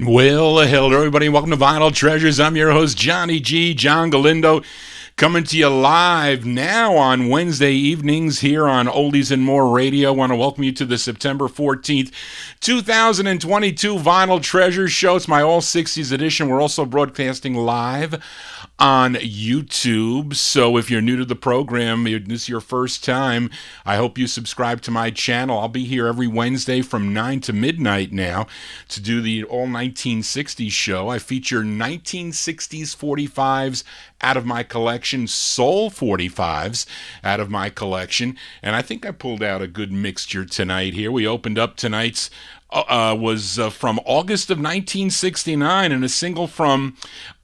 Well, hello everybody, welcome to Vinyl Treasures. I'm your host, Johnny G, John Galindo, coming to you live now on Wednesday evenings here on Oldies and More Radio. I want to welcome you to the September 14th, 2022 Vinyl Treasures show. It's my All 60s edition. We're also broadcasting live on YouTube. So if you're new to the program, this is your first time, I hope you subscribe to my channel. I'll be here every Wednesday from 9 to midnight now to do the All 1960s show. I feature 1960s 45s out of my collection, Soul 45s out of my collection, and I think I pulled out a good mixture tonight here. We opened up tonight's was from August of 1969 and a single from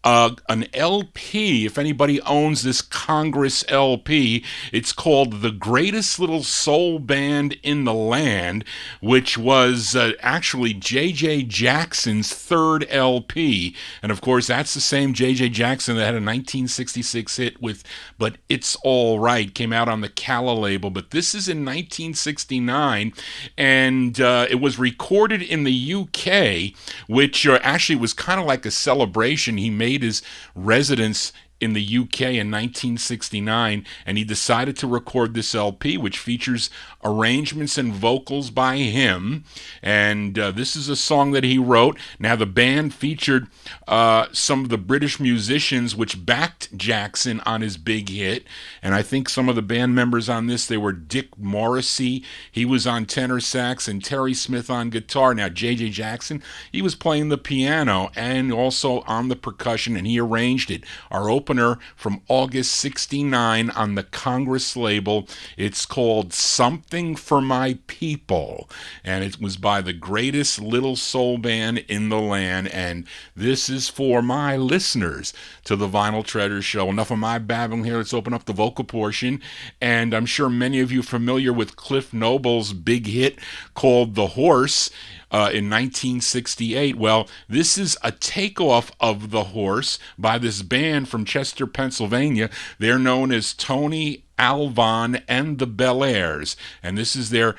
an LP. If anybody owns this Congress LP, it's called The Greatest Little Soul Band in the Land, which was actually J.J. Jackson's third LP. And of course, that's the same J.J. Jackson that had a 1966 hit with But It's All Right, came out on the Calla label. But this is in 1969, and it was recorded in the UK, which actually was kind of like a celebration. He made his residence in the UK in 1969, and he decided to record this LP, which features arrangements and vocals by him. And this is a song that he wrote. Now, the band featured some of the British musicians which backed Jackson on his big hit. And I think some of the band members on this, they were Dick Morrissey. He was on tenor sax, and Terry Smith on guitar. Now, J.J. Jackson, he was playing the piano and also on the percussion, and he arranged it. Our opener from August 69 on the Congress label. It's called Something for My People, and it was by the Greatest Little Soul Band in the Land, and this is for my listeners to the Vinyl Treasures show. Enough of my babbling here. Let's open up the vocal portion, and I'm sure many of you are familiar with Cliff Noble's big hit called The Horse in 1968. Well, this is a takeoff of The Horse by this band from Chester, Pennsylvania. They're known as Tony Alvan and the Bel Airs, and this is their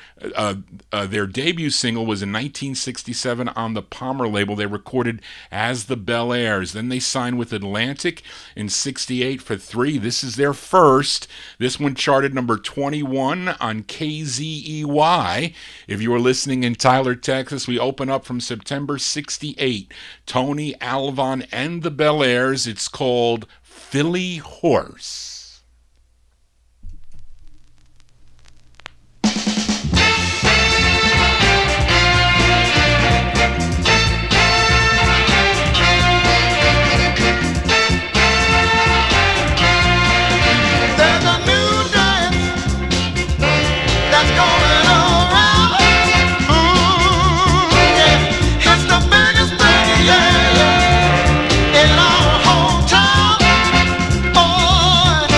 debut single was in 1967 on the Palmer label. They recorded as the Bel Airs. Then they signed with Atlantic in 68 for 3. This is their first. This one charted number 21 on KZEY. If you were listening in Tyler, Texas, we open up from September 68. Tony Alvan and the Bel Airs. It's called Philly Horse. In our hometown, boy,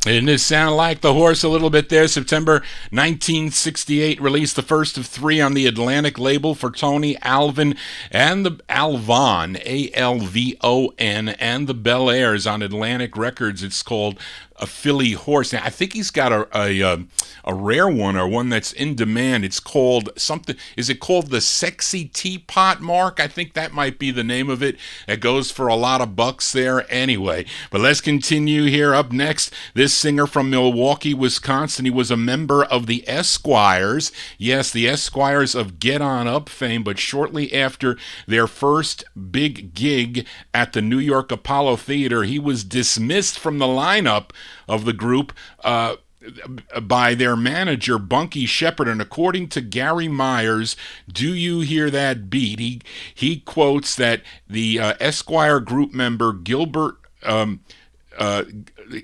Didn't it sound like the horse a little bit there? September 1968 released the first of three on the Atlantic label for Tony Alvin and the Alvon, A-L-V-O-N, and the Bel Airs on Atlantic Records. It's called A Philly Horse. Now, I think he's got a rare one, or one that's in demand. It's called something. Is it called the Sexy Teapot, Mark? I think that might be the name of it. It goes for a lot of bucks there anyway. But let's continue here. Up next, this singer from Milwaukee, Wisconsin. He was a member of the Esquires. Yes, the Esquires of Get On Up fame, but shortly after their first big gig at the New York Apollo Theater, he was dismissed from the lineup of the group by their manager, Bunky Shepard. And according to Gary Myers, Do You Hear That Beat? He quotes that the Esquire group member Gilbert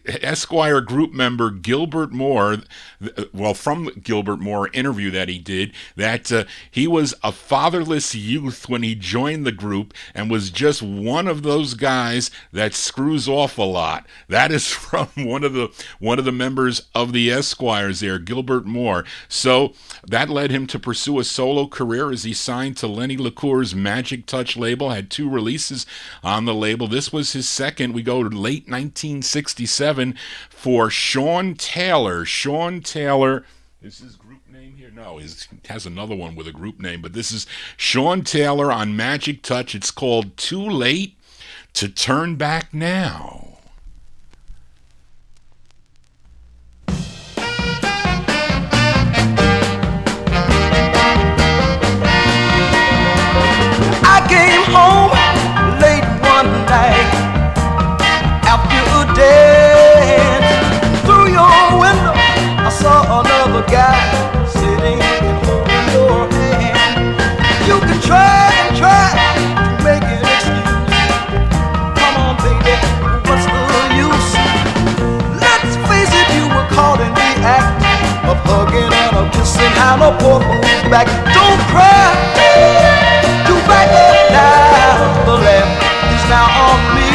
Esquire group member Gilbert Moore, from Gilbert Moore interview that he did, that he was a fatherless youth when he joined the group and was just one of those guys that screws off a lot. That is from one of the members of the Esquires there, Gilbert Moore. So that led him to pursue a solo career as he signed to Lenny LaCour's Magic Touch label, had 2 releases on the label. This was his second. We go to late 1967 for Sean Taylor. Sean Taylor, is his group name here? No, he has another one with a group name, but this is Sean Taylor on Magic Touch. It's called Too Late to Turn Back Now. I came home late one night after a dance. Through your window I saw another guy sitting and holding your hand. You can try and try to make an excuse. Come on baby, what's the use? Let's face it, you were caught in the act of hugging and of kissing. How the poor fool's back. Don't cry, do back up now. The lamp is now on me.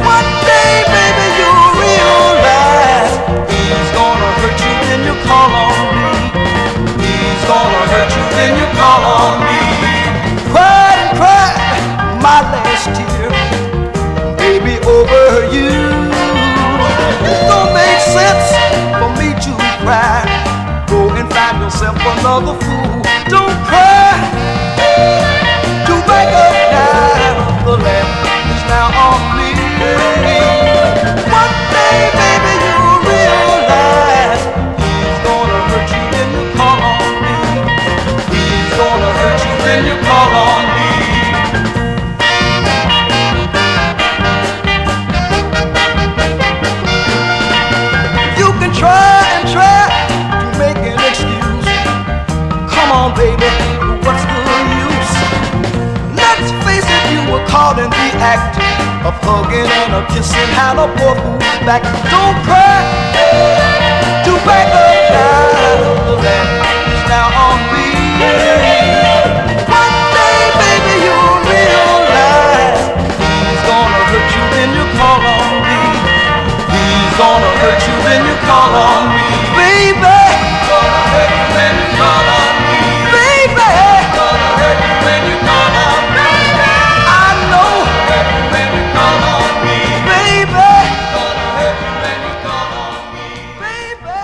One day, baby, you'll realize he's gonna hurt you, then you call on me. He's gonna hurt you, then you call on me. Cried and cried my last tear, baby, over you. It don't make sense for me to cry. Go and find yourself another fool. Don't cry, do back up now. The lamp is now on me. One day, baby, you'll realize he's gonna hurt you, then you call on me. He's gonna hurt you, then you call on me. You can try and try to make an excuse. Come on, baby, what's the use? Let's face it, you were caught in the act of hugging and of kissing. How the poor fool's back. Don't cry, do back up now. The lamp is now on me. One day, baby, you'll realize he's gonna hurt you, then you call on me. He's gonna hurt you, then you call on me. Baby, gonna hurt you, then you call on me. Baby, gonna hurt you, then you call on me. I know, hurt you, then you call on me. Baby, gonna hurt you, then you call on me. Baby,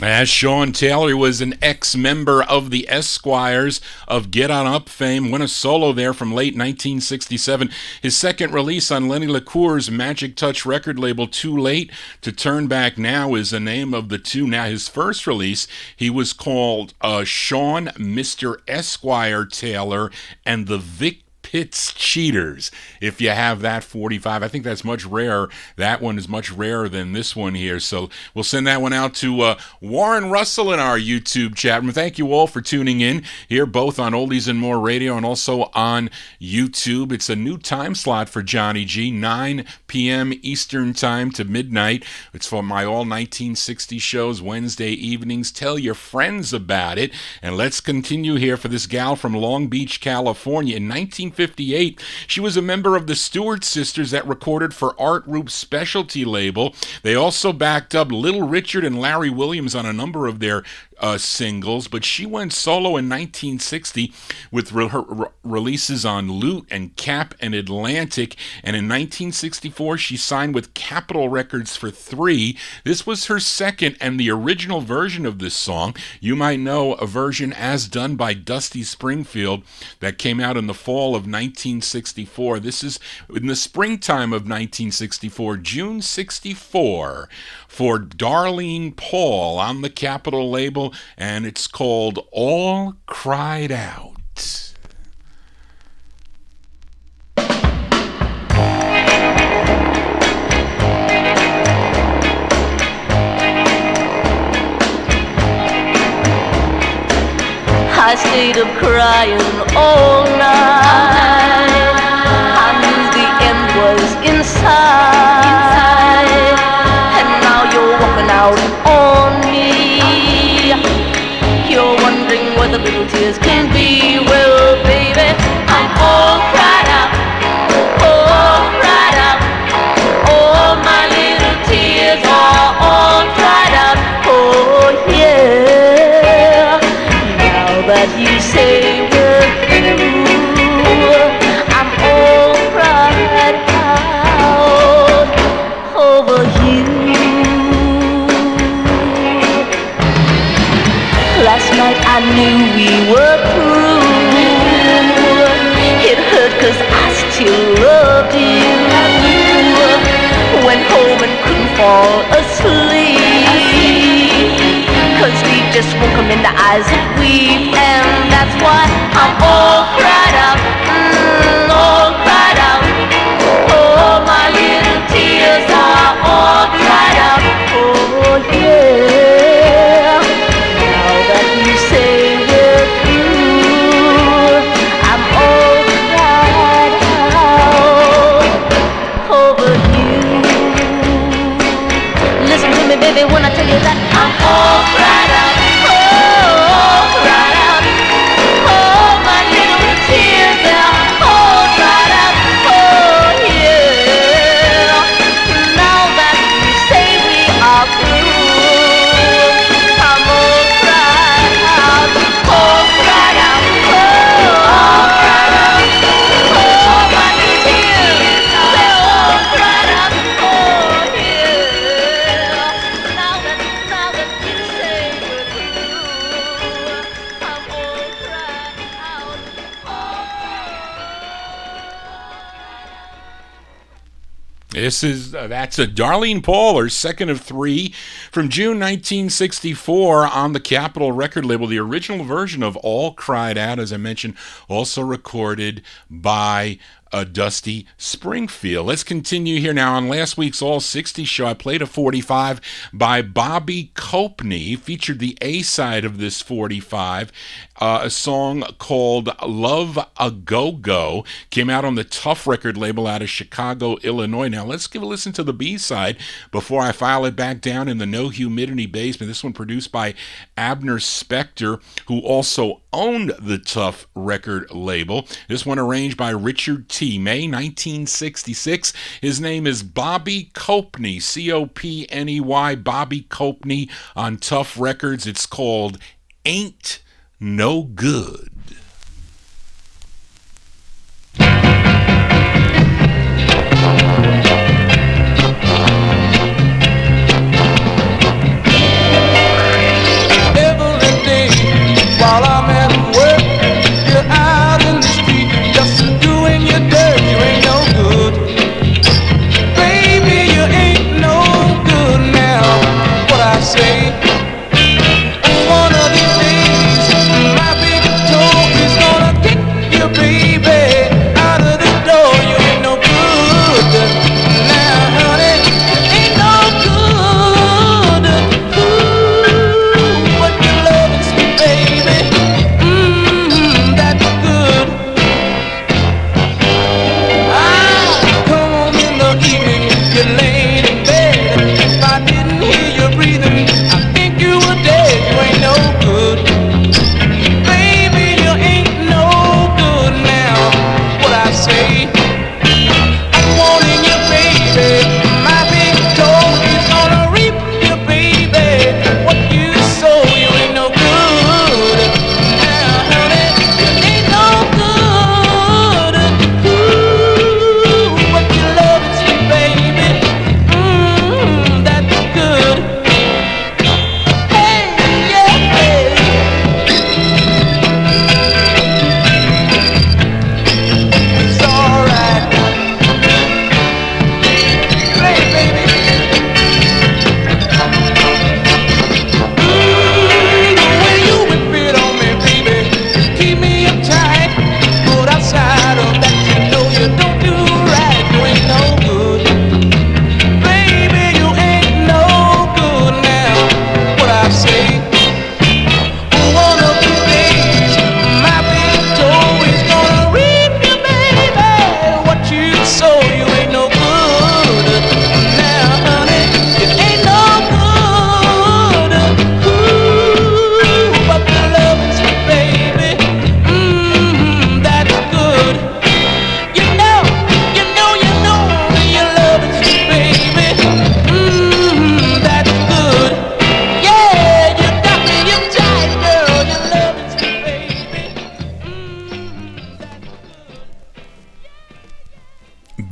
As Sean Taylor, he was an ex-member of the Esquires of Get On Up fame, went a solo there from late 1967. His second release on Lenny LaCour's Magic Touch record label, Too Late to Turn Back Now, is the name of the two. Now, his first release, he was called Sean Mr. Esquire Taylor and the Vic Pitts Cheaters. If you have that 45, I think that's much rarer. That one is much rarer than this one here. So we'll send that one out to Warren Russell in our YouTube chat room. Thank you all for tuning in here, both on Oldies and More Radio and also on YouTube. It's a new time slot for Johnny G, 9 p.m. Eastern Time to midnight. It's for my all 1960 shows, Wednesday evenings. Tell your friends about it. And let's continue here for this gal from Long Beach, California. In 1950, 1958. She was a member of the Stewart sisters that recorded for Art Roup's specialty label. They also backed up Little Richard and Larry Williams on a number of their singles, but she went solo in 1960 with her releases on Loot and Cap and Atlantic, and in 1964 she signed with Capitol Records for 3. This was her second and the original version of this song. You might know a version as done by Dusty Springfield that came out in the fall of 1964. This is in the springtime of 1964, June 64, for Darlene Paul on the Capitol label, and it's called All Cried Out. I stayed up crying all night. I knew the end was inside. And now you're walking out on me. You're wondering where the little tears can be. Well, baby, I'm all cried out. All cried out. All my little tears are all cried out. Oh, yeah. That you say we're through, I'm all cried out over you. Last night I knew we were through. It hurt 'cause I still loved you. Went home and couldn't fall asleep, 'cause we just won't come in the eyes that weep. And that's why I'm all cried out, all cried out. Oh, my little tears are all cried out. Oh, yeah. Now that you say we're through, I'm all cried out over you. Listen to me, baby, when I tell you that I'm all cried out. That's a Darlene Paul, her second of 3, from June 1964 on the Capitol record label. The original version of All Cried Out, as I mentioned, also recorded by Dusty Springfield. Let's continue here now. On last week's All 60s show, I played a 45 by Bobby Copeny, featured the A-side of this 45, a song called Love a Go-Go, came out on the Tough record label out of Chicago, Illinois. Now let's give a listen to the B-side before I file it back down in the No Humidity basement. This one produced by Abner Spector, who also owned the Tough record label. This one arranged by Richard T. May 1966. His name is Bobby Copeny, C-O-P-N-E-Y, Bobby Copeny on Tough Records. It's called Ain't No Good. Every day while I'm at work, you're out in the street just doing your dirt. You ain't no good, baby. You ain't no good now. What I say, one of these days my big toe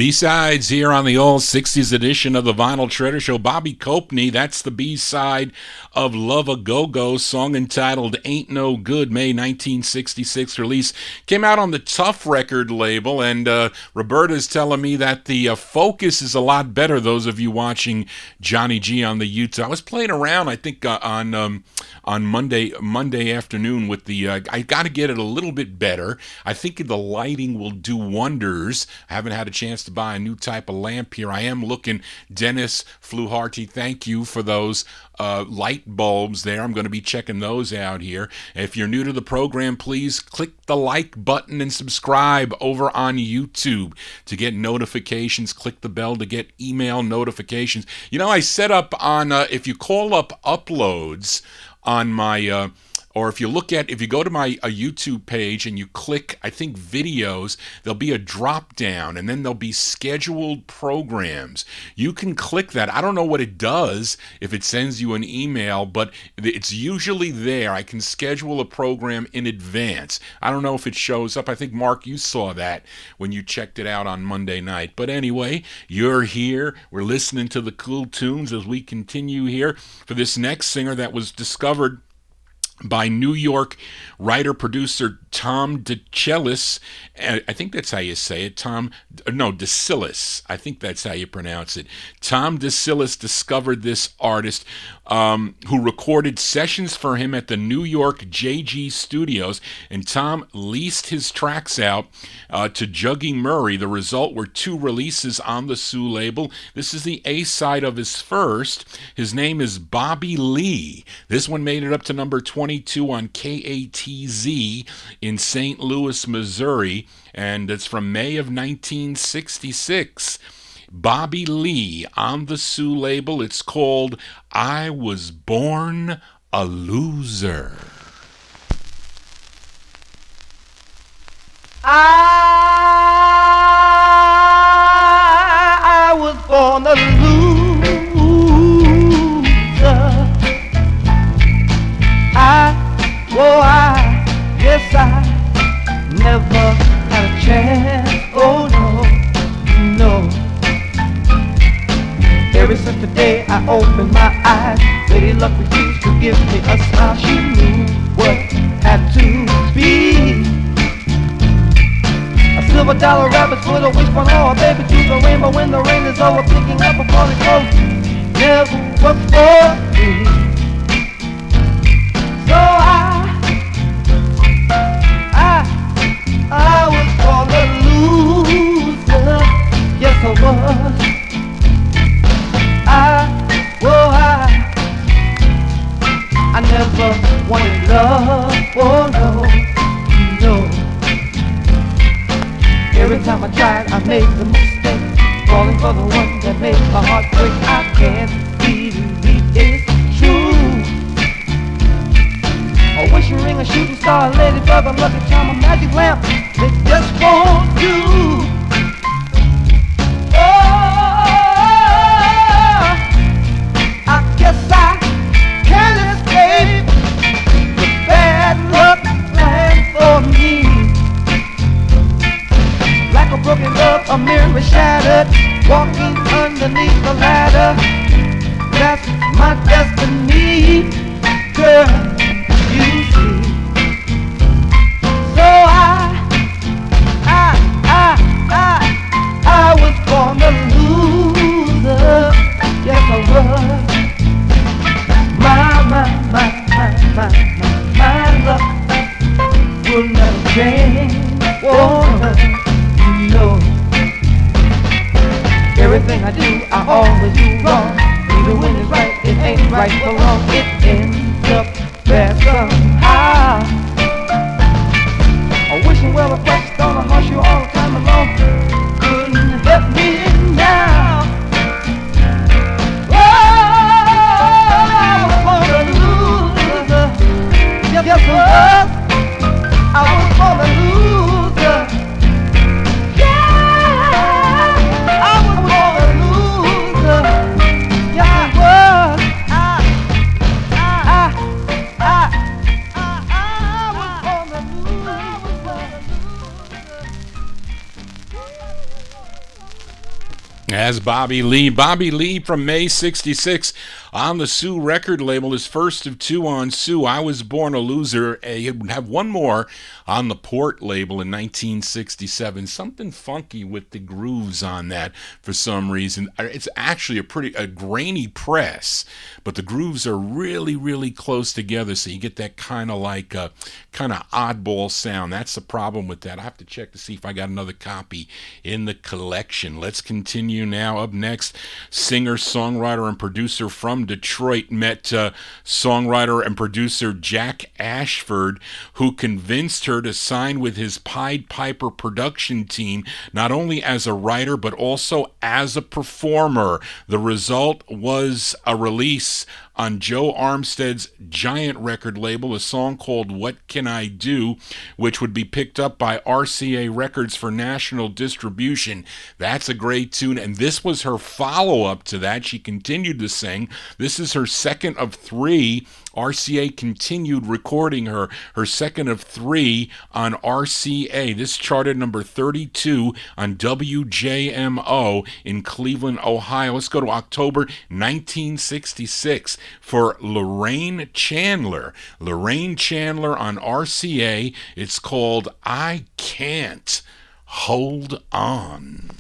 B-sides here on the All 60s edition of the Vinyl Treasure Show. Bobby Copeny, that's the B-side of Love a Go-Go, song entitled Ain't No Good, May 1966 release. Came out on the Tough record label, and Roberta's telling me that the focus is a lot better, those of you watching Johnny G on the YouTube. I was playing around, I think, on Monday afternoon with the, I got to get it a little bit better. I think the lighting will do wonders. I haven't had a chance to buy a new type of lamp here. I am looking. Dennis Fluharty, thank you for those light bulbs there. I'm going to be checking those out here. If you're new to the program, please click the like button and subscribe over on YouTube to get notifications. Click the bell to get email notifications. You know, I set up on, if you call up uploads on my or if you go to my YouTube page and you click, I think, videos, there'll be a drop down and then there'll be scheduled programs. You can click that. I don't know what it does if it sends you an email, but it's usually there. I can schedule a program in advance. I don't know if it shows up. I think, Mark, you saw that when you checked it out on Monday night. But anyway, you're here. We're listening to the cool tunes as we continue here for this next singer that was discovered by New York writer-producer Tom DeCellis. I think that's how you say it. DeCillis. I think that's how you pronounce it. Tom DeCillis discovered this artist who recorded sessions for him at the New York JG Studios, and Tom leased his tracks out to Juggy Murray. The result were 2 releases on the Sue label. This is the A-side of his first. His name is Bobby Lee. This one made it up to number 22 on KATZ in St. Louis, Missouri, and it's from May of 1966. Bobby Lee on the Sue label. It's called I Was Born a Loser. I was born a loser. Yes, I never had a chance. Oh no. Ever since the day I opened my eyes, Lady Luck refused to give me a smile. She knew what had to be. A silver dollar rabbit with a wishbone or a baby to the rainbow when the rain is over, picking up a falling clothes. Never was for me. So I was born a loser. Yes, I was. I never wanted love. Oh no. Every time I tried, I made the mistake, falling for the one that made my heart break. I can't believe it's true. A wishing ring, a shooting star, a ladybug, a lucky charm, a magic lamp. It's just for you. Oh, I guess I can't escape the bad luck planned for me. Like a broken love, a mirror shattered, walking underneath the ladder. That's my destiny, girl. You see. So I As Bobby Lee. Bobby Lee from May 66 on the Sue record label, his first of two on Sue. I Was Born a Loser. He would have one more on the Port label in 1967. Something funky with the grooves on that for some reason. It's actually a grainy press, but the grooves are really, really close together, so you get that kind of oddball sound. That's the problem with that. I have to check to see if I got another copy in the collection. Let's continue now. Up next, singer, songwriter, and producer from Detroit met songwriter and producer Jack Ashford, who convinced her to sign with his Pied Piper production team, not only as a writer but also as a performer. The result was a release on Joe Armstead's Giant record label, a song called What Can I Do, which would be picked up by RCA Records for national distribution. That's a great tune, and this was her follow-up to that. She continued to sing. This is her second of three. RCA continued recording her second of three on RCA. This charted number 32 on WJMO in Cleveland, Ohio. Let's go to October 1966 for Lorraine Chandler. Lorraine Chandler on RCA. It's called I Can't Hold On.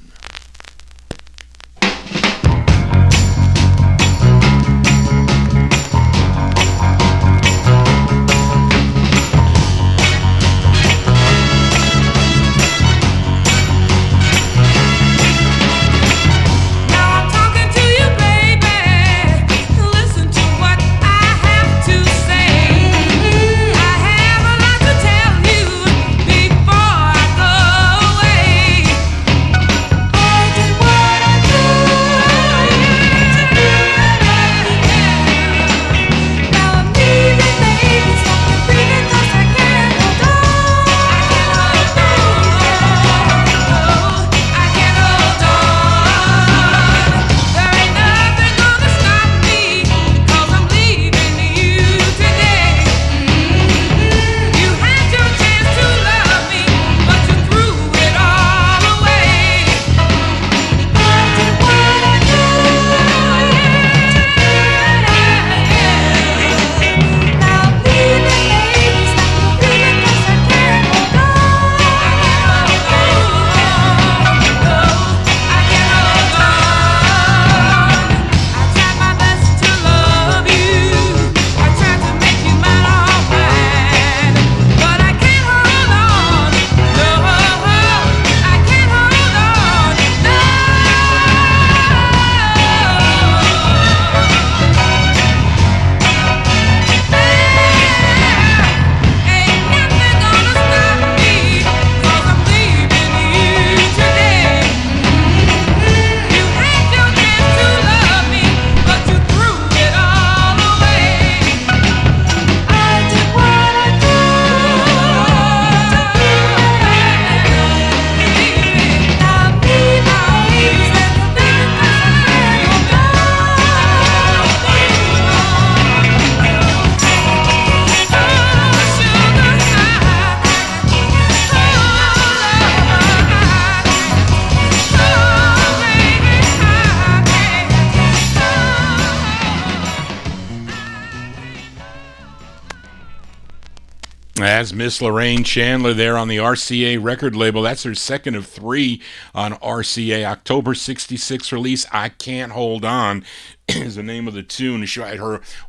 As Miss Lorraine Chandler there on the RCA record label. That's her second of three on RCA. October 66 release, I Can't Hold On is the name of the tune.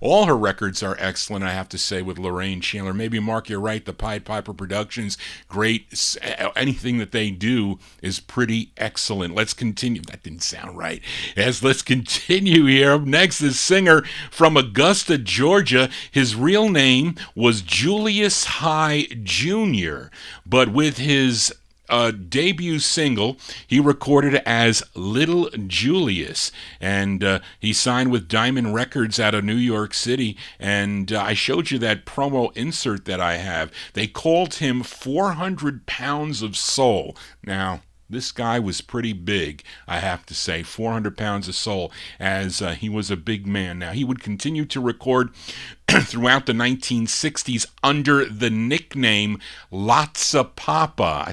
All her records are excellent, I have to say, with Lorraine Chandler. Maybe, Mark, you're right. The Pied Piper Productions, great. Anything that they do is pretty excellent. Let's continue. That didn't sound right. Let's continue here. Up next is singer from Augusta, Georgia. His real name was Julius High Jr., but with his debut single, he recorded as Little Julius, and he signed with Diamond Records out of New York City. And I showed you that promo insert that I have. They called him 400 pounds of soul. Now, this guy was pretty big, I have to say, 400 pounds of soul, as he was a big man. Now, he would continue to record throughout the 1960s under the nickname Lotsa Papa.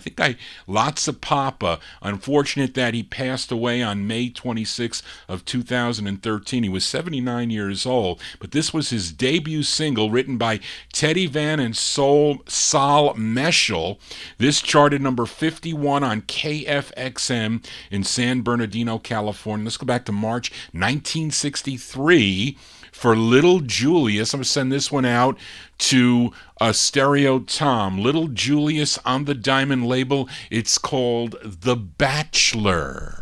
Lotsa Papa. Unfortunate that he passed away on May 26th of 2013. He was 79 years old, but this was his debut single written by Teddy Van and Sol Meschel. This charted number 51 on KFXM in San Bernardino, California. Let's go back to March 1963. For Little Julius, I'm going to send this one out to Stereo Tom. Little Julius on the Diamond label. It's called The Bachelor.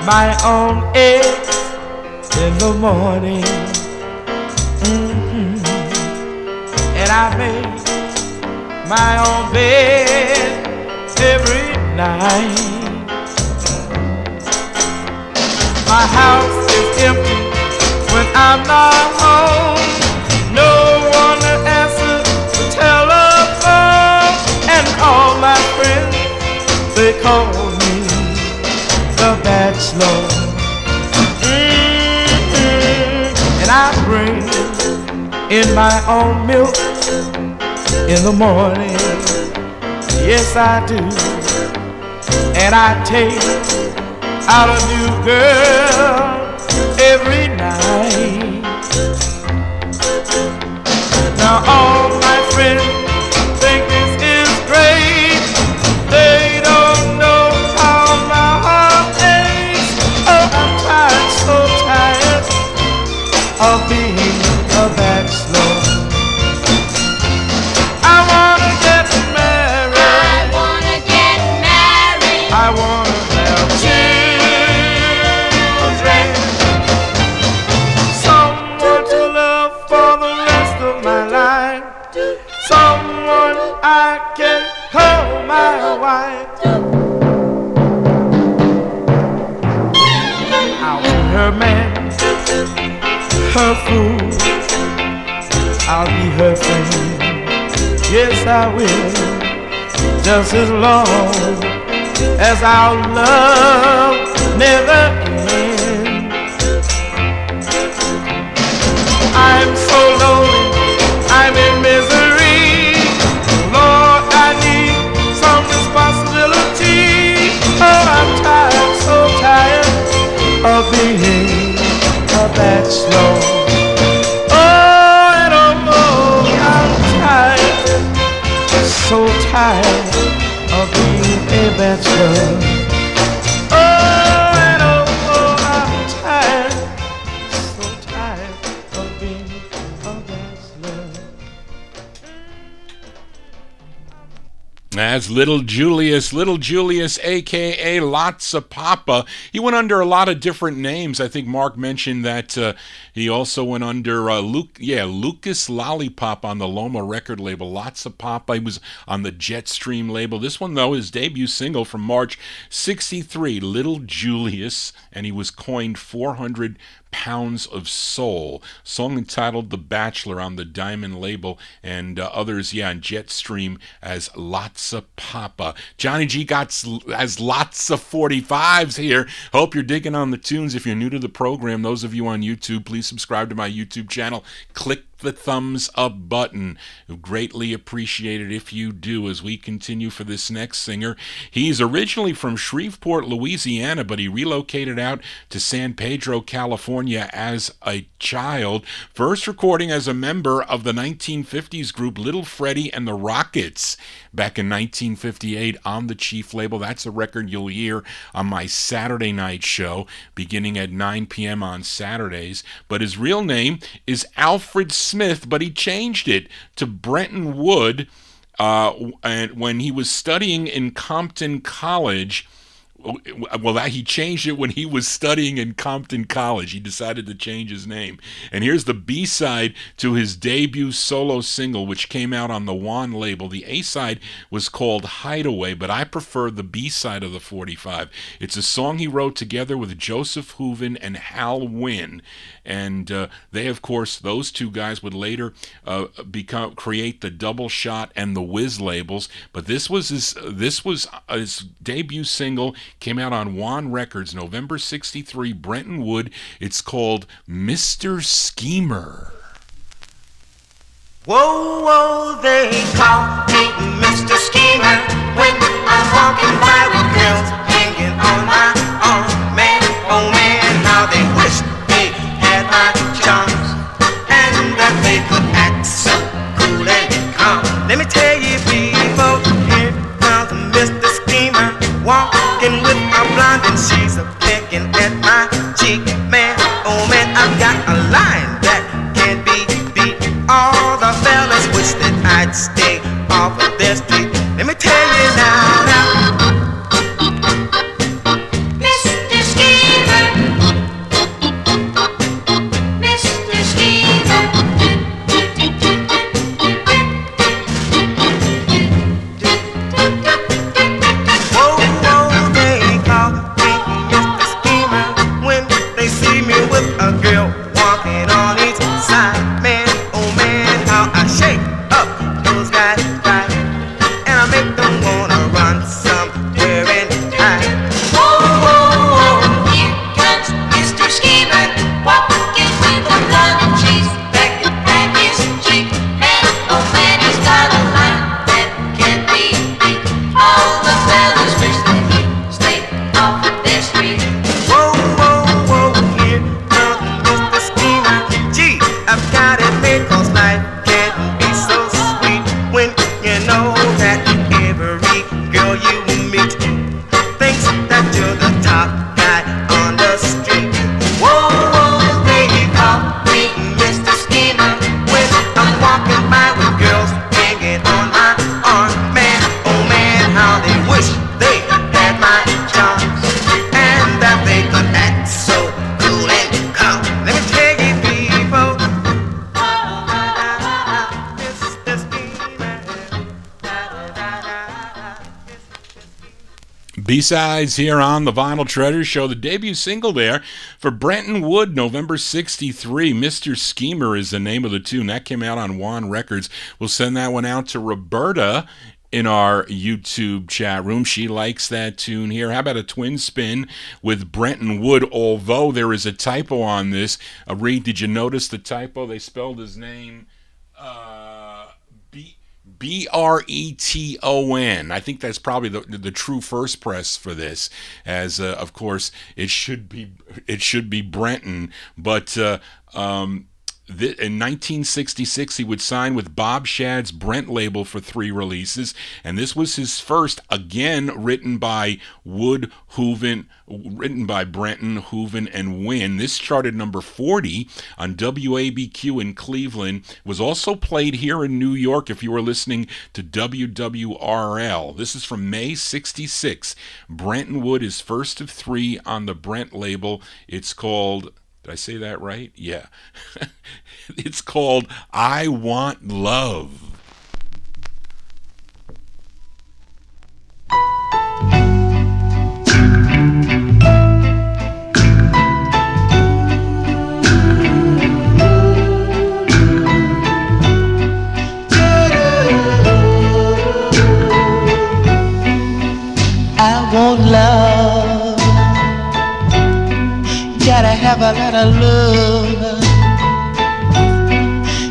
My own eggs in the morning, and I make my own bed every night. My house is empty when I'm not home. No one to answer the telephone, and all my friends, they call me the Bachelor. And I bring in my own milk in the morning. Yes, I do. And I take out a new girl every night. Now all my friends think this is great. They don't know how my heart aches. Oh, I'm tired, so tired of being a bachelor. I wanna get married. I wanna get married. I wanna have children. Someone to love for the rest of my life. Someone I can call my wife. I'll be her man, her fool. I'll be her friend. Yes, I will. Just as long as our love never ends. I'm so lonely, I'm in misery. Lord, I need some responsibility. Oh, I'm tired, so tired of being a bachelor. Oh, and oh, I'm tired, so tired of being a bachelor. Oh, and oh, I'm tired, so tired of being a bachelor. That's Little Julius, a.k.a. Lotsa Papa. He went under a lot of different names. I think Mark mentioned that he also went under Lucas Lollipop on the Loma record label. Lotsa Papa. He was on the Jetstream label. This one, though, his debut single from March 63, Little Julius, and he was coined 400 Pounds of Soul. Song entitled The Bachelor on the Diamond label, and others, on Jetstream as Lotsa Papa. Johnny G has lots of 45's here. Hope you're digging on the tunes. If you're new to the program, those of you on YouTube, please subscribe to my YouTube channel. Click the thumbs up button. Greatly appreciated if you do as we continue for this next singer. He's originally from Shreveport, Louisiana, but he relocated out to San Pedro, California as a child, first recording as a member of the 1950s group Little Freddie and the Rockets back in 1958 on the Chief label. That's a record you'll hear on my Saturday night show beginning at 9 p.m. on Saturdays. But his real name is Alfred Smith, but he changed it to Brenton Wood and when he was studying in Compton College Well, he changed it when he was studying in Compton College. He decided to change his name. And here's the B-side to his debut solo single, which came out on the Swann label. The A-side was called Hideaway, but I prefer the B-side of the 45. It's a song he wrote together with Joseph Hooven and Hal Wynn. And they, of course, those two guys would later create the Double Shot and the Whiz labels. But this was his debut single. Came out on Swann Records, November 63, Brenton Wood. It's called Mr. Schemer. Whoa, whoa, they call me Mr. Schemer when I'm walking by with girls hanging on my arm. Man, oh man, how they wish they had my charms and that they could act so cool and calm. Let me tell you, people, here comes Mr. Schemer walking with a blonde and she's a picking at my cheek. Man, oh man, I've got a line that can't be beat. All the fellas wish that I'd stay off of their street. Let me tell you now. Mr. Schemer, Mr. Schemer. Whoa, whoa, they call me Mr. Schemer when they see me with a girl walking on each side. Man, oh man, how I shake up those guys right, and I make them wanna run somewhere and hide. Whoa, whoa, whoa, here comes Mr. Schemer, walking with a blonde and she's becking at his cheek. Man, oh man, he's got a line that can't be beat. All the fellas wish that he'd stay off of their street. Whoa, whoa, whoa, here comes Mr. Schemer. Gee, I've got it made 'cause life can be so sweet when you know that every girl you meet thinks that you're the top guy on the street. Whoa, whoa, they call me Mr. Schemer when I'm walking by with girls hanging on my arm. Man, oh man, how they wish they had my charms and that they could act so cool and calm. Let me tell you, people, Mr. Schemer. B-sides here on the Vinyl Treasure Show. The debut single there for Brenton Wood, November 63. Mr. Schemer is the name of the tune. That came out on Swann Records. We'll send that one out to Roberta in our YouTube chat room. She likes that tune here. How about a twin spin with Brenton Wood, although there is a typo on this. Reed, did you notice the typo? They spelled his name Breton. I think that's probably the true first press for this, as of course it should be Brenton, but in 1966 he would sign with Bob Shadd's Brent label for 3 releases, and this was his first, again written by Brenton, Hooven, and Wynn. This charted number 40 on WABQ in Cleveland. Was also played here in New York if you were listening to WWRL. This is from May 66. Brenton Wood is first of 3 on the Brent label. It's called, did I say that right? Yeah. It's called I Want Love. I want love. Gotta have a lot of love.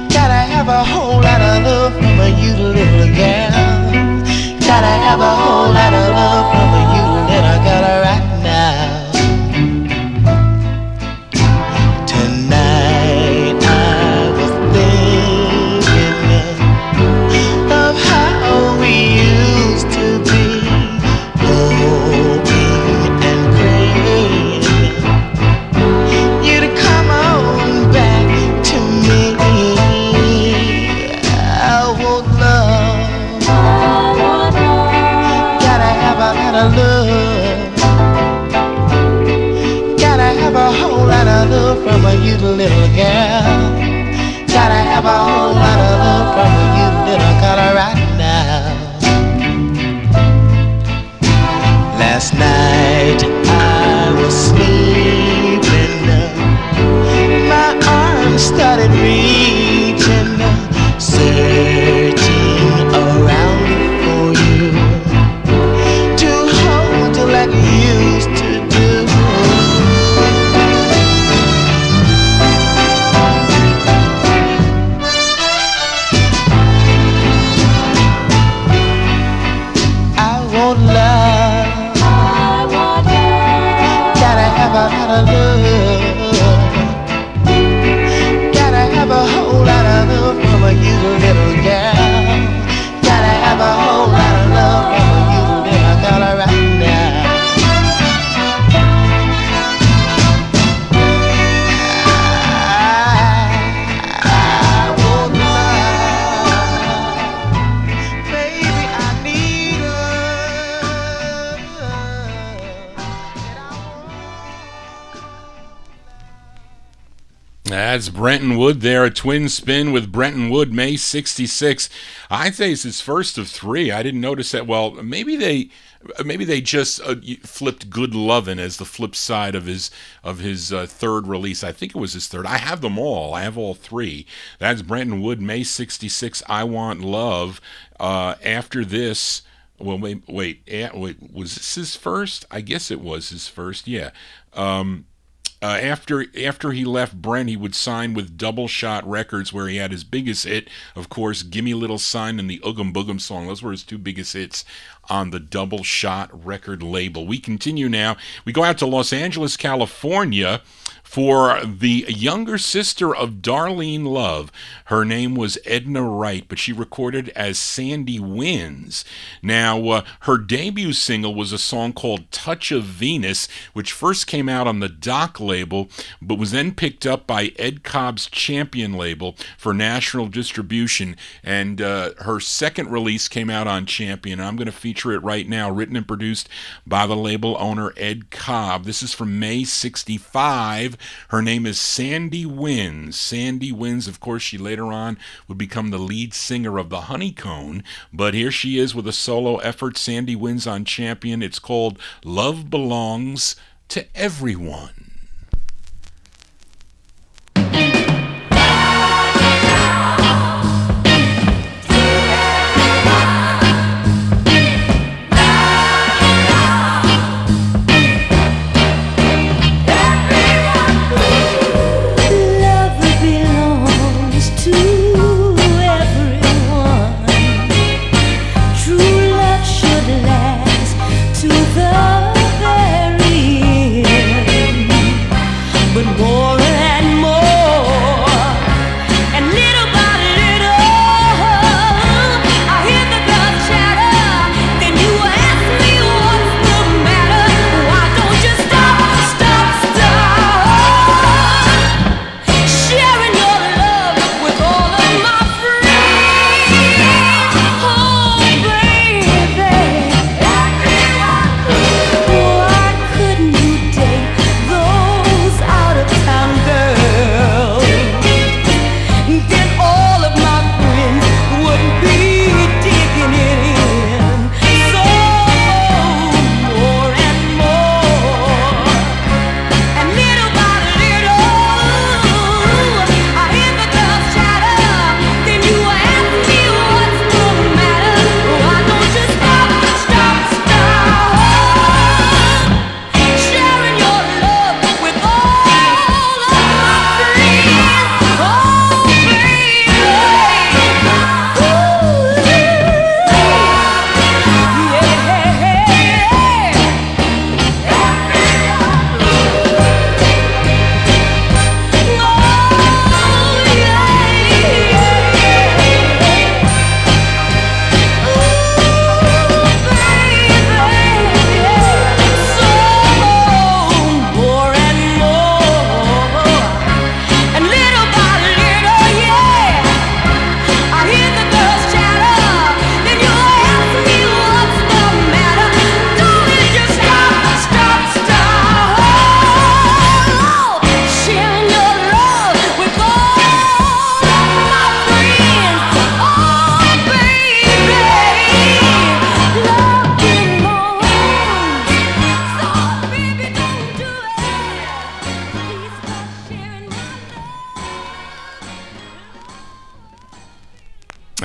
Gotta have a whole lot of love from you, little girl. Gotta have a whole lot of love from you, little girl, right now. Tonight I was thinking of how we used to be. Gotta have a lot from you, little girl. Gotta have a whole lot of love from you, little girl, right now. Last night I was sleeping, my arms started reaching, searching around for you, to hold you like you used to do. I want love, gotta have a lot of love, gotta have a whole lot of love from you, little girl. Gotta have a whole lot of love from you, little girl, right now. I want love, baby, I need love. That's Brenton Wood there, a twin spin with Brenton Wood, May 66. I'd say it's his first of three. I didn't notice that. Well, maybe they just flipped Good Lovin' as the flip side of his third release. I think it was his third. I have them all. I have all three. That's Brenton Wood, May 66, I Want Love. After this, well, wait, was this his first? I guess it was his first, yeah. After he left Brent, he would sign with Double Shot Records, where he had his biggest hit, of course, Gimme Little Sign and the Oogum Boogum song. Those were his two biggest hits on the Double Shot record label. We continue now. We go out to Los Angeles, California, for the younger sister of Darlene Love. Her name was Edna Wright, but she recorded as Sandy Wynns. Now, her debut single was a song called Touch of Venus, which first came out on the Doc label, but was then picked up by Ed Cobb's Champion label for national distribution. And her second release came out on Champion. I'm going to feature it right now, written and produced by the label owner Ed Cobb. This is from May 65. Her name is Sandy Wynns. Sandy Wynns, of course, she later on would become the lead singer of the Honeycomb, but here she is with a solo effort, Sandy Wynns on Champion. It's called Love Belongs to Everyone. To the very end.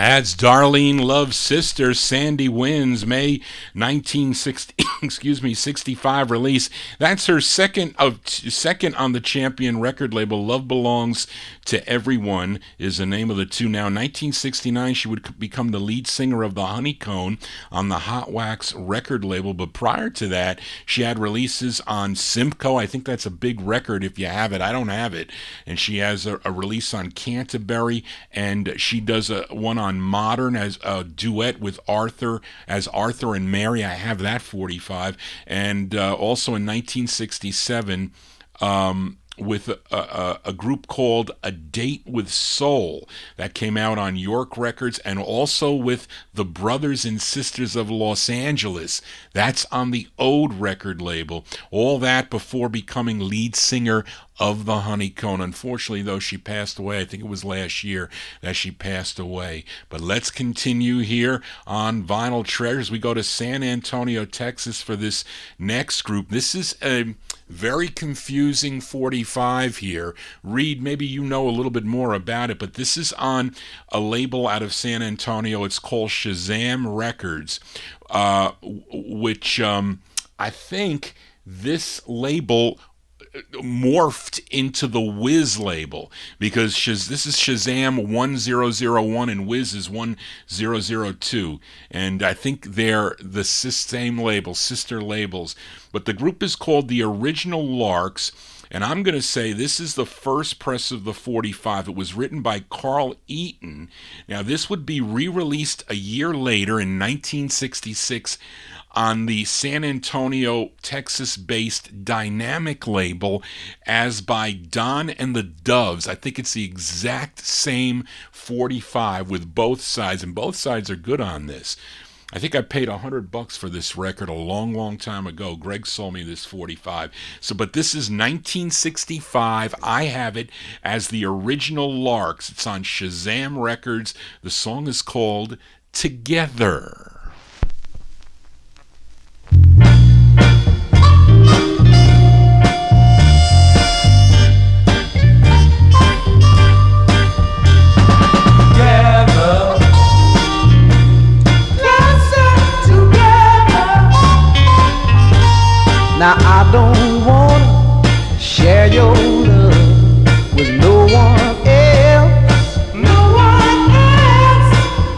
That's Darlene Love's sister, Sandy Wynns, May 1960, 65 release. That's her second on the Champion record label. Love Belongs to Everyone is the name of the two now. In 1969, she would become the lead singer of the Honeycomb on the Hot Wax record label. But prior to that, she had releases on Simcoe. I think that's a big record if you have it. I don't have it. And she has a release on Canterbury, and she does one on Modern as a duet with Arthur and Mary. I have that 45. And also in 1967 with a group called A Date with Soul that came out on York Records, and also with the Brothers and Sisters of Los Angeles. That's on the Ode record label. All that before becoming lead singer of the Honeycomb. Unfortunately, though, she passed away. I think it was last year that she passed away. But let's continue here on Vinyl Treasures. We go to San Antonio, Texas for this next group. This is a very confusing 45 here. Reed, maybe you know a little bit more about it, but this is on a label out of San Antonio. It's called Shazam Records, which I think this label morphed into the Wiz label, because this is Shazam 1001 and Wiz is 1002, and I think they're the same label, sister labels. But the group is called the Original Larks, and I'm going to say this is the first press of the 45. It was written by Carl Eaton. Now, this would be re-released a year later in 1966 on the San Antonio, Texas-based Dynamic label as by Don and the Doves. I think it's the exact same 45 with both sides, and both sides are good on this. I think I paid $100 for this record a long, long time ago. Greg sold me this 45. But this is 1965. I have it as the Original Larks. It's on Shazam Records. The song is called Together. Now I don't wanna share your love with no one else. No one else.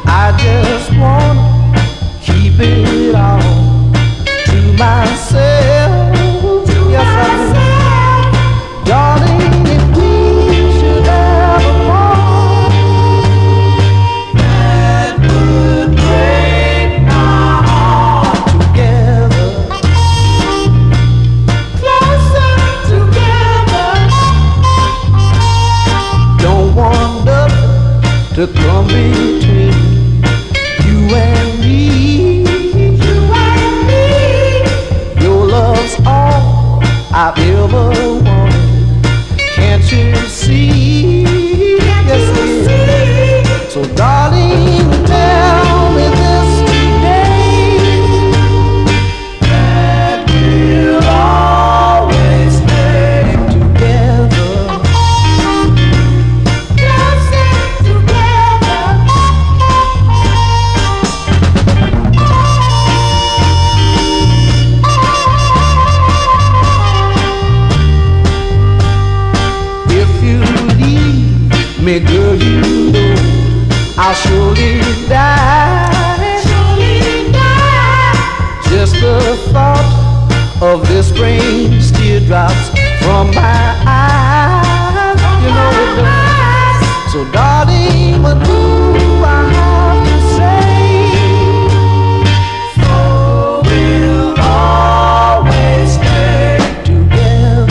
I just wanna keep it all to myself. Yes, I do. Darling, if we should ever part, that would break my heart. Together, to come between you and me. You and me. Your love's all I've ever wanted. Can't you see? Yes, you see. So darling, tell me this today, that we'll always stay together. Me, girl, you know I'll surely die. Surely die. Just the thought of this brings teardrops from my eyes. You know it does. So darling, what do I have to say? So we'll always stay together.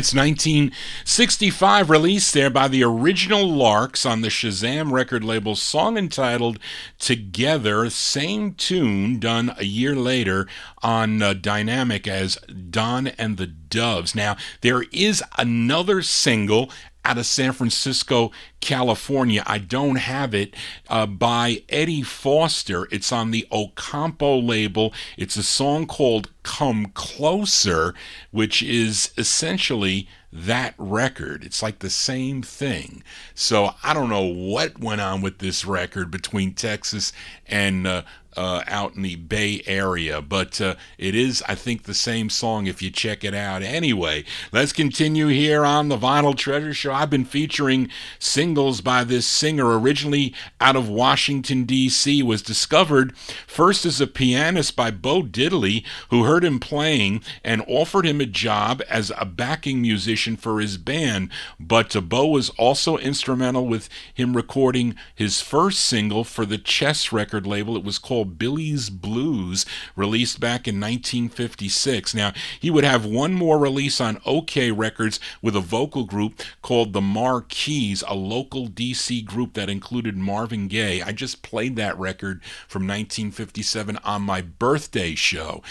That's 1965, released there by the original Larks on the Shazam record label, song entitled Together, same tune done a year later on Dynamic as Don and the Doves. Now, there is another single out of San Francisco, California. I don't have it, by Eddie Foster. It's on the Ocampo label. It's a song called Come Closer, which is essentially that record. It's like the same thing. So I don't know what went on with this record between Texas and out in the Bay Area, but it is, I think, the same song if you check it out. Anyway, let's continue here on the Vinyl Treasure Show. I've been featuring singles by this singer, originally out of Washington, D.C., was discovered first as a pianist by Bo Diddley, who heard him playing and offered him a job as a backing musician for his band. But Bo was also instrumental with him recording his first single for the Chess record label. It was called Billy's Blues, released back in 1956. Now, he would have one more release on OK Records with a vocal group called the Marquis, a local DC group that included Marvin Gaye. I just played that record from 1957 on my birthday show.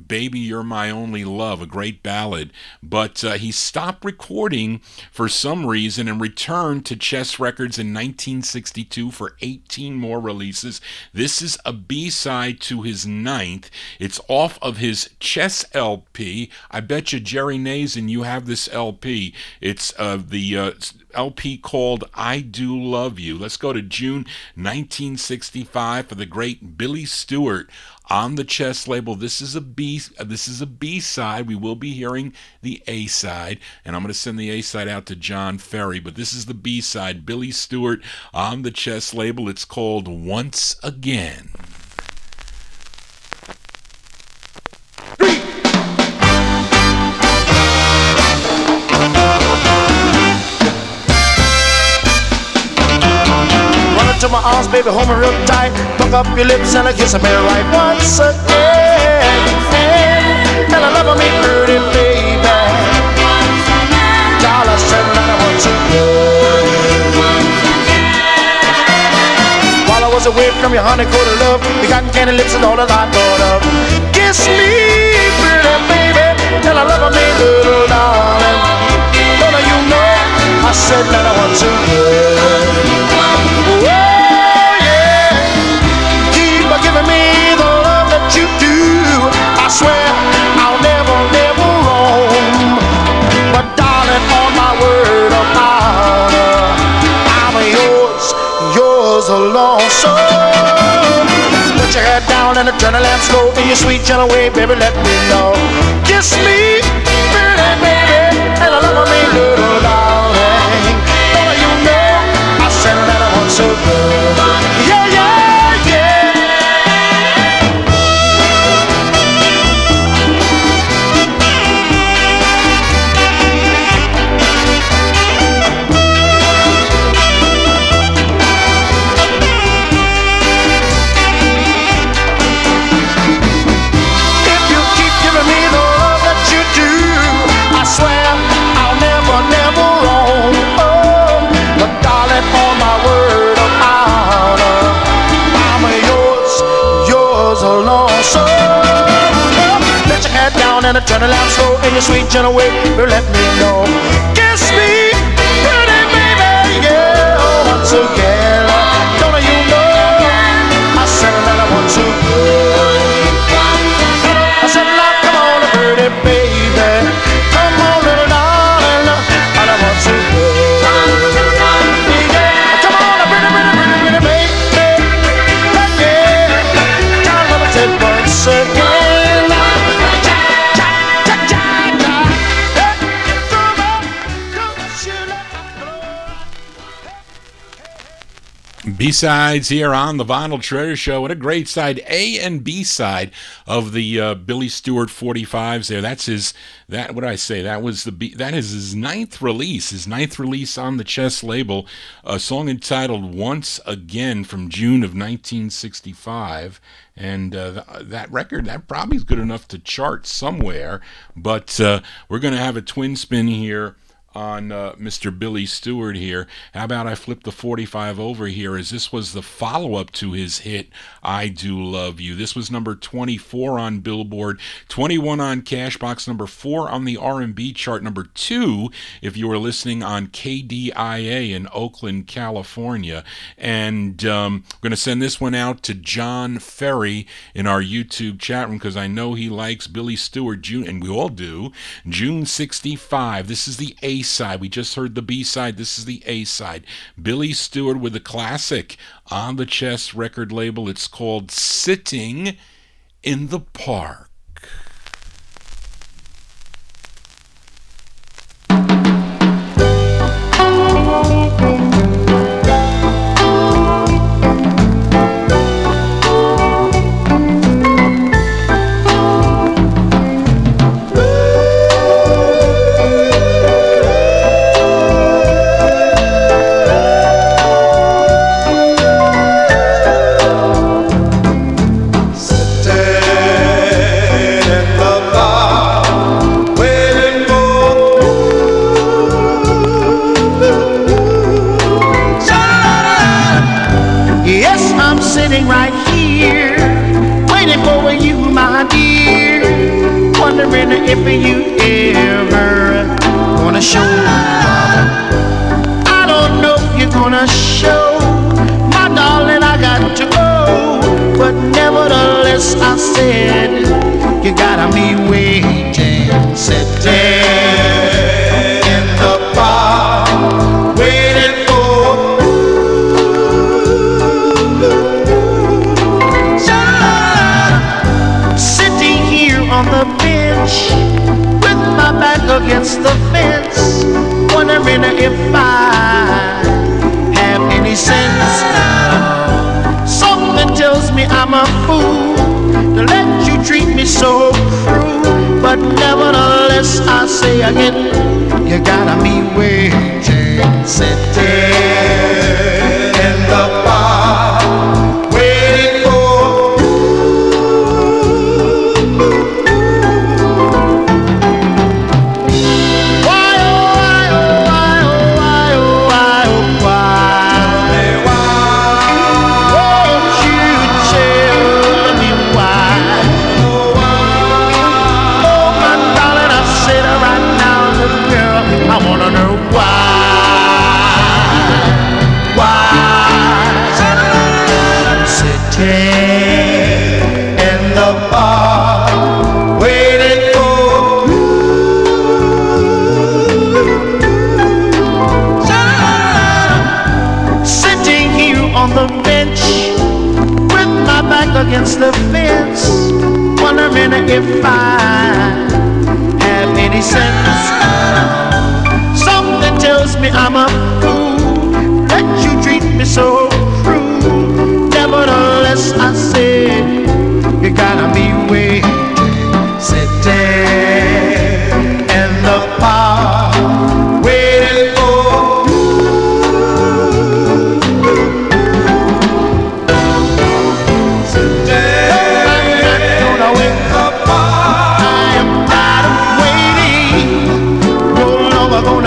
Baby, You're My Only Love, a great ballad. But he stopped recording for some reason and returned to Chess Records in 1962 for 18 more releases. This is a B-side to his ninth. It's off of his Chess LP. I bet you, Jerry Nazen, you have this LP. It's the LP called I Do Love You. Let's go to June 1965 for the great Billy Stewart on the Chess label. This is a B-side. We will be hearing the A-side, and I'm going to send the A-side out to John Ferry, but this is the B-side. Billy Stewart on the Chess label. It's called Once Again. To my arms, baby, hold me real tight. Fuck up your lips and I kiss me right once again. And I love me pretty, baby. Y'all are certain that I want to go. While I was away from your honey-coated love, your cotton candy lips is all that I thought of. Kiss me, pretty baby, and I love me, little darling. Don't you know I said that I want to go. Giving me the love that you do, I swear I'll never, never roam. But darling, on my word of honor, I'm yours alone. So put your head down and turn the lamps low in your sweet gentle way, baby, let me know. Kiss me, pretty baby, and I love me, little darling. Don't you know I said that I want so good. Yeah, yeah. And I turn the lamp slow in your sweet gentle way, but let me know. Kiss me, pretty baby, yeah, once again. Don't you know I said that I want to go. I said, now come on, pretty baby, come on, little darling, and I want to go. Come on, pretty, pretty, pretty, pretty baby, yeah. Time for the 10 once again. B-sides here on the Vinyl Treasure Show. What a great side, A and B side of the Billy Stewart 45's there. That's his, that, what did I say? That was the B, that is his ninth release on the Chess label, a song entitled Once Again from June of 1965. And that record, that probably is good enough to chart somewhere, but we're going to have a twin spin here on Mr. Billy Stewart here. How about I flip the 45 over here, as this was the follow-up to his hit, I Do Love You. This was number 24 on Billboard, 21 on Cashbox, number 4 on the R&B chart, number 2 if you were listening on KDIA in Oakland, California. And I'm going to send this one out to John Ferry in our YouTube chat room, because I know he likes Billy Stewart, June, and we all do. June 65. This is the A side. We just heard the B side. This is the A side. Billy Stewart with a classic on the Chess record label. It's called Sitting in the Park. If you ever gonna show love, I don't know if you're gonna show, my darling, I got to go. But nevertheless, I said, you gotta be waiting, sitting in the park, waiting for sitting here on the bench with my back against the fence, wondering if I have any sense. Something tells me I'm a fool to let you treat me so cruel, but nevertheless I say again, you gotta be waiting, sitting in the park, waiting for against the fence, wondering if I have any sense. Something tells me I'm a fool that you treat me so cruel. Nevertheless, I said, you gotta be waiting, sitting in the park, waiting for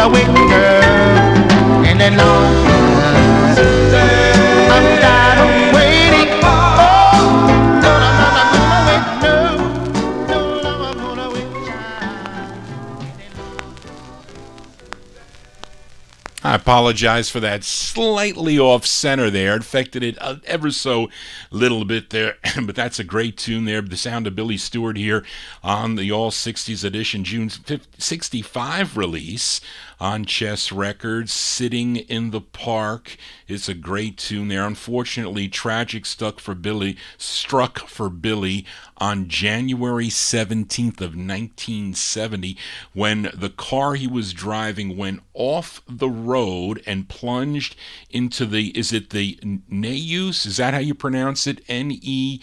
wait, girl, and then long I'm tired of waiting. Oh, no, I'm gonna wait, no, I'm gonna wait, I apologize for that slightly off center there. It affected it ever so little bit there, but that's a great tune there. The sound of Billy Stewart here on the All 60s edition June 65 release on Chess Records. Sitting in the Park. It's a great tune there. Unfortunately, tragic struck for Billy on January 17th of 1970 when the car he was driving went off the road and plunged into the Neuse? Is that how you pronounce it? Neuse,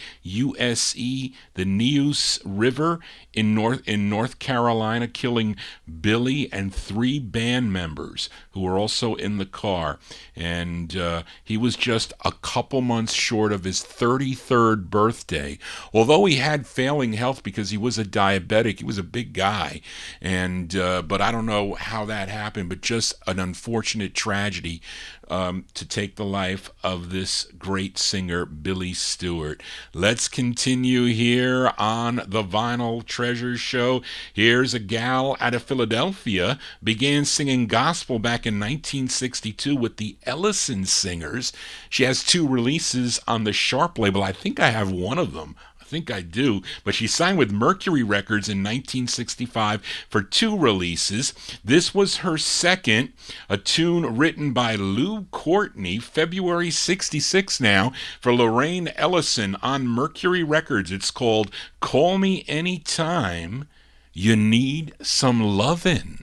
the Neuse River in North Carolina, killing Billy and 3 band members who were also in the car. And he was just a couple months short of his 33rd birthday. Although he had failing health because he was a diabetic, he was a big guy. And but I don't know how that happened, but just an unfortunate tragedy to take the life of this great singer, Billy Stewart. Let's continue here on the Vinyl Treasures Show. Here's a gal out of Philadelphia, began singing gospel back in 1962 with the Ellison Singers. She has 2 releases on the Sharp label. I think I have one of them. I think I do, but she signed with Mercury Records in 1965 for 2 releases. This was her second, a tune written by Lou Courtney, February 66 now, for Lorraine Ellison on Mercury Records. It's called Call Me Anytime You Need Some Lovin'.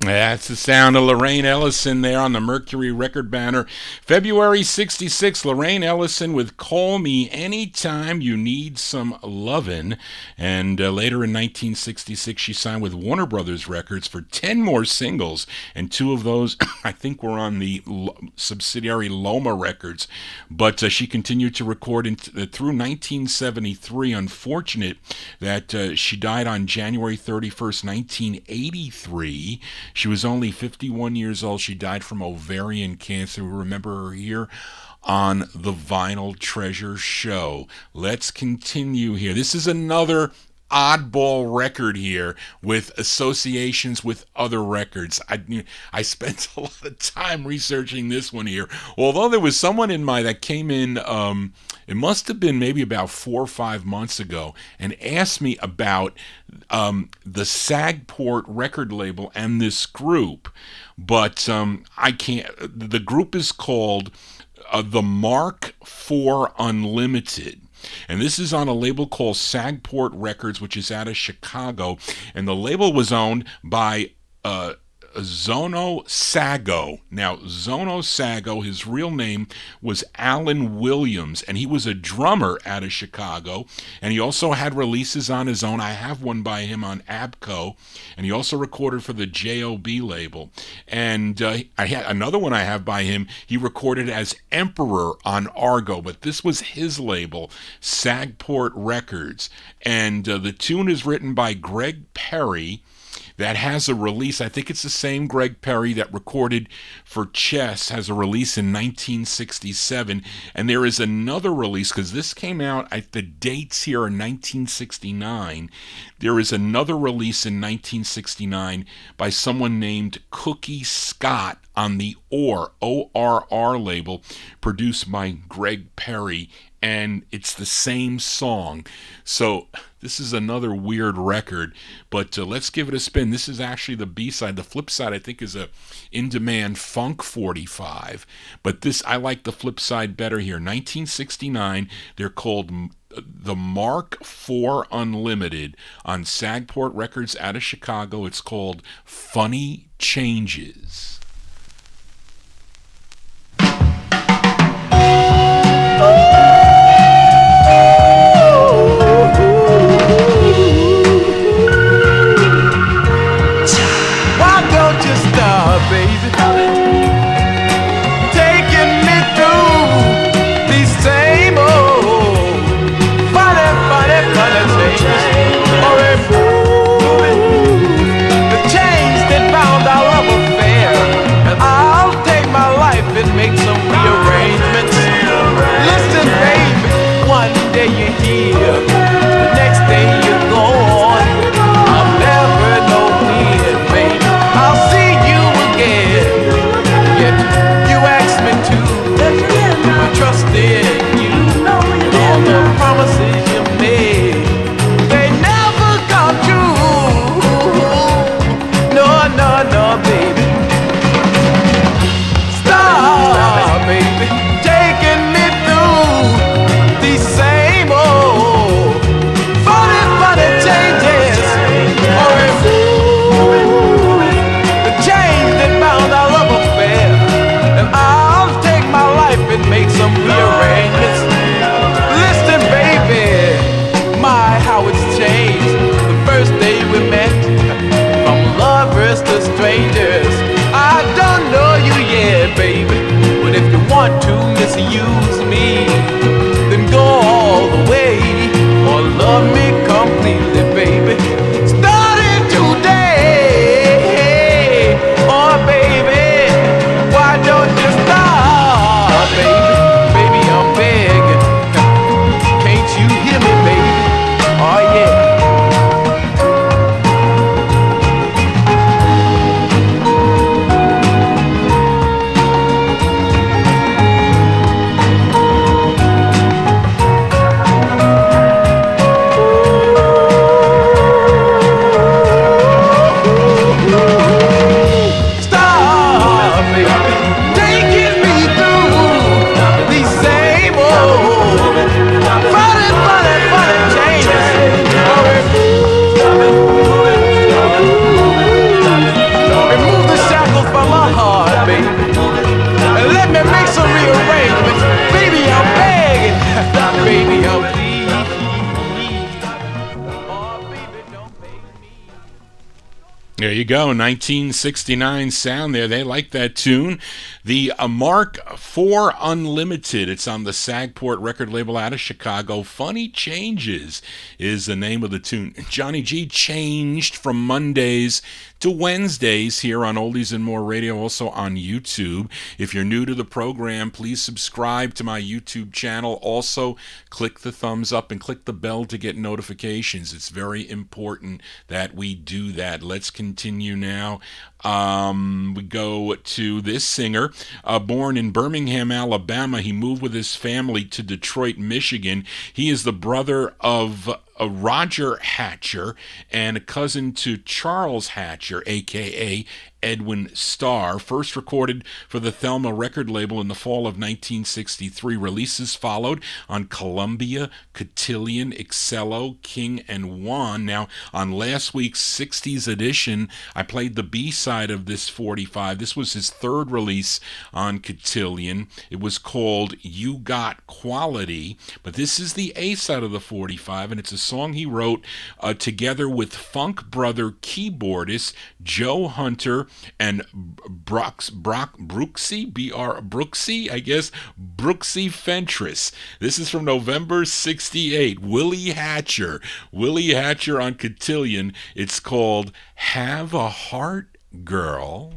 That's the sound of Lorraine Ellison there on the Mercury record banner. February 66, Lorraine Ellison with Call Me Anytime You Need Some Lovin'. And later in 1966, she signed with Warner Brothers Records for 10 more singles. And 2 of those, I think, were on the subsidiary Loma Records. But she continued to record through 1973. Unfortunate that she died on January 31st, 1983. She was only 51 years old. She died from ovarian cancer. We remember her here on the Vinyl Treasure Show. Let's continue here. This is another oddball record here with associations with other records. I spent a lot of time researching this one here. Although there was someone that came in, it must have been maybe about 4 or 5 months ago, and asked me about the Sagport record label and this group. But I can't. The group is called the Mark IV Unlimited. And this is on a label called Sagport Records, which is out of Chicago. And the label was owned by Zono Sago. Now, Zono Sago, his real name was Alan Williams, and he was a drummer out of Chicago. And he also had releases on his own. I have one by him on Abco, and he also recorded for the J.O.B. label. And I had another one I have by him. He recorded as Emperor on Argo, but this was his label, Sagport Records. And the tune is written by Greg Perry. That has a release. I think it's the same Greg Perry that recorded for Chess, has a release in 1967. And there is another release, because this came out, the dates here are 1969. There is another release in 1969 by someone named Cookie Scott on the ORR label, produced by Greg Perry. And it's the same song. So this is another weird record, but let's give it a spin. This is actually the B-side. The flip side, I think, is a In-Demand Funk 45. But this, I like the flip side better here. 1969, they're called the Mark IV Unlimited on Sagport Records out of Chicago. It's called Funny Changes. Baby, taking me through these same old funny changes. Or a the chains that bound our love affair. And I'll take my life and make some rearrangements. Listen, There you go, 1969 sound there. They like that tune. The Mark IV Unlimited. It's on the Sagport record label out of Chicago. Funny Changes is the name of the tune. Johnny G changed from Mondays to Wednesdays here on Oldies and More Radio, also on YouTube. If you're new to the program, please subscribe to my YouTube channel. Also, click the thumbs up and click the bell to get notifications. It's very important that we do that. Let's continue now. We go to this singer, born in Birmingham, Alabama. He moved with his family to Detroit, Michigan. He is the brother of Roger Hatcher and a cousin to Charles Hatcher, a.k.a. Edwin Starr. First recorded for the Thelma record label in the fall of 1963. Releases followed on Columbia, Cotillion, Excello, King, and Juan. Now, on last week's 60s edition, I played the B-side of this 45. This was his third release on Cotillion. It was called You Got Quality, but this is the A-side of the 45, and it's a song he wrote together with funk brother keyboardist Joe Hunter and Brooksy, Brooksy, I guess, Brooksy Fentress. This is from November 68. Willie Hatcher on Cotillion. It's called Have a Heart, Girl.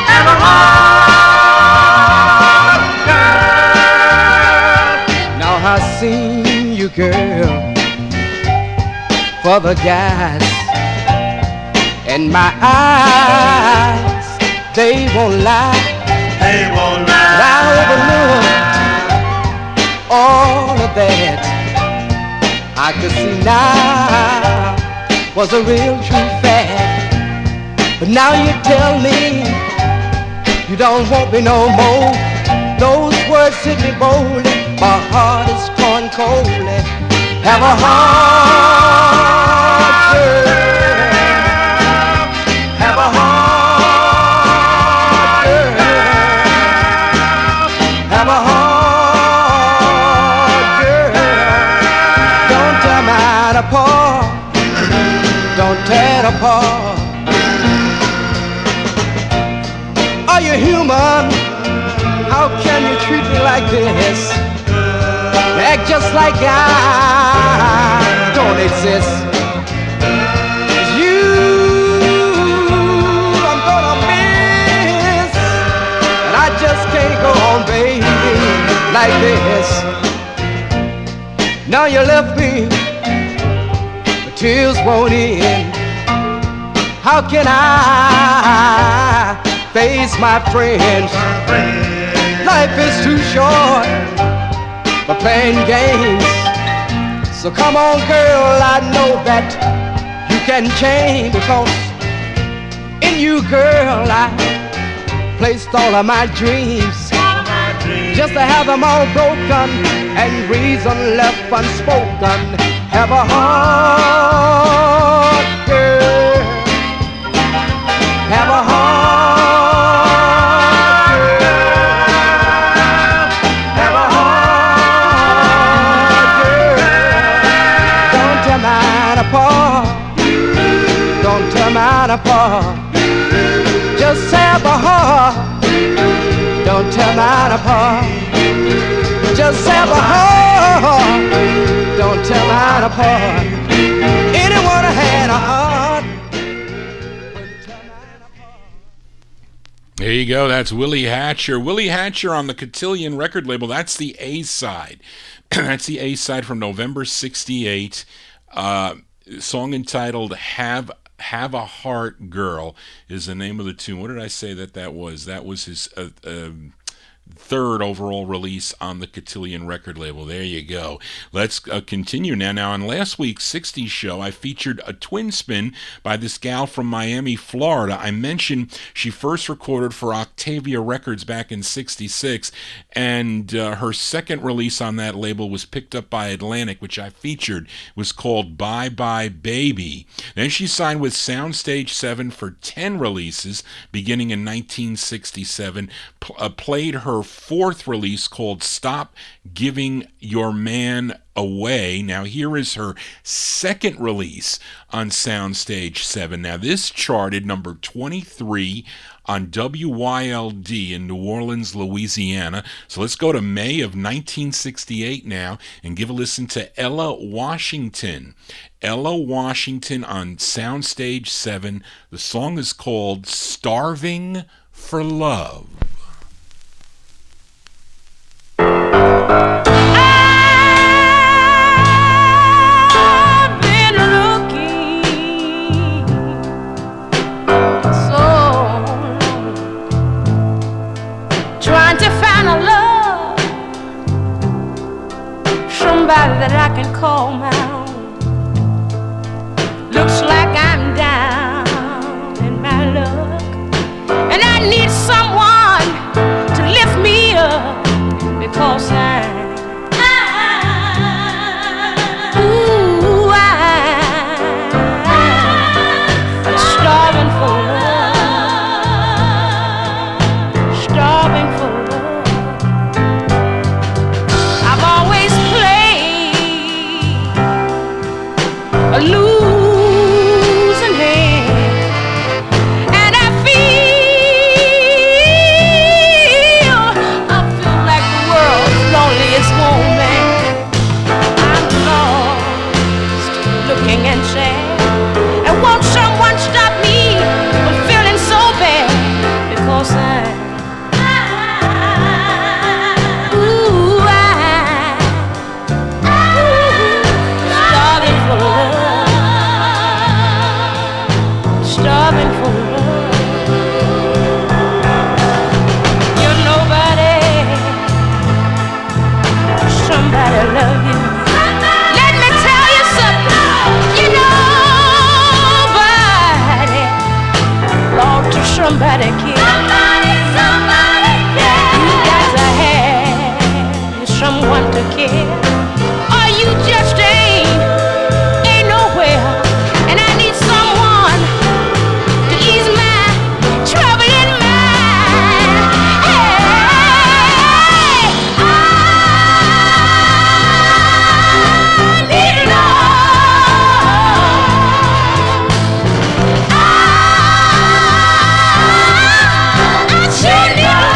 Have a heart, girl. Now I seen you, girl, for the guys, and my eyes, they won't lie. They won't lie. But I overlooked all of that. I could see now was a real true fact. But now you tell me you don't want me no more. Those words hit me boldly. My heart is growing coldly. Have a heart, girl. Have a heart, girl. Have a heart, girl. Don't tear mine apart. Don't tear it apart. Are you human? How can you treat me like this? Act just like I don't exist. It's you I'm gonna miss, and I just can't go on, baby, like this. Now you left me, the tears won't end. How can I face my friends? Life is too short for playing games. So come on, girl, I know that you can change, because in you, girl, I placed all of my dreams, just to have them all broken and reason left unspoken. Have a heart, girl. Have a heart, girl. Have a heart, girl. Don't tear mine apart. Don't tear mine apart. Just have a heart. Don't tear mine apart. Just have a heart. Don't tear mine apart. Anyone had a heart. There you go. That's Willie Hatcher. Willie Hatcher on the Cotillion record label. That's the A-side. That's the A-side from November 68. Song entitled Have a Heart, Girl is the name of the tune. What did I say that was? That was his third overall release on the Cotillion record label. There you go. Let's continue now. Now, on last week's 60s show, I featured a twin spin by this gal from Miami, Florida. I mentioned she first recorded for Octavia Records back in 66, and her second release on that label was picked up by Atlantic, which I featured. It was called Bye Bye Baby. Then she signed with Soundstage 7 for 10 releases beginning in 1967, played her her fourth release called Stop Giving Your Man Away. Now here is her second release on Soundstage 7. Now this charted number 23 on WYLD in New Orleans, Louisiana. So let's go to May of 1968 now and give a listen to Ella Washington. Ella Washington on Soundstage 7. The song is called Starving for Love. That I can call my own. Looks like I'm down in my luck, and I need someone to lift me up because I'm starving for love, starving for love. I've always a losing hand, and I feel like the world's loneliest woman. I'm lost, looking and sad, and won't someone stop me from feeling so bad because starving for love. Starving for love. You're nobody. Somebody love you. Let me tell you something. You're nobody. Lord, to somebody care. Somebody care. You got to have someone to care. Or you just ain't nowhere. And I need someone to ease my troubling mind. Hey, I need love. I sure need love.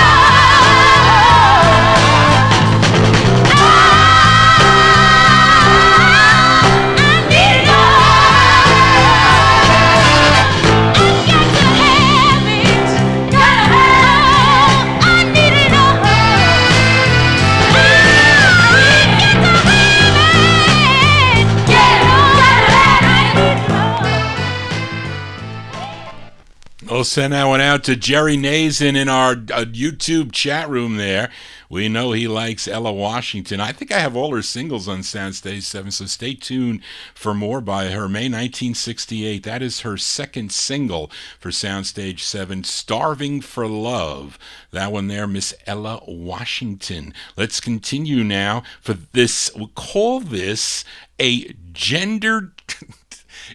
We'll send that one out to Jerry Nazen in our YouTube chat room there. We know he likes Ella Washington. I think I have all her singles on Soundstage 7, so stay tuned for more by her. May 1968. That is her second single for Soundstage 7, Starving for Love. That one there, Miss Ella Washington. Let's continue now for this. We'll call this a gendered...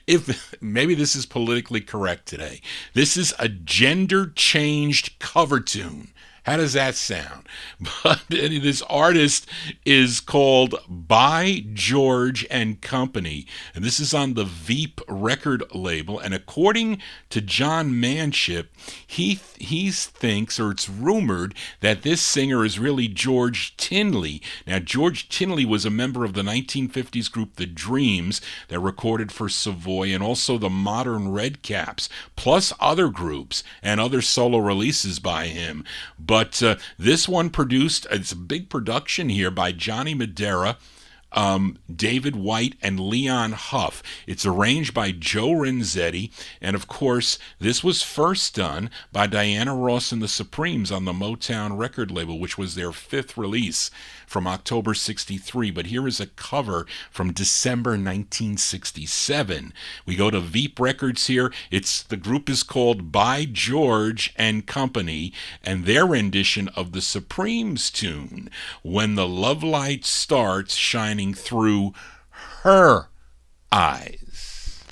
If maybe this is politically correct today. This is a gender-changed cover tune. How does that sound? But this artist is called By George and Company, and this is on the Veep record label. And according to John Manship, he thinks, or it's rumored, that this singer is really George Tinley. Now, George Tinley was a member of the 1950s group The Dreams that recorded for Savoy and also the Modern Redcaps, plus other groups and other solo releases by him. But this one produced, it's a big production here by Johnny Madera, David White, and Leon Huff. It's arranged by Joe Renzetti, and of course, this was first done by Diana Ross and the Supremes on the Motown record label, which was their fifth release from October 63. But here is a cover from December 1967. We go to Veep Records here. The group is called By George and Company, and their rendition of the Supremes tune, When the Love Light Starts Shining Through Her Eyes.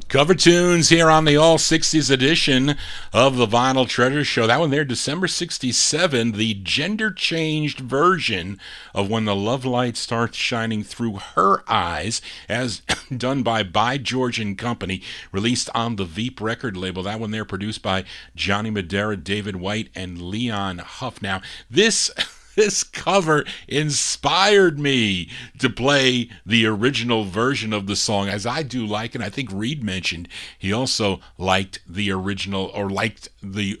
Cover tunes here on the All 60s edition of the Vinyl Treasure Show. That one there, December 67, the gender-changed version of When the Love Light Starts Shining Through Her Eyes, as done by George and Company, released on the Veep record label. That one there produced by Johnny Madera, David White, and Leon Huff. Now, this cover inspired me to play the original version of the song, as I do like, and I think Reed mentioned he also liked the original, or liked the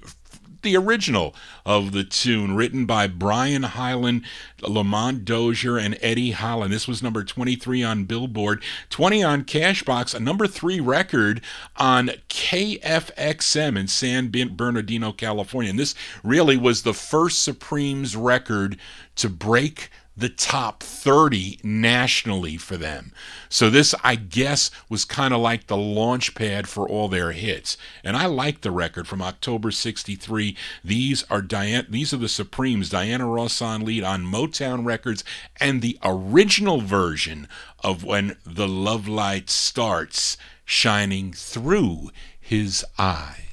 original of the tune, written by Brian Hyland, Lamont Dozier, and Eddie Holland. This was number 23 on Billboard, 20 on Cashbox, a number 3 record on KFXM in San Bernardino, California. And this really was the first Supremes record to break the top 30 nationally for them. So this, I guess, was kind of like the launch pad for all their hits. And I like the record from October 63. These are the Supremes, Diana Ross on lead on Motown Records, and the original version of When the Love Light Starts Shining Through His Eyes.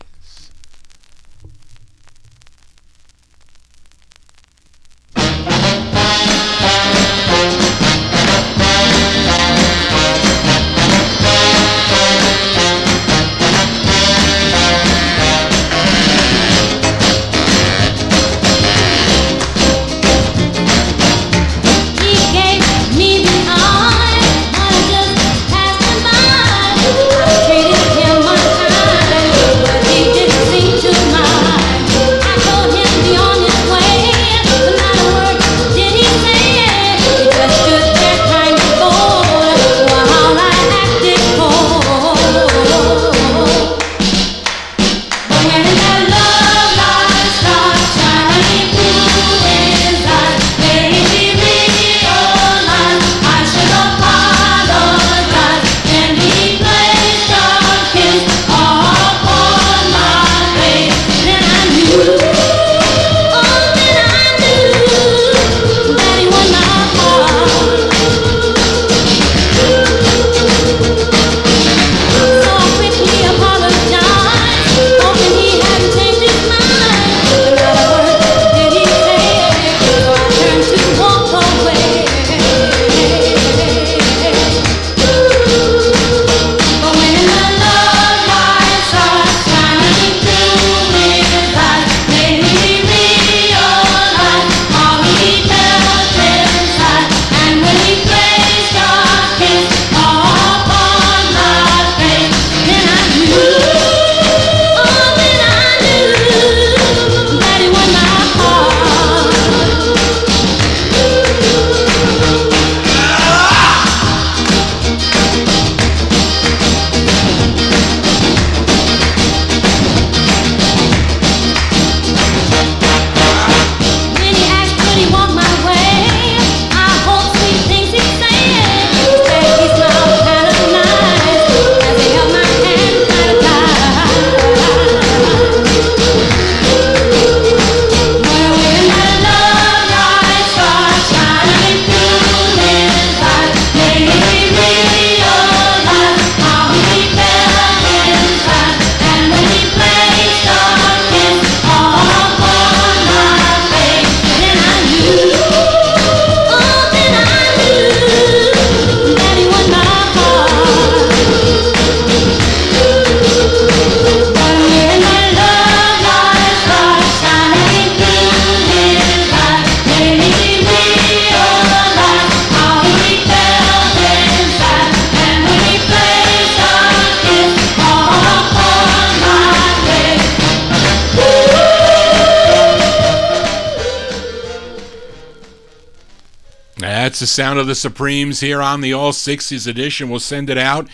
That's the sound of the Supremes here on the All 60s edition. We'll send it out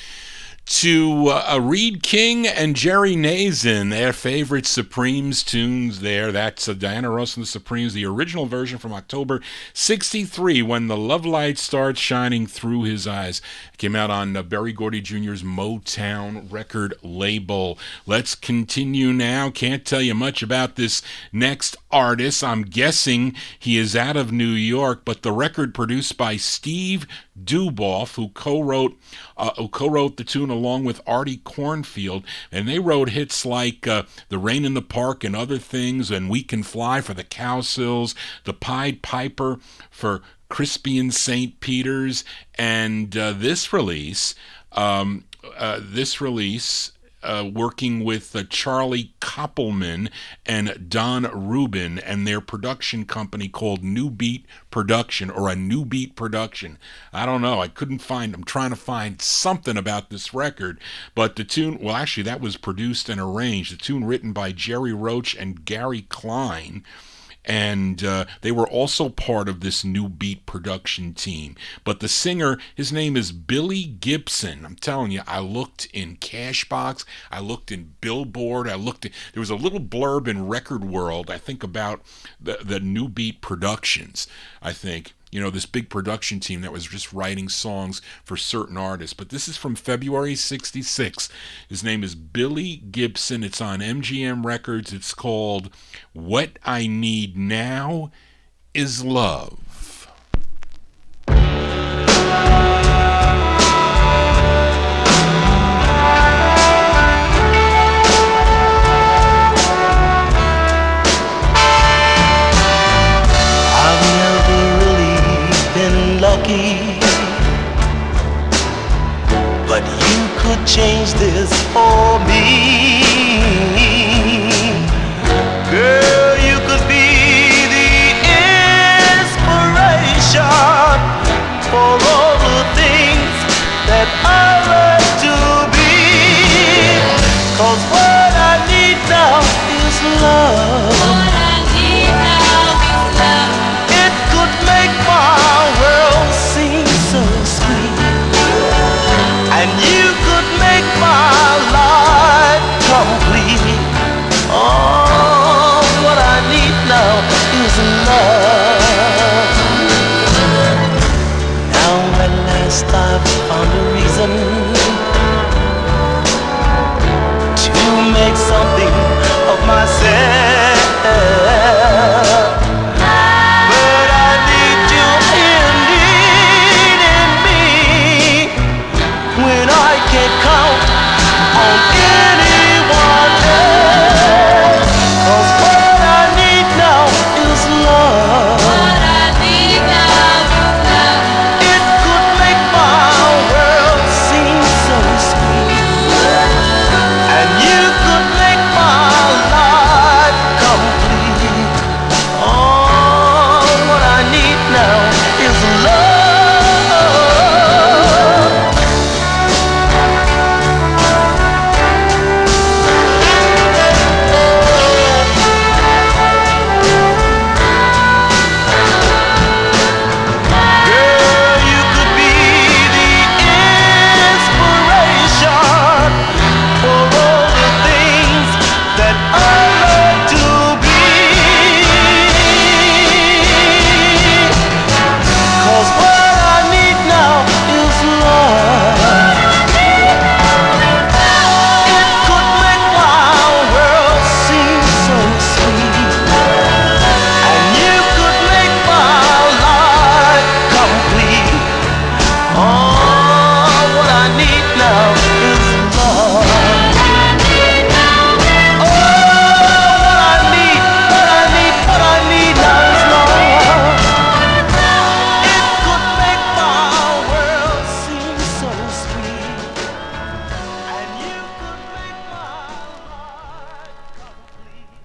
to Reed King and Jerry Nazin, their favorite Supremes tunes there. That's Diana Ross and the Supremes, the original version from October 63, When the Love Light Starts Shining Through His Eyes. It came out on Berry Gordy Jr.'s Motown record label. Let's continue now. Can't tell you much about this next artist. I'm guessing he is out of New York, but the record produced by Steve Duboff, who co-wrote the tune along with Artie Cornfield, and they wrote hits like The Rain in the Park and Other Things, and We Can Fly for the Cowsills, The Pied Piper for Crispian St. Peter's, and this release, working with Charlie Koppelman and Don Rubin and their production company called New Beat Production, or a New Beat Production. I don't know. I'm trying to find something about this record, but the tune, well, actually, that was produced and arranged. The tune written by Jerry Roach and Gary Klein. And they were also part of this New Beat production team. But the singer, his name is Billy Gibson. I'm telling you, I looked in Cashbox, I looked in Billboard, there was a little blurb in Record World, I think, about the New Beat Productions, I think. You know, this big production team that was just writing songs for certain artists. But this is from February 66. His name is Billy Gibson. It's on MGM Records. It's called What I Need Now Is Love. But you could change this for me. Girl, you could be the inspiration for all the things that I like to be. 'Cause what I need now is love. What I need now is love. It could make my world seem so sweet, and you could make my life complete. Oh, what I need now is love. Now at last I've found a reason to make something of myself.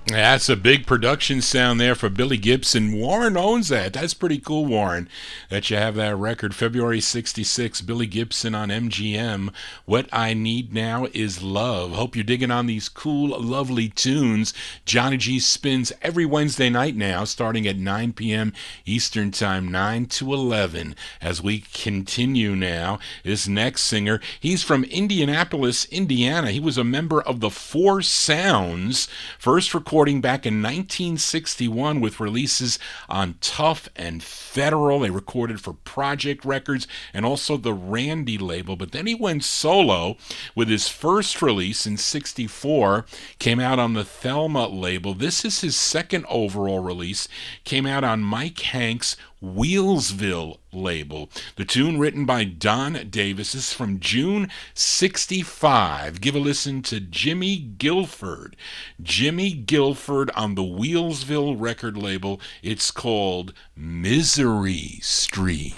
That's a big production sound there for Billy Gibson. Warren owns that. That's pretty cool, Warren, that you have that record. February 66, Billy Gibson on MGM. What I Need Now Is Love. Hope you're digging on these cool, lovely tunes. Johnny G spins every Wednesday night now, starting at 9 p.m. Eastern Time, 9 to 11. As we continue now, this next singer, he's from Indianapolis, Indiana. He was a member of the Four Sounds, first recording back in 1961 with releases on Tough and Federal. They recorded for Project Records and also the Randy label, but then he went solo with his first release in 64, came out on the Thelma label. This is his second overall release, came out on Mike Hanks' Wheelsville label. The tune written by Don Davis is from June 65. Give a listen to Jimmy Gilford. Jimmy Gilford on the Wheelsville record label. It's called Misery Street.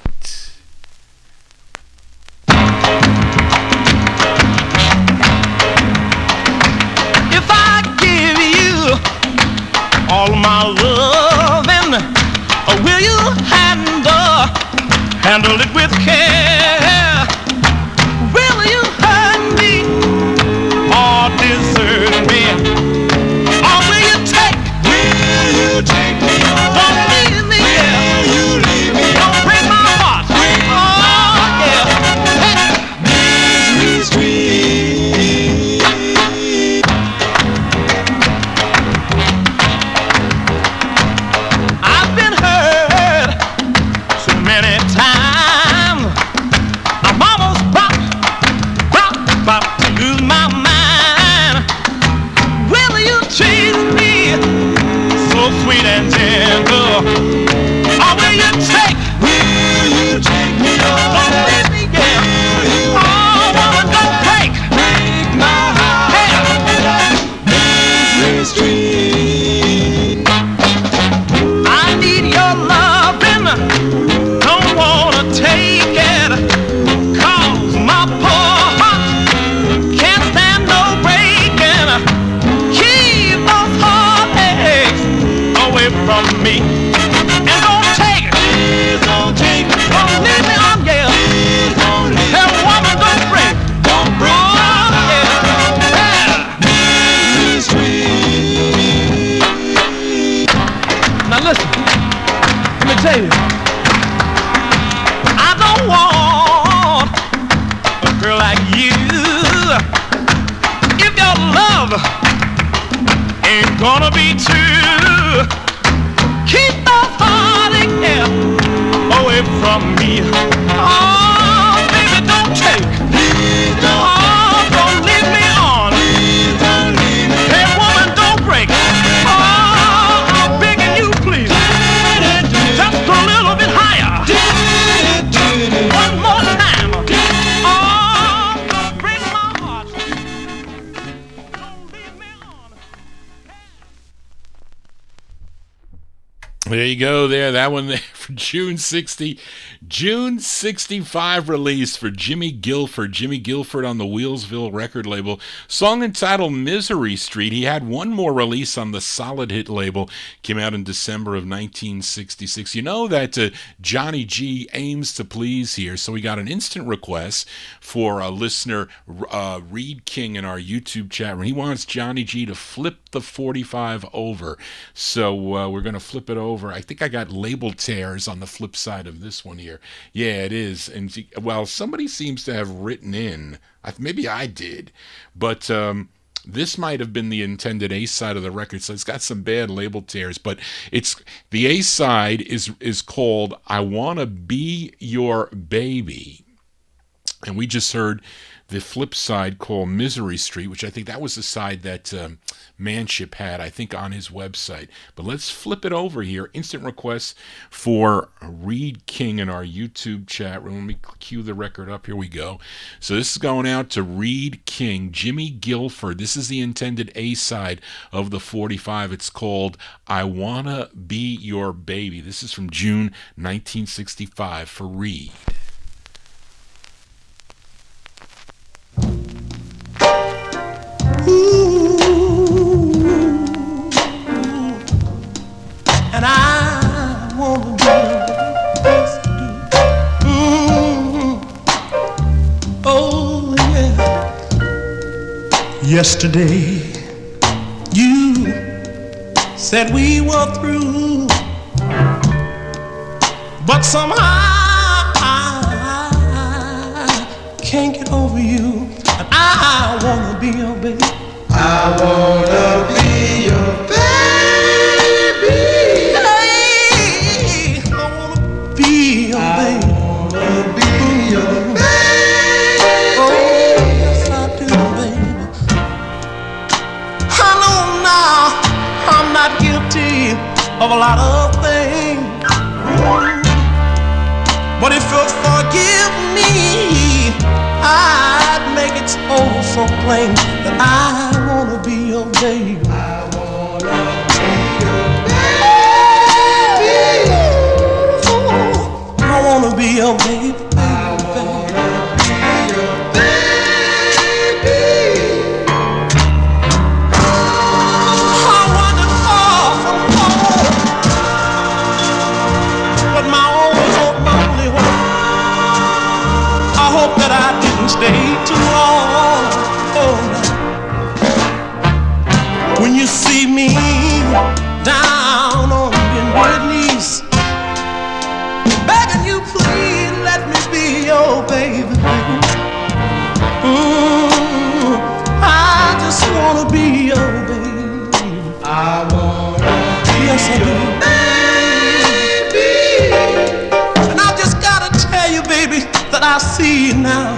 If I give you all my loving, will you handle it with care? Will you hurt me or desert me? Or will you take me on? Don't leave me, will you leave me? Don't break my heart. Oh, yeah. Misery Street. I've been hurt so many times. I'm almost about to lose my mind. Will you treat me so sweet and gentle? Or will you take me on? Don't leave me, yeah. Oh, woman, don't break my heart. Misery Street. I need your loving, don't wanna take it, 'cause my poor heart can't stand no breaking. Keep those heartaches away from me, and don't take it, please don't take it, don't leave me on, yeah. Please don't leave me. Hey, woman, don't break oh, yeah. Misery Street. Now listen, let me tell you, I don't want a girl like you if your love ain't gonna be true. Keep those heartaches, yeah, away from me. Oh, baby, don't take. Please don't. Oh, don't leave me on. Please don't leave me. Hey, woman, don't break. Oh, I'm begging you, please. Just a little bit higher. One more time. Oh, don't break my heart. Don't leave me on. There you go there. That one there for June 65 release for Jimmy Gilford. Jimmy Gilford on the Wheelsville record label. Song entitled Misery Street. He had one more release on the Solid Hit label. Came out in December of 1966. You know that Johnny G aims to please here. So we got an instant request for a listener, Reed King, in our YouTube chat room. He wants Johnny G to flip the 45 over. So we're going to flip it over. I think I got label tears on the flip side of this one here. Yeah, it is. And well, somebody seems to have written in, maybe I did, but this might have been the intended A side of the record, so it's got some bad label tears. But it's the A side is called "I Wanna Be Your Baby," and we just heard the flip side called Misery Street, which I think that was the side that Manship had, I think, on his website. But let's flip it over here. Instant request for Reed King in our YouTube chat room. Let me cue the record up. Here we go. So this is going out to Reed King, Jimmy Gilford. This is the intended A-side of the 45. It's called I Wanna Be Your Baby. This is from June 1965 for Reed. And I wanna be the best to do. Oh yeah. Yesterday you said we were through, but somehow I can't get over you. And I wanna be your baby. I wanna be your baby. Hey, I wanna be your baby. I wanna be your baby. Oh, yes I do, baby. I know now I'm not guilty of a lot of things. it's oh so plain that I wanna be your baby. I wanna be your baby. Oh, I wanna be your baby, baby, baby. I wonder so cold, but my only hope, my only hope, I hope that I didn't stay too long. Oh, when you see me down on bended knees, begging you please let me be your baby. I just wanna be your baby. I wanna be yes, I do. Baby. And I just gotta tell you, baby, that I see it now,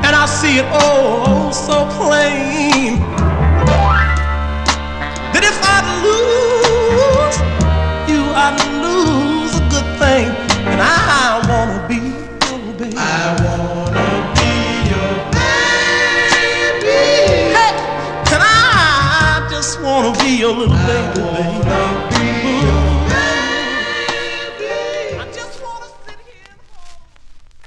and I see it oh so plain, that if I'd lose you, I'd lose a good thing. And I wanna be your baby. I wanna be your baby. Hey, and I just wanna be your little baby, baby. I just wanna sit here.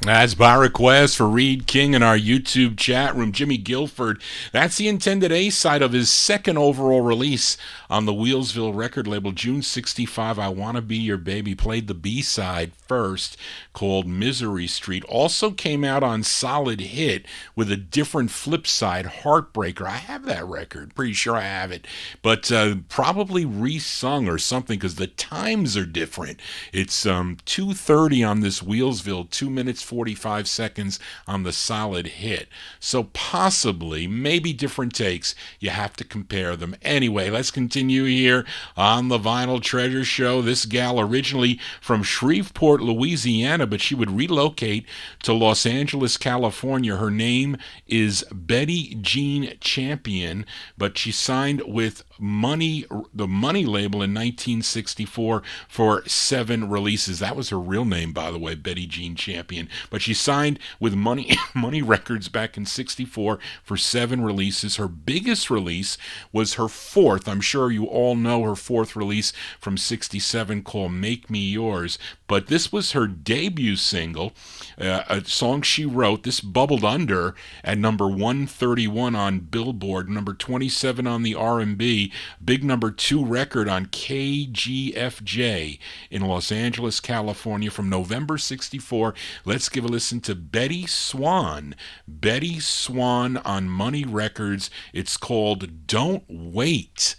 That's by request for Reed King in our YouTube chat room. Jimmy Gilford, that's the intended A-side of his second overall release on the Wheelsville record label, June 65, I Wanna Be Your Baby. Played the B-side first, called Misery Street. Also came out on Solid Hit with a different flip side, Heartbreaker. I have that record, pretty sure I have it, but probably resung or something because the times are different. It's 2:30 on this Wheelsville, 2 minutes 45 seconds on the Solid Hit. So possibly, maybe different takes. You have to compare them. Anyway, let's continue here on the Vinyl Treasure Show. This gal originally from Shreveport, Louisiana, but she would relocate to Los Angeles, California. Her name is Betty Jean Champion, but she signed with the Money label in 1964 for 7 releases. That was her real name, by the way, Betty Jean Champion. But she signed with Money Records back in 64 for 7 releases. Her biggest release was her 4th. I'm sure you all know her 4th release from 67 called Make Me Yours. But this was her debut single, a song she wrote. This bubbled under at number 131 on Billboard, number 27 on the R&B, big number 2 record on KGFJ in Los Angeles, California from November 64. Let's give a listen to Betty Swann. Betty Swann on Money Records. It's called Don't Wait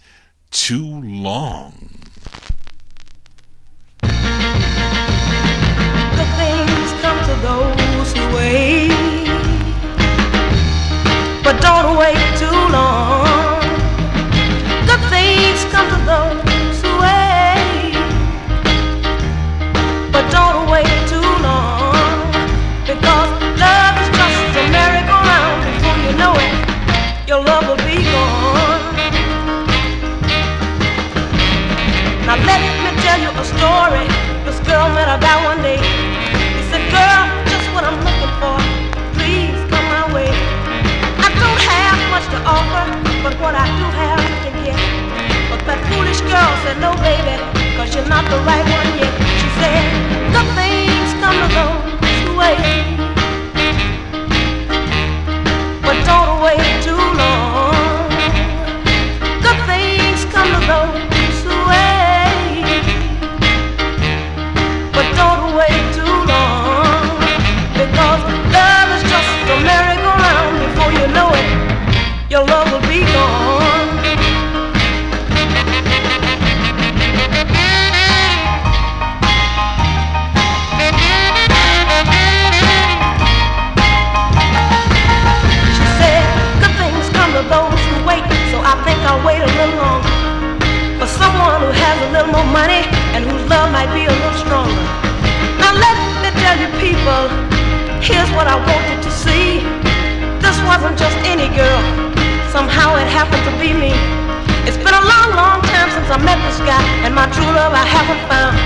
Too Long. Good things come to those who wait, but don't wait too long. Good things come to those who wait, but don't wait too long. Because love is just a merry-go-round. Before you know it, your love will be gone. Now let me tell you a story. This girl met a guy one day. He said, girl, just what I'm looking for, please come my way. I don't have much to offer, but what I do have you can get. But that foolish girl said, no baby, cause you're not the right one yet. She said, good things come to those who wait, but don't wait too long. Good things come to those who wait, but don't wait too long. Because love is just a merry-go-round. Before you know it, your love will be gone. She said, good things come to those who wait, so I think I'll wait a little longer for someone who has a little more money and whose love might be a little stronger. Now let me tell you people, here's what I want you to see. This wasn't just any girl, somehow it happened to be me. It's been a long, long time since I met this guy, and my true love I haven't found.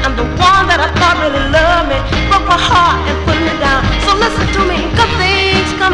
And the one that I thought really loved me broke my heart and put me down. So listen to me, good things come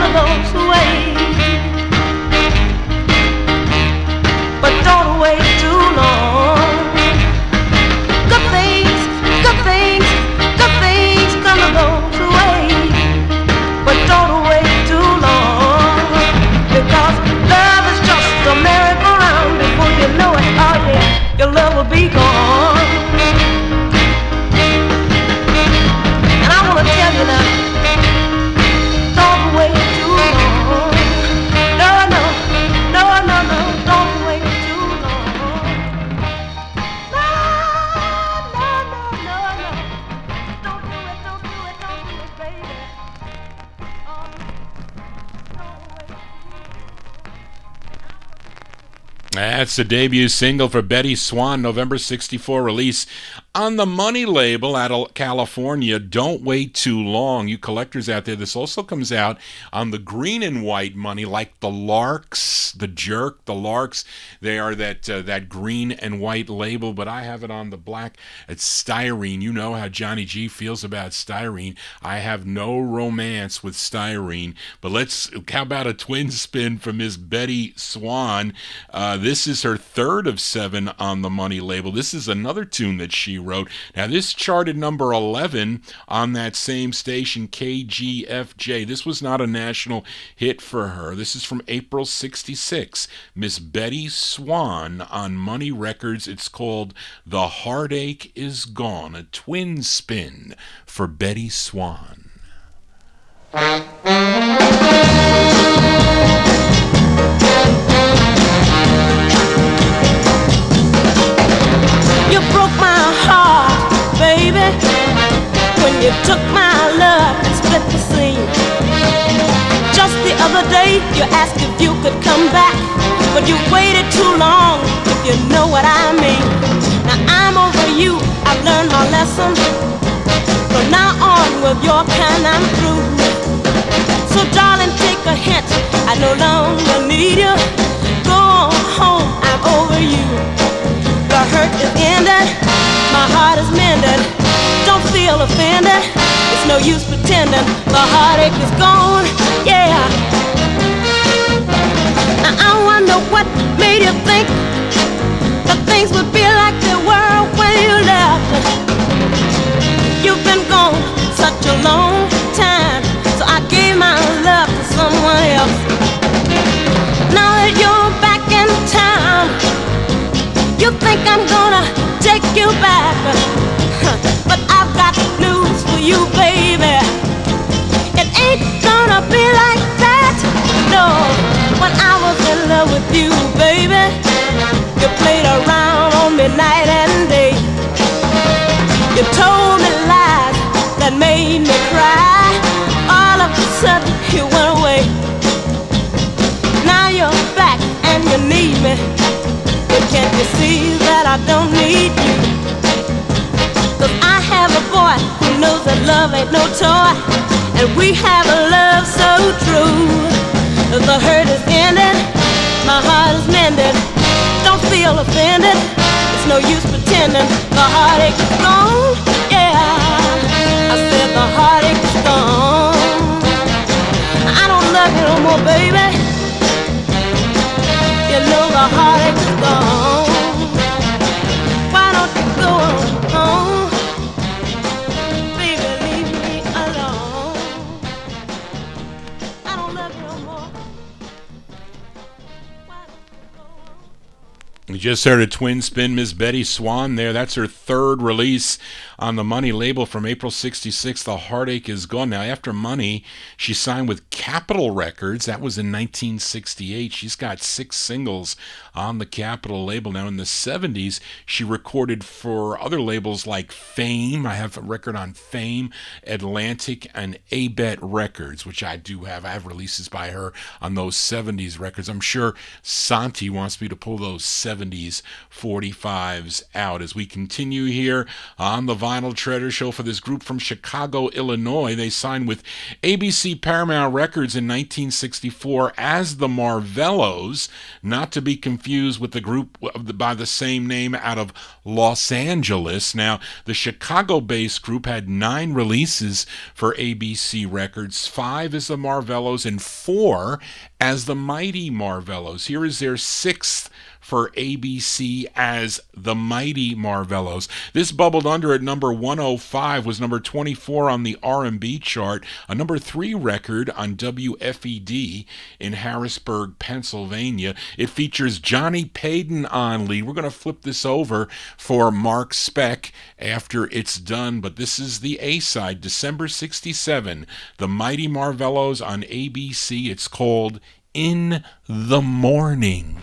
That's the debut single for Betty Swann, November 64 release on the Money label out of California. Don't wait too long. You collectors out there, this also comes out on the green and white Money, like the Larks, the Jerk, the Larks. They are that green and white label, but I have it on the black. It's styrene. You know how Johnny G feels about styrene. I have no romance with styrene, but how about a twin spin for Miss Betty Swann? This is her third of 7 on the Money label. This is another tune that she wrote. Now, this charted number 11 on that same station, KGFJ. This was not a national hit for her. This is from April 66. Miss Betty Swann on Money Records. It's called The Heartache Is Gone, a twin spin for Betty Swann. You broke my heart, baby, when you took my love and split the scene. Just the other day you asked if you could come back, but you waited too long, if you know what I mean. Now I'm over you, I've learned my lesson. From now on with your kind I'm through. So darling, take a hint, I no longer need you. Go on home, I'm over you. The hurt is ended, my heart is mended. Don't feel offended, it's no use pretending. The heartache is gone, yeah. Now I wonder what made you think that things would be like they were when you left. You've been gone such a long time, so I gave my love to someone else. Now that you're back in town, you think I'm gonna take you back, but I've got news for you, baby. It ain't gonna be like that, no. When I was in love with you, baby, you played around on me night and day. You told me lies that made me cry. All of a sudden you went away. Now you're back and you need me. Can't you see that I don't need you? 'Cause I have a boy who knows that love ain't no toy, and we have a love so true. The hurt is ended, my heart is mended. Don't feel offended, it's no use pretending. The heartache is gone, yeah. I said the heartache is gone. I don't love you no more, baby. You know the heartache is gone. Why don't you go on home? Baby, leave me alone. I don't love you no more. Why don't you go on? We just heard a twin spin, Miss Betty Swann there. That's her third release on the Money label from April 66. The Heartache Is Gone. Now, after Money, she signed with Capitol Records. That was in 1968. She's got 6 singles on the Capitol label. Now, in the 70s, she recorded for other labels like Fame. I have a record on Fame, Atlantic, and A-Bet Records, which I do have. I have releases by her on those 70s records. I'm sure Santi wants me to pull those 70s 45's out as we continue here on the Vinyl Treasure Show for this group from Chicago, Illinois. They signed with ABC Paramount Records in 1964 as the Marvelos, not to be confused with the group by the same name out of Los Angeles. Now, the Chicago-based group had 9 releases for ABC Records, 5 as the Marvelos and 4 as the Mighty Marvelos. Here is their 6th for ABC as the Mighty Marvelos. This bubbled under at number 105, was number 24 on the R&B chart, a number 3 record on WFED in Harrisburg, Pennsylvania. It features Johnny Payton on lead. We're going to flip this over for Mark Speck after it's done, but this is the A-side, December 67, the Mighty Marvelos on ABC. It's called In the Morning.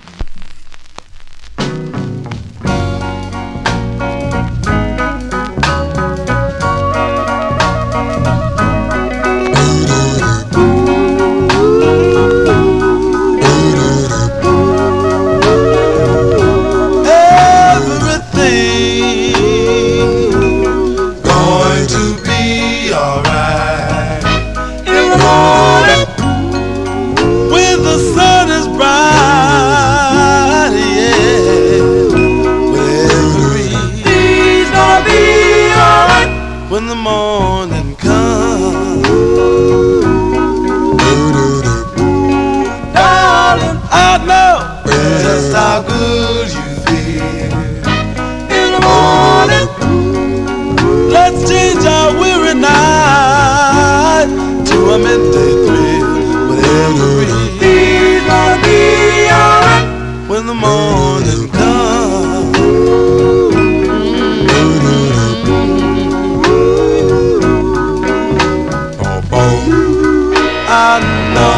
know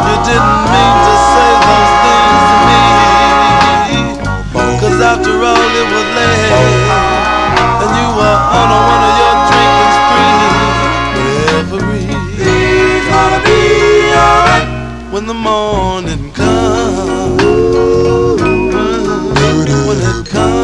you didn't mean to say those things to me, 'cause after all it was late and you were on one of your drinking spree. Everything's gonna be alright when the morning comes. When it comes.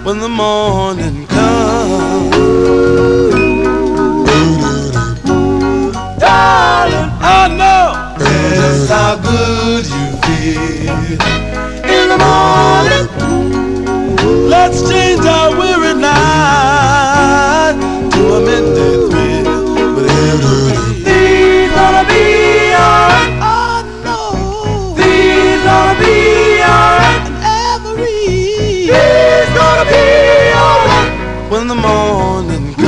When the morning comes, darling, I know just how good you feel. In the morning, let's change our weary night to a midday thrill. But everything's gonna be alright. I know things gonna be alright. Everything's gonna be alright when the morning comes.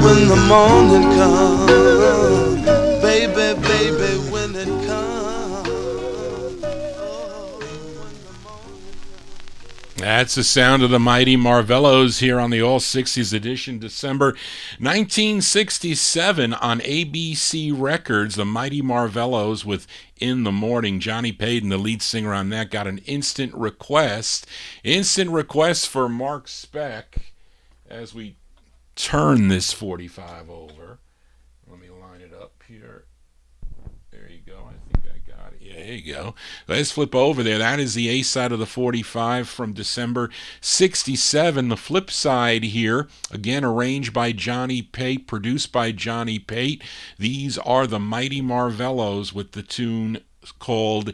When the morning comes, baby, baby, when it comes. That's the sound of the mighty Marvelos here on the All 60s edition, December 1967 on ABC Records. The mighty Marvelos with In the Morning. Johnny Payton, the lead singer on that, got an instant request. Instant request for Mark Speck as we turn this 45 over. Let me line it up here. There you go. I think I got it. Yeah, there you go. Let's flip over there. That is the A side of the 45 from December 67. The flip side here, again arranged by Johnny Pate, produced by Johnny Pate. These are the mighty Marvelos with the tune called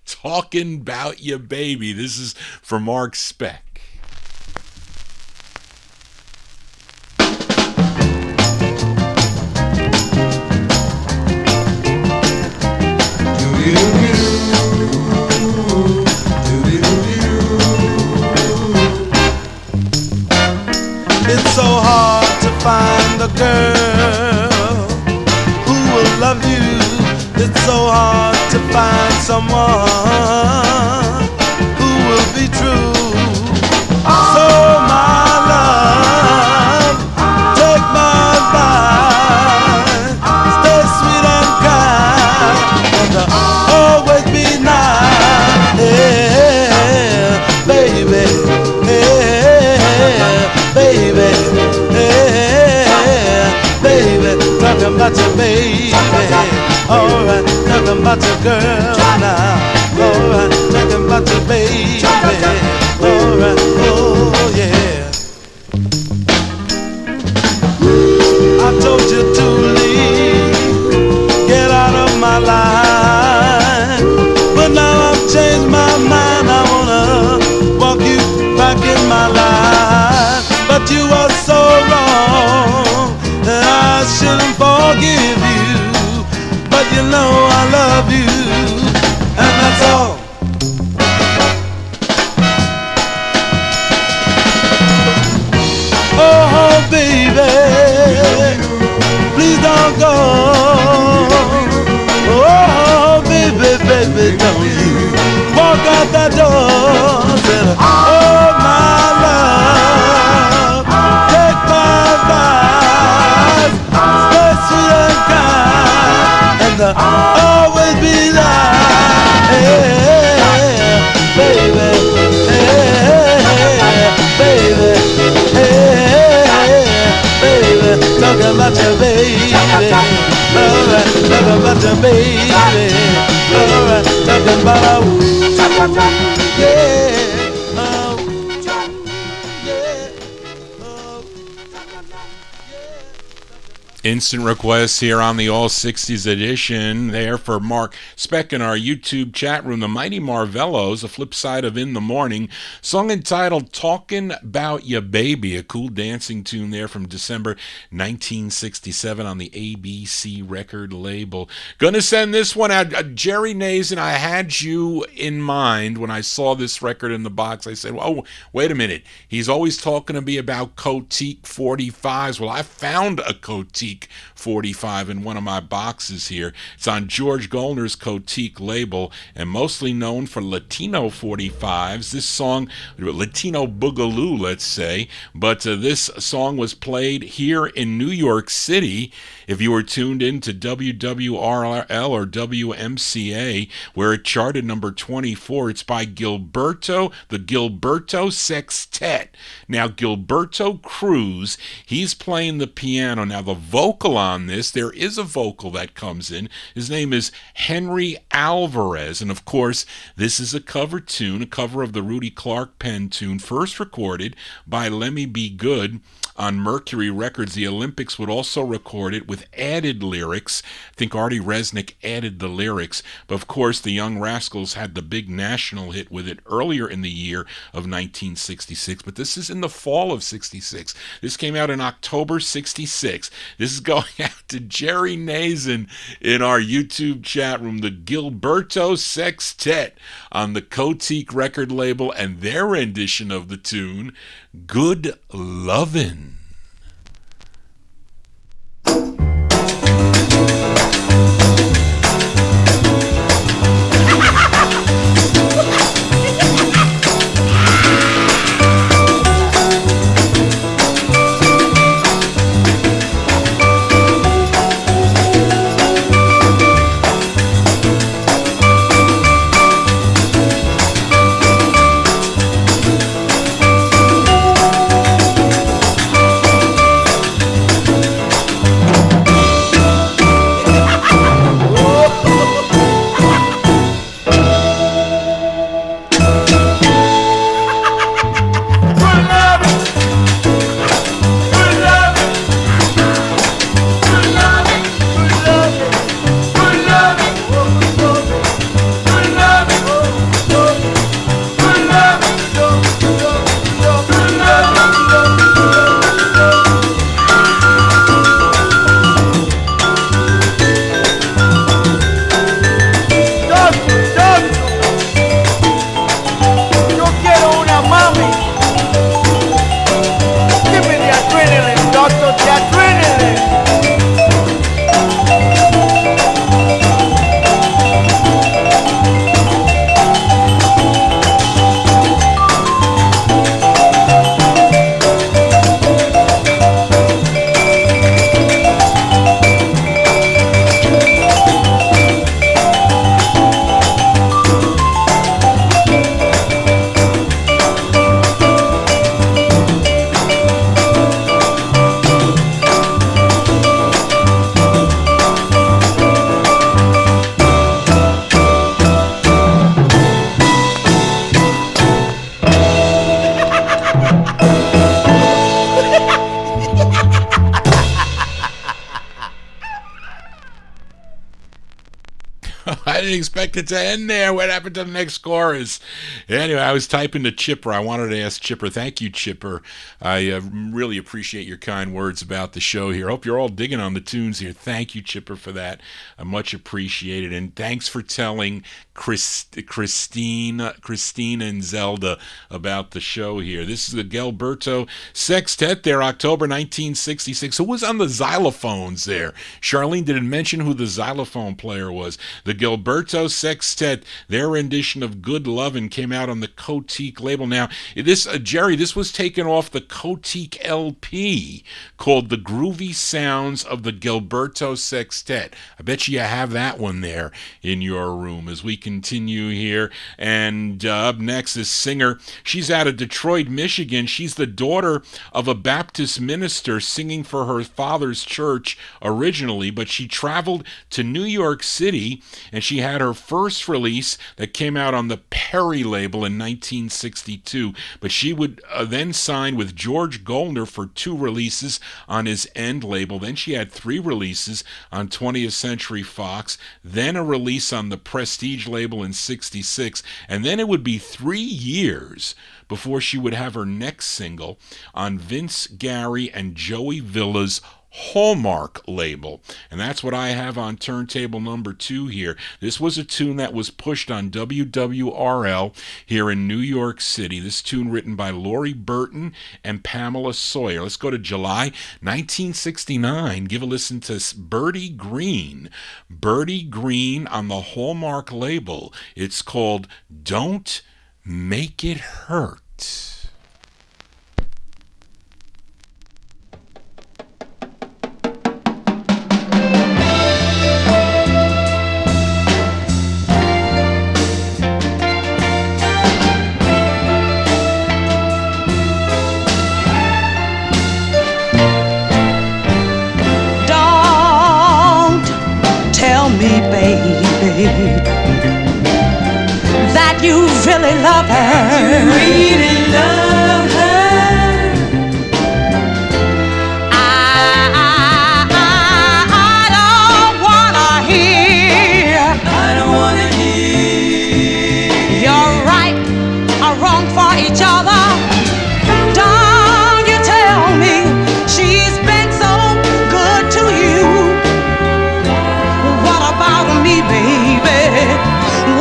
Talking About Ya Baby. This is for Mark Speck. It's so hard to find a girl who will love you. It's so hard to find someone who will be true. So my love, take my advice, stay sweet and kind, and always be nice, yeah, baby, yeah, baby, yeah, baby, talking about your baby. Alright, talking about your girl now. Alright, talking about your baby. Alright, oh yeah. I told you to leave, get out of my life, but now I've changed my mind. I wanna walk you back in my life, but you are so wrong, and I shouldn't forgive you. But you know I love you, and that's all. Oh, baby, please don't go. Oh, baby, baby, don't you walk out that door. Said, oh, my love, take my advice, stay sweet and kind, always be there, hey, baby, hey, baby, hey, baby, talking about your baby, alright, talking about your baby, alright, talking about our, yeah. Instant requests here on the All 60s edition. There for Mark Speck in our YouTube chat room. The Mighty Marvelos, a flip side of In the Morning. Song entitled Talkin' About Ya Baby. A cool dancing tune there from December 1967 on the ABC record label. Gonna send this one out. Jerry Nazen, I had you in mind when I saw this record in the box. I said, oh, wait a minute. He's always talking to me about Cotique 45's. Well, I found a Cotique 45 in one of my boxes here. It's on George Goldner's Cotique label and mostly known for Latino 45s. This song, Latino Boogaloo, let's say, but this song was played here in New York City. If you were tuned in to WWRL or WMCA, where it charted number 24, it's by Gilberto, the Gilberto Sextet. Now, Gilberto Cruz, he's playing the piano. Now, the vocal on this, there is a vocal that comes in. His name is Henry Alvarez. And, of course, this is a cover tune, a cover of the Rudy Clark pen tune, first recorded by Lemmy B. Good on Mercury Records. The Olympics would also record it with added lyrics. I think Artie Resnick added the lyrics. But of course, the Young Rascals had the big national hit with it earlier in the year of 1966. But this is in the fall of 66. This came out in October 66. This is going out to Jerry Nazen in our YouTube chat room. The Gilberto Sextet on the Cotique record label and their rendition of the tune, Good Lovin'. I didn't expect it to end there. What happened to the next chorus? Anyway, I was typing to Chipper. I wanted to ask Chipper. Thank you, Chipper. I really appreciate your kind words about the show here. Hope you're all digging on the tunes here. Thank you, Chipper, for that. I much appreciated. And thanks for telling Christine and Zelda about the show here. This is the Gilberto Sextet there, October 1966. Who was on the xylophones there? Charlene didn't mention who the xylophone player was. The Gilberto Sextet, their rendition of Good Lovin' came out on the Cotique label. Now, this Jerry, this was taken off the Cotique LP called The Groovy Sounds of the Gilberto Sextet. I bet you have that one there in your room as we continue here. And up next is singer. She's out of Detroit, Michigan. She's the daughter of a Baptist minister singing for her father's church originally, but she traveled to New York City and she had had her first release that came out on the Perry label in 1962, but she would then sign with George Goldner for 2 releases on his End label. Then she had 3 releases on 20th Century Fox, then a release on the Prestige label in 66, and then it would be 3 years before she would have her next single on Vince Gary and Joey Villa's Hallmark label. And that's what I have on turntable number 2 here. This was a tune that was pushed on WWRL here in New York City. This tune written by Laurie Burton and Pamela Sawyer. Let's go to July 1969. Give a listen to Birdie Green. Birdie Green on the Hallmark label. It's called Don't Make It Hurt. Me, baby, that you really love her. You really love her. I don't wanna hear. I don't wanna hear. You're right or wrong for each other. Don't you tell me she's been so good to you. Me, baby,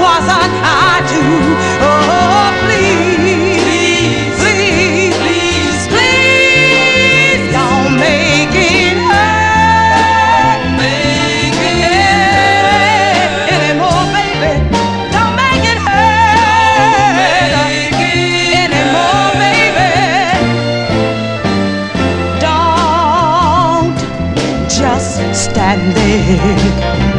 wasn't I too? Oh, please, please, please, please, don't make it hurt, make it anymore, baby. Don't make it hurt anymore, baby. Don't just stand there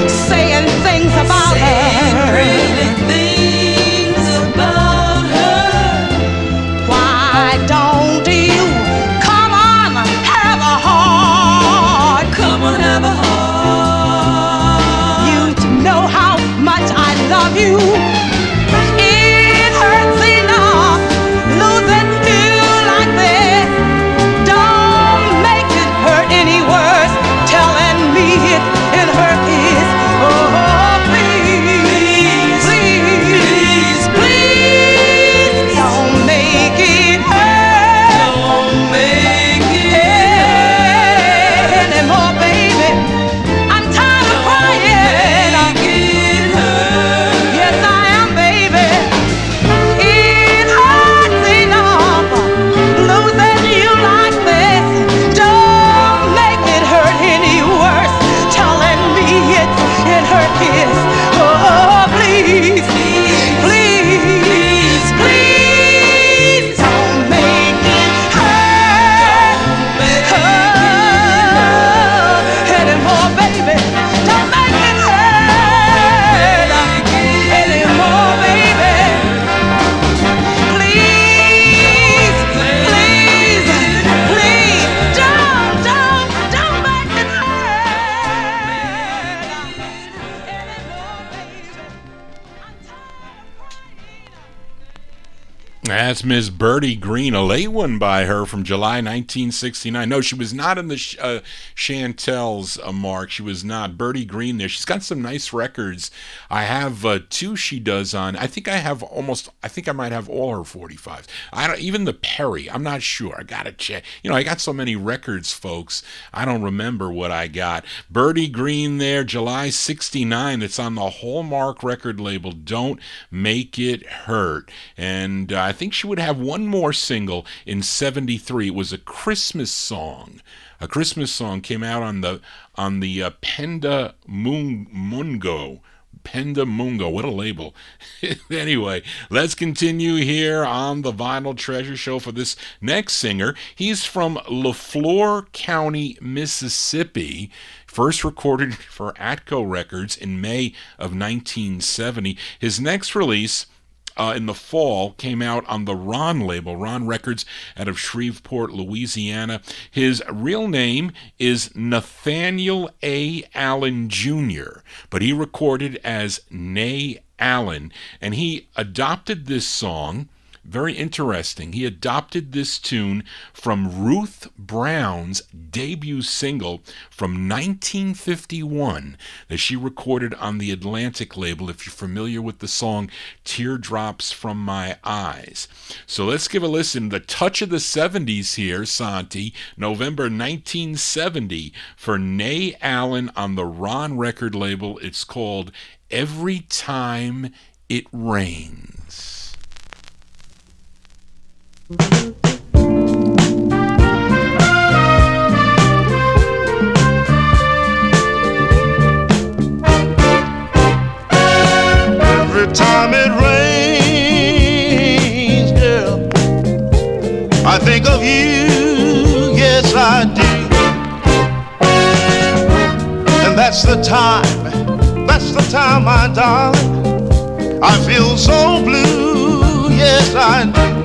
saying things about her, things about her. Why don't you come on, have a heart? Come on, have a heart. You know how much I love you. It hurts enough losing you like this. Don't make it hurt any worse, telling me it hurt is. Oh, please, please, please, don't make it hurt. Don't make it anymore, baby. I'm tired of crying. Make it hurt. Yes, I am, baby. It hurts enough losing you like this. Don't make it hurt any worse, telling me it hurt his. Oh, please, please, please, don't make it hurt anymore, baby. Don't make it hurt anymore, baby. Please, please, please, don't make it That's Miss Birdie Green, a late one by her from July 1969. No, she was not in the Chantel's mark. She was not. Birdie Green there. She's got some nice records. I have 2 she does on. I think I might have all her 45s. Even the Perry, I'm not sure. I got to check. I got so many records, folks. I don't remember what I got. Birdie Green there, July 69. It's on the Hallmark record label, Don't Make It Hurt. And I think she would have one more single in 73. It was a Christmas song. A Christmas song came out on the Penda Mungo. Penda Mungo, what a label. Anyway, let's continue here on the Vinyl Treasure Show for this next singer. He's from LaFleur County, Mississippi. First recorded for Atco Records in May of 1970. His next release in the fall, came out on the Ron label, Ron Records out of Shreveport, Louisiana. His real name is Nathaniel A. Allen Jr., but he recorded as Nay Allen, and he adopted this song. Very interesting. He adopted this tune from Ruth Brown's debut single from 1951 that she recorded on the Atlantic label, if you're familiar with the song Teardrops from My Eyes. So let's give a listen. The touch of the 70s here, Santi, November 1970, for Nay Allen on the Ron record label. It's called Every Time It Rains. Every time it rains, girl, I think of you, yes I do. And that's the time, my darling, I feel so blue, yes I do.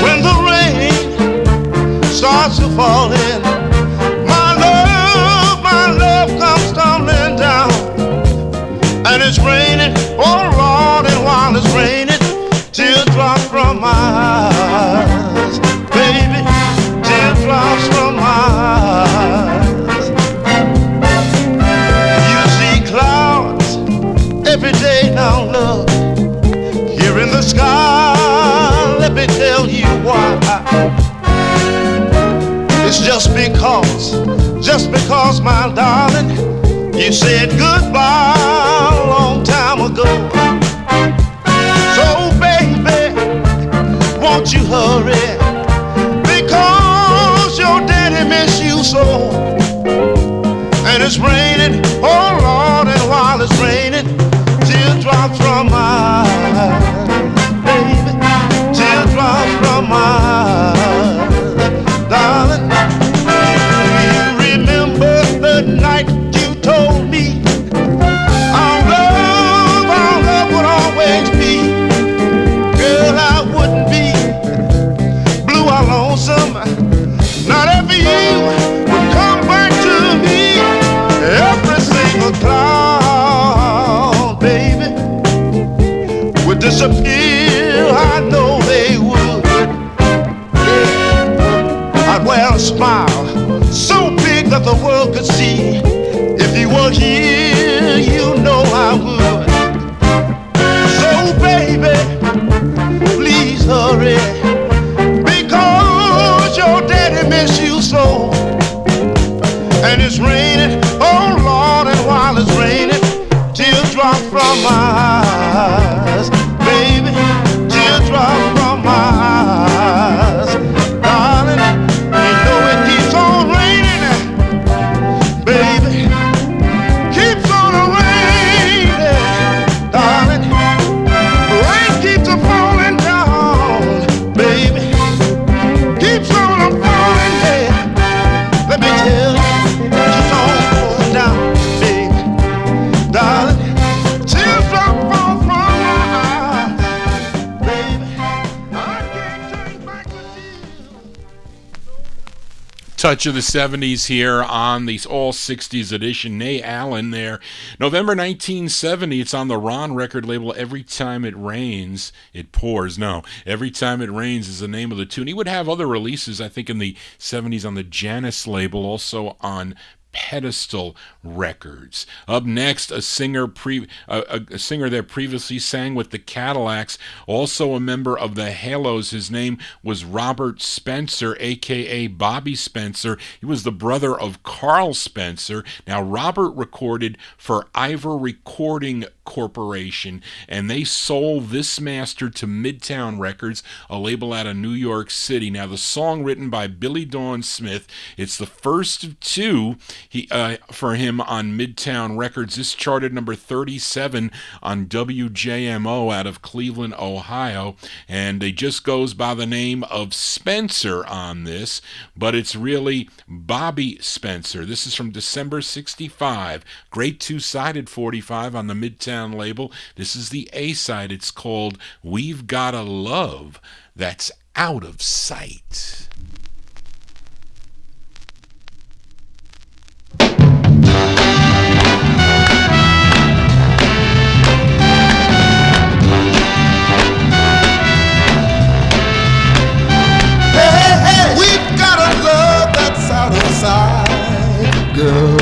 When the rain starts to fall in, my love comes tumbling down. And it's raining, oh Lord, and while it's raining, teardrops from my eyes. Baby, teardrops from my eyes. You see clouds every day now, love, here in the sky. Let me tell you why. It's just because, my darling, you said goodbye a long time ago. So baby, won't you hurry? Because your daddy miss you so. And it's raining, oh Lord, and while it's raining, teardrops from my eyes. Baby, teardrops from my eyes. Darling, you remember the night you told me our love would always be. Girl, I wouldn't be blue or lonesome, not if you would come back to me. Every single cloud, baby, would disappear. I know they would. I'd wear a smile so big that the world could see. If you were here, you know I would. So baby, please hurry, because your daddy miss you so. And it's raining, oh Lord, and while it's raining, teardrops from my eyes. Baby, teardrops from my eyes. Darling, you know it keeps on raining. Baby, keeps on raining. Darling, rain keeps on falling down. Baby, keeps on falling down. Let me tell you, keeps on falling down, baby. Darling, teardrops fall from my eyes. Baby, I can't turn back with you. Touch of the 70s here on the All 60s edition. Nay Allen there. November 1970, it's on the Ron record label. Every Time It Rains, It Pours. No, Every Time It Rains is the name of the tune. He would have other releases, I think, in the 70s on the Janus label, also on Pedestal Records. Up next, a singer that previously sang with the Cadillacs, also a member of the Halos. His name was Robert Spencer, aka Bobby Spencer. He was the brother of Carl Spencer. Now, Robert recorded for Ivor Recording Corporation, and they sold this master to Midtown Records, a label out of New York City. Now, the song written by Billy Dawn Smith, it's the first of two for him on Midtown Records. This charted number 37 on WJMO out of Cleveland, Ohio, and it just goes by the name of Spencer on this, but it's really Bobby Spencer. This is from December 65. Great two-sided 45 on the Midtown Midtown label. This is the A-side. It's called We've Got a Love That's Out of Sight. Girl,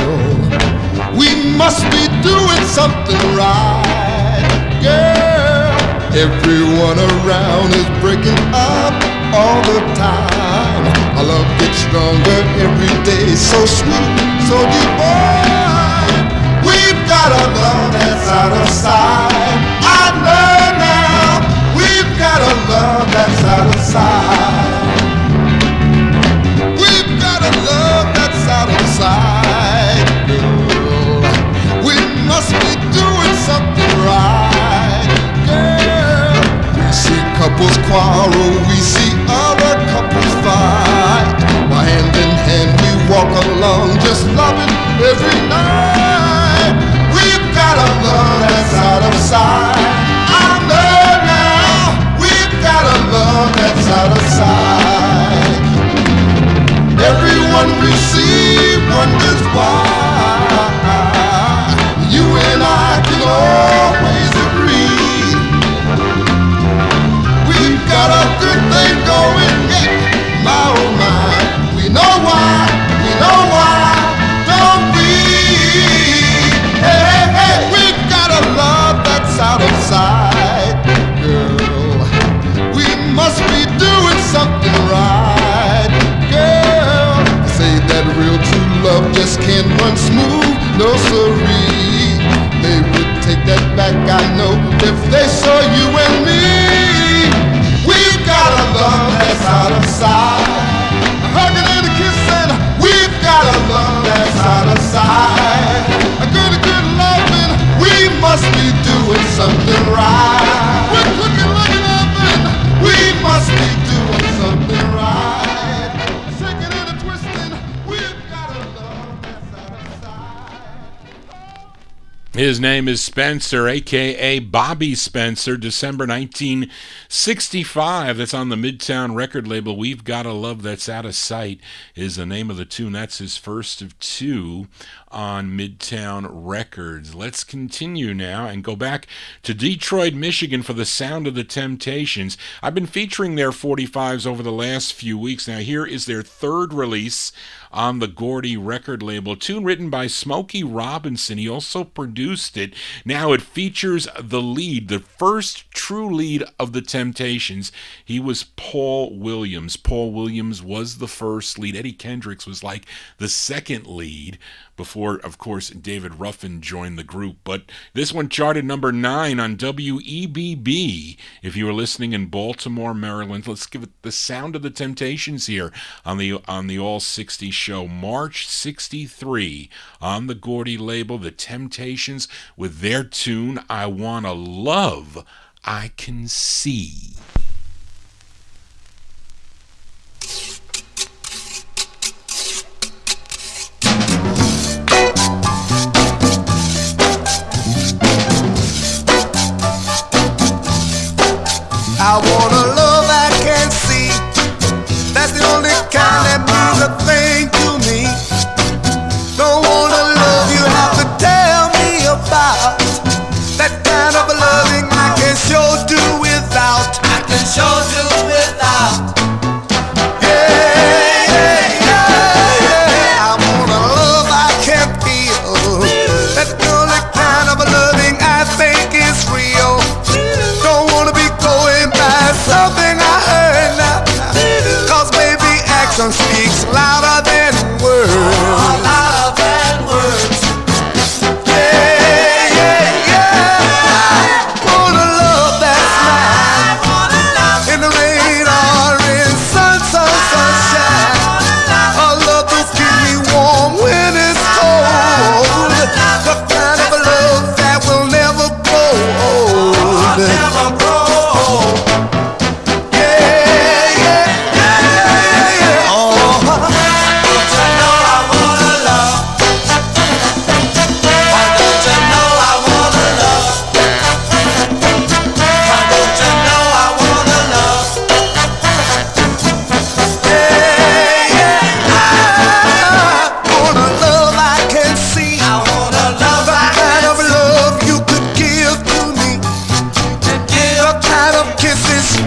we must be doing something right. Girl, everyone around is breaking up all the time. Our love gets stronger every day, so sweet, so divine. We've got a love that's out of sight. I know now, we've got a love that's out of sight. We've got a love that's out of sight, girl. We must be doing something right, girl. We see couples quarrel, we see other couples fight. While hand in hand we walk along, just loving every night. We've got a love that's out of sight. I know now, we've got a love that's out of sight. Everyone we see wonders why. You and I can always agree. We've got a good thing going, yeah, my oh my. We know why, don't we? Hey, hey, we've got a love that's out of sight, girl. We must be doing something right, girl. Say that real true love just can't run smooth, no siree. They would take that back, I know, if they saw you and me. We've got a love that's out of sight. A hugging and a kissing, we've got a love that's out of sight. A good loving, we must be doing something right. We're cooking like an oven, we must be doing something right. His name is Spencer, a.k.a. Bobby Spencer, December 1965. That's on the Midtown record label. We've Got a Love That's Out of Sight is the name of the tune. That's his first of two on Midtown Records. Let's continue now and go back to Detroit, Michigan for the sound of the Temptations. I've been featuring their 45's over the last few weeks. Now here is their third release on the Gordy record label. A tune written by Smokey Robinson. He also produced it. Now it features the lead, the first true lead of the Temptations. He was Paul Williams. Paul Williams was the first lead. Eddie Kendricks was like the second lead before, of course, David Ruffin joined the group. But this one charted number 9 on WEBB. If you were listening in Baltimore, Maryland, let's give it the sound of the Temptations here on the All 60 show. March 63 on the Gordy label, the Temptations with their tune, I Wanna Love I Can See. I want a love I can see. That's the only kind that means a thing to me. Don't want a love you have to tell me about. That kind of loving I can sure do without. I can sure do without. Yeah, yeah, yeah. I want a love I can feel. That's the only kind of loving I think is real. Don't wanna be going by something I heard now. Cause baby action speaks louder than words. Louder than words. Yeah, yeah, yeah. Want a love that's mine. In the rain or in sunshine. A love to keep me warm when it's cold. The kind of love that will never grow old. Never grow old. Yeah, yeah, yeah, yeah. Oh, don't you know I wanna love? Why don't you know I wanna love?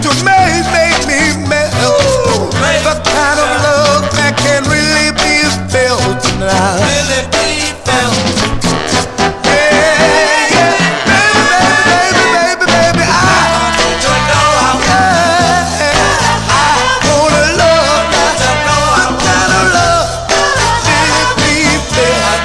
to make me melt. The kind of love that can really be felt tonight. Really be felt. Yeah, yeah. Baby, baby, I wanna love. What kind of love really be felt?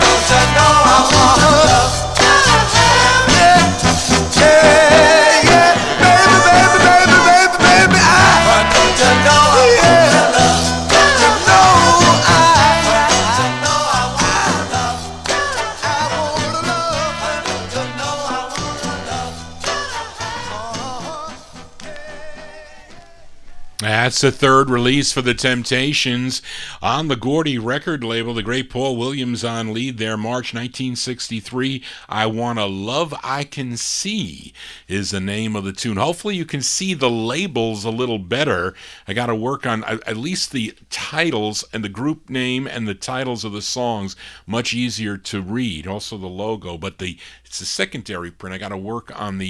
That's the third release for the Temptations on the Gordy record label. The great Paul Williams on lead there, March 1963. I Wanna Love I Can See is the name of the tune. Hopefully you can see the labels a little better. I got to work on at least the titles and the group name and the titles of the songs. Much easier to read. Also the logo, but it's a secondary print. I got to work on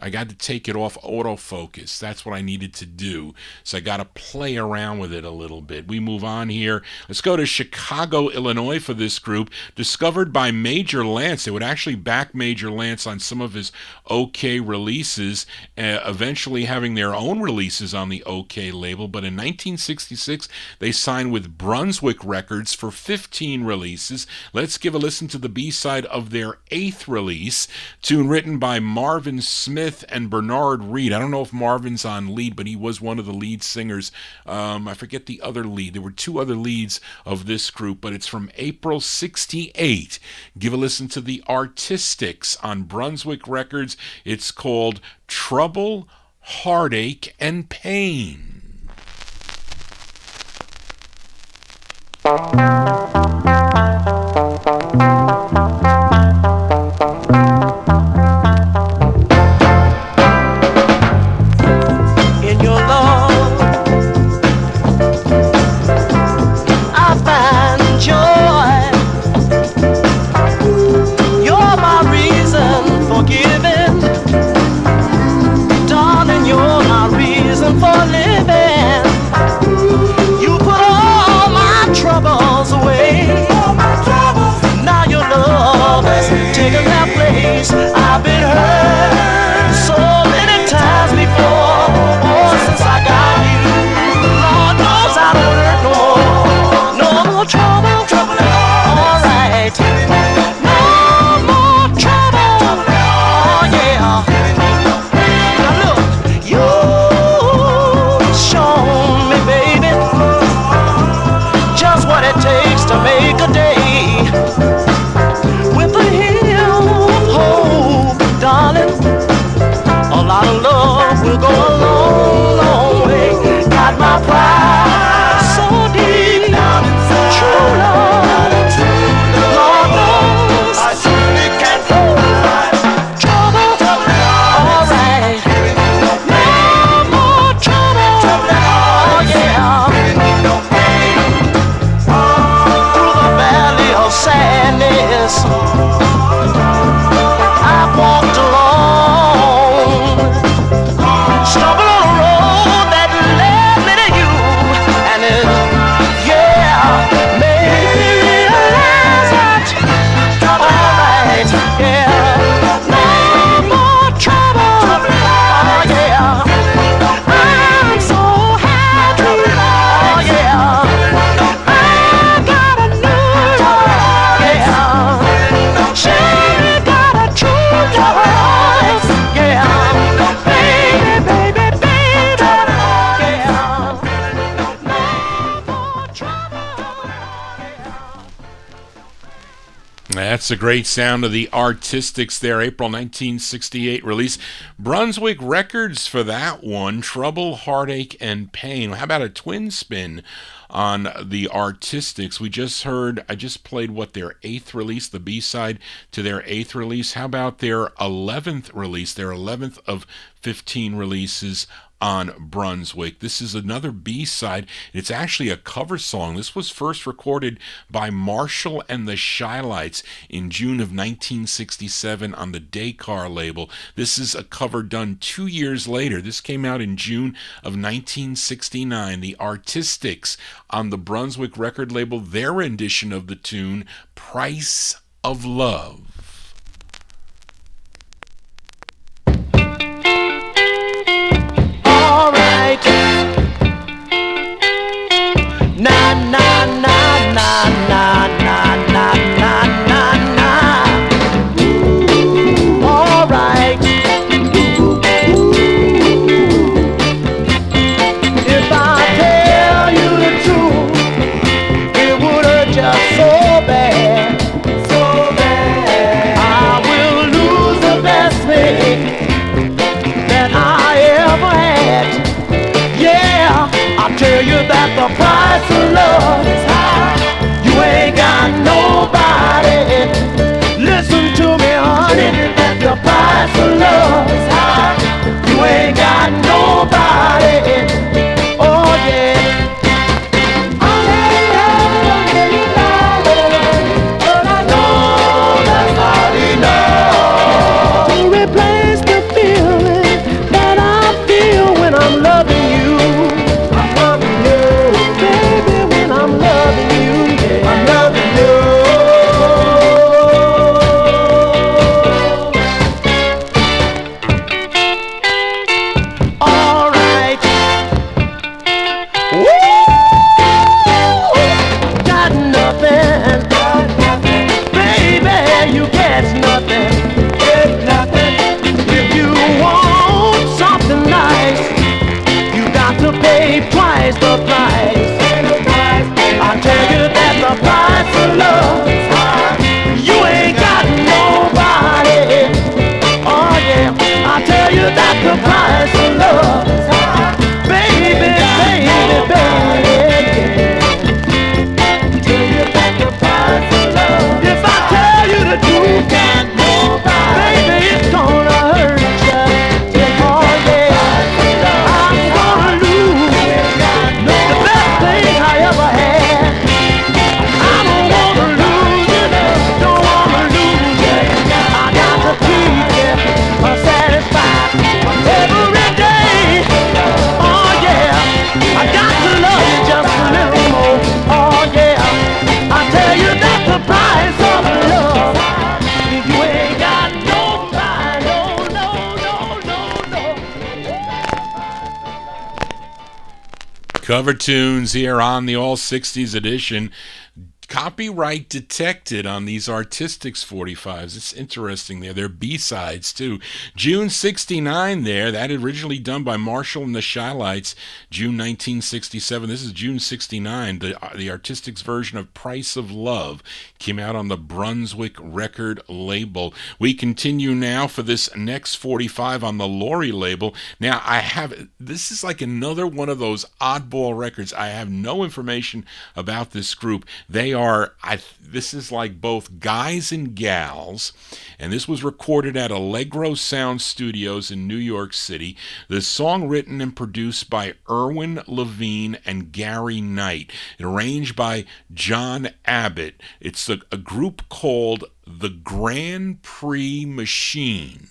I got to take it off autofocus. That's what I needed to do. So I got to play around with it a little bit. We move on here. Let's go to Chicago, Illinois for this group. Discovered by Major Lance. They would actually back Major Lance on some of his OK releases, eventually having their own releases on the OK label. But in 1966, they signed with Brunswick Records for 15 releases. Let's give a listen to the B-side of their 8th release, tune written by Marvin Smith and Bernard Reed. I don't know if Marvin's on lead, but he was one of the lead singers. I forget the other lead. There were 2 other leads of this group, but it's from April 68. Give a listen to the Artistics on Brunswick Records. It's called Trouble, Heartache, and Pain. I've been hurt so many times before. Oh, since I got you, Lord knows I don't hurt no more. No more trouble, trouble at all. All right, no more trouble. Oh yeah. Now look, you've shown me, baby, just what it takes to make a day. We'll go a long, long way. Got my pride so deep down inside. True love, Lord knows I surely can't find trouble. All right, no more trouble. Oh yeah. Through the valley of sadness, I've walked along. Stumble on a road that led me to you, and it, yeah, made me realize that, alright, yeah, no more trouble, oh yeah, I'm so happy, oh yeah, I got a new love, yeah, she got a true love, yeah, baby. That's the great sound of the Artistics there, April 1968 release. Brunswick Records for that one, Trouble, Heartache, and Pain. How about a twin spin on the Artistics. I just played their 8th release, the B-side to their 8th release. How about their 11th release, their 11th of 15 releases on Brunswick? This is another B-side. It's actually a cover song. This was first recorded by Marshall and the Shylights in June of 1967 on the Descar label. This is a cover done 2 years later. This came out in June of 1969. The Artistics on the Brunswick record label, their rendition of the tune Price of Love. Na na na na na na na na na na. All right. If I tell you the truth, it would hurt just so bad, so bad. I will lose the best thing that I ever had. I'll tell you that the price of love is high. You ain't got nobody. Listen to me, honey, that the price of love is high. You ain't got nobody. Oh yeah. But I know that's not enough to replace the feeling that I feel when I'm loving you. Twice the price. I tell you that the price of love is high. You ain't got nobody. Oh yeah, I tell you that the price of love is high. Baby, baby, baby. I tell you that the price of love. If I tell you the truth, got nobody. Baby, it's gonna hurt you. Oh yeah. Cover tunes here on the All 60s edition. Copyright detected on these Artistics 45's. It's interesting there. They're B-sides too. June 69 there. That originally done by Marshall and the Shylights. June 1967. This is June 69. The Artistics version of Price of Love came out on the Brunswick record label. We continue now for this next 45 on the Laurie label. Now this is like another one of those oddball records. I have no information about this group. This is like both guys and gals, and this was recorded at Allegro Sound Studios in New York City. The song written and produced by Irwin Levine and Gary Knight, arranged by John Abbott. It's a group called the Grand Prix Machine.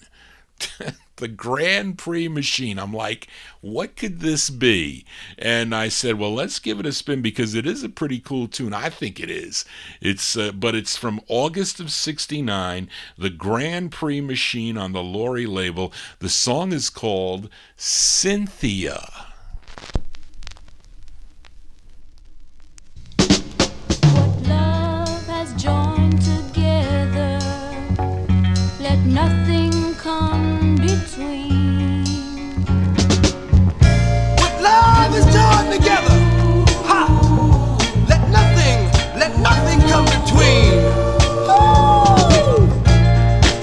The Grand Prix Machine. I'm like, what could this be? And I said, well, let's give it a spin because it is a pretty cool tune. I think it is. But it's from August of 69, the Grand Prix Machine on the Laurie label. The song is called Cynthia. What love has joined together, let nothing come between. What love is joined together, ha! Let nothing come between. Ooh.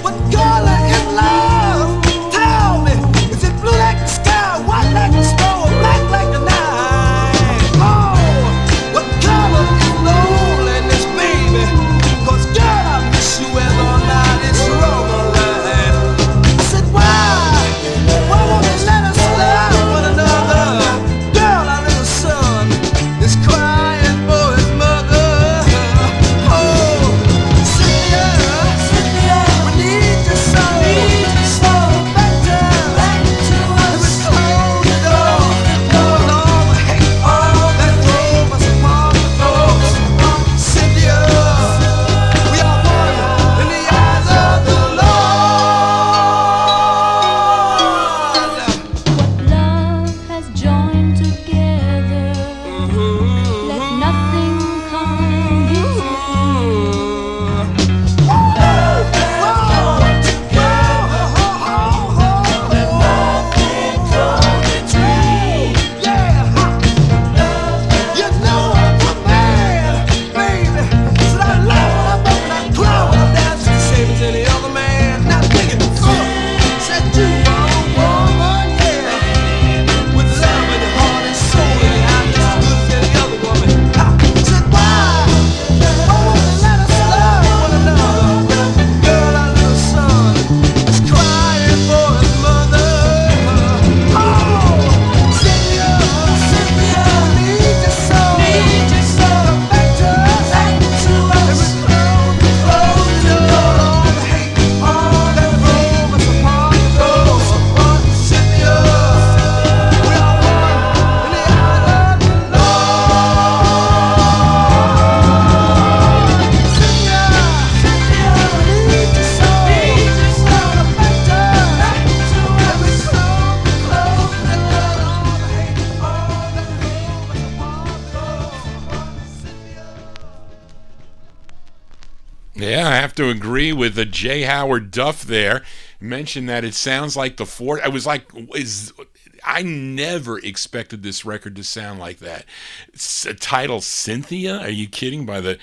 What color is love? Tell me, is it blue like the sky, white like the snow? Yeah, I have to agree with the J. Howard Duff there. Mentioned that it sounds like the Ford. I was like, I never expected this record to sound like that. Title Cynthia? Are you kidding? By the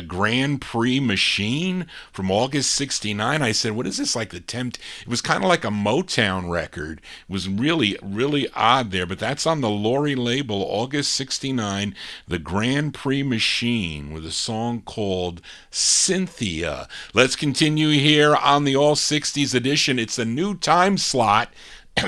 Grand Prix Machine from August '69. I said, what is this, like the Tempt? It was kind of like a Motown record. It was really, really odd there, but that's on the Laurie label, August '69, the Grand Prix Machine, with a song called Cynthia. Let's continue here on the All 60s edition. It's a new time slot.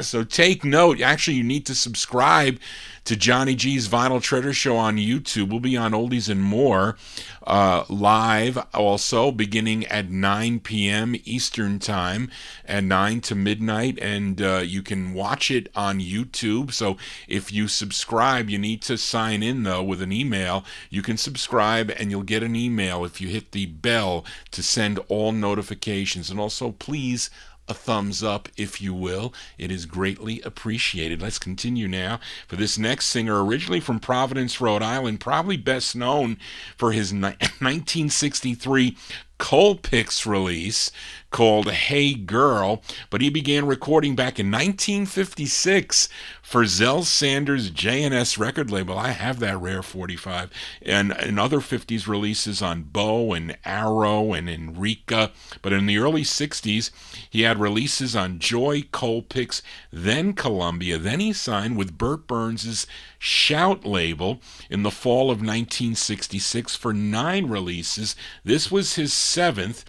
So take note. Actually, you need to subscribe to Johnny G's Vinyl Treasure Show on YouTube. We'll be on Oldies and More live also beginning at 9 p.m. Eastern Time and 9 to midnight. And you can watch it on YouTube. So if you subscribe, you need to sign in, though, with an email. You can subscribe and you'll get an email if you hit the bell to send all notifications. And also, please, a thumbs up, if you will. It is greatly appreciated. Let's continue now for this next singer, originally from Providence, Rhode Island, probably best known for his 1963 Colpix release called Hey Girl, but he began recording back in 1956 for Zell Sanders' J&S record label. I have that rare 45, and other 50s releases on Bow and Arrow and Enrica. But in the early 60s, he had releases on Joy, Colpix, then Columbia. Then he signed with Burt Burns' Shout label in the fall of 1966 for 9 releases. This was his 7th,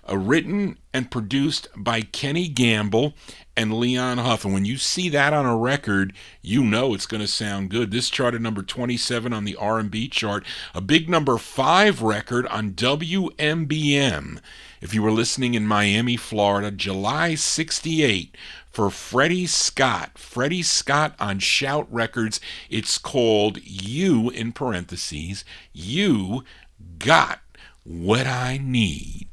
written and produced by Kenny Gamble and Leon Huff. And when you see that on a record, you know it's going to sound good. This charted number 27 on the R&B chart, a big number 5 record on WMBM. If you were listening in Miami, Florida, July 68, for Freddie Scott. Freddie Scott on Shout Records. It's called You, in parentheses, You Got What I Need.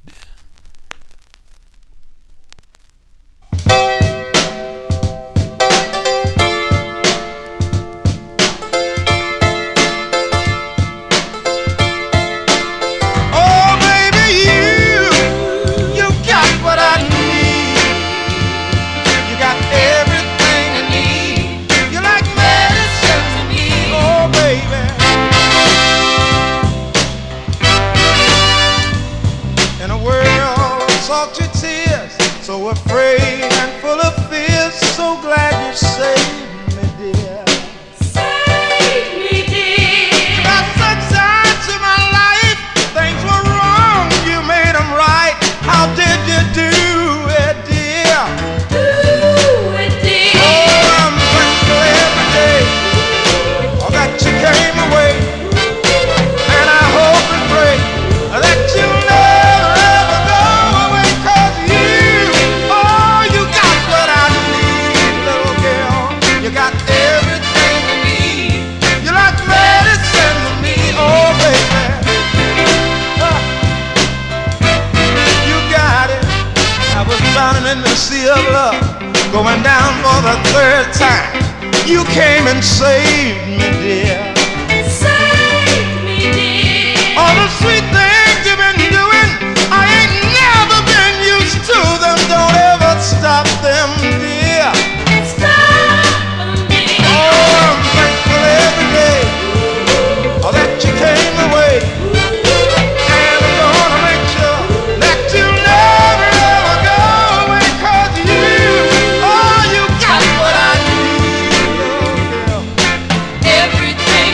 So afraid and full of fears, so glad you saved me, dear. Save me, dear. You got such signs to my life. Things were wrong, you made them right. How did you do it, dear? Do it, dear. Oh, I'm thankful every day that you came away. And I hope and pray that you'll never ever go away, 'cause you got what I need, little girl. You got everything I need. You like medicine to me, oh baby. You got it. I was drowning in the sea of love, going down for the 3rd time. You came and saved me, dear. Save me, dear. All the sweet things you've been doing, I ain't never been used to them. Don't ever stop them, dear. Stop me. Oh, I'm thankful every day that you came away. And I'm gonna make sure that you never ever go away, 'cause you got what I need, girl. Everything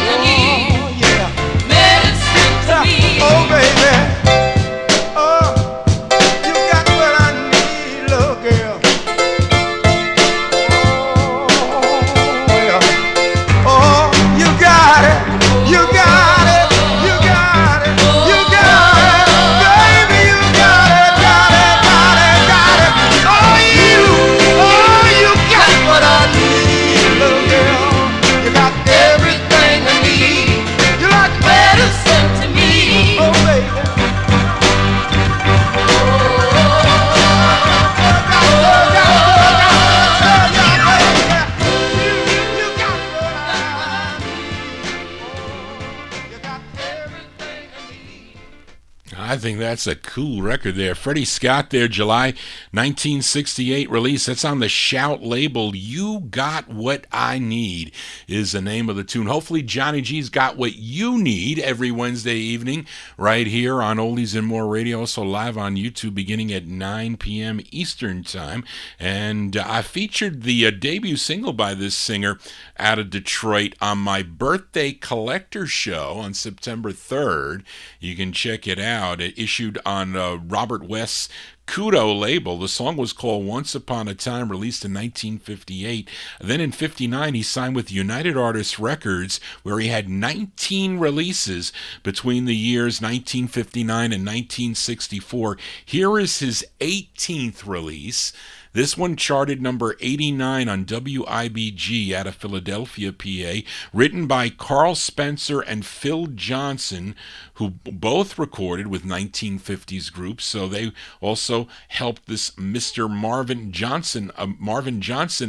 think that's a cool record there. Freddie Scott there, July 1968 release. That's on the Shout label. You Got What I Need is the name of the tune. Hopefully Johnny G's got what you need every Wednesday evening right here on Oldies and More Radio. Also live on YouTube beginning at 9 p.m. Eastern Time. And I featured the debut single by this singer out of Detroit on my birthday collector show on September 3rd. You can check it out. It issued on Robert West's Kudo label. The song was called Once Upon a Time, released in 1958. Then in 59, he signed with United Artists Records, where he had 19 releases between the years 1959 and 1964. Here is his 18th release. This one charted number 89 on WIBG out of Philadelphia, PA, written by Carl Spencer and Phil Johnson, who both recorded with 1950s groups. So they also helped this Mr. Marvin Johnson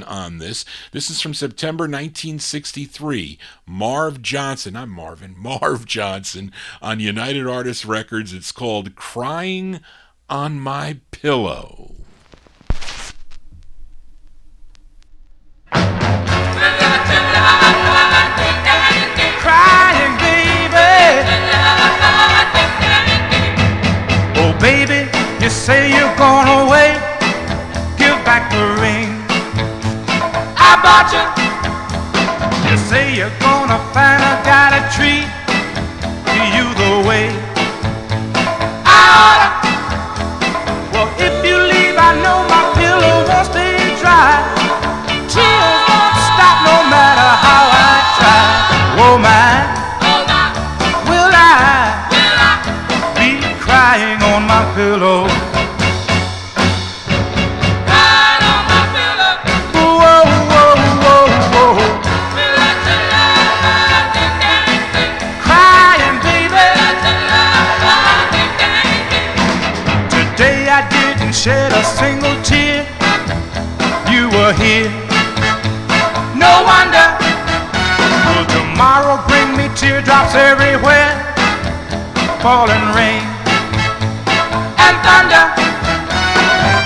on this. This is from September 1963. Marv Johnson on United Artists Records. It's called Crying on My Pillow. Crying, baby. Oh, baby, you say you're going away. Give back the ring I bought you. You say you're gonna find a guy to treat you the way I oughta. Well, if you leave, I know my pillow won't stay dry. Tears won't stop no matter how I try. Oh my, will I be crying on my pillow? Crying on my pillow. Whoa, whoa, whoa, whoa. Crying, baby. Today I didn't shed a single tear. You were here. No wonder. Will tomorrow bring me teardrops everywhere? Falling rain and thunder.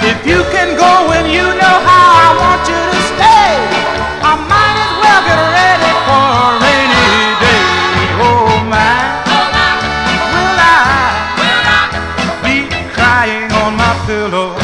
If you can go and you know how I want you to stay, I might as well get ready for a rainy day. Oh my, will I be crying on my pillow?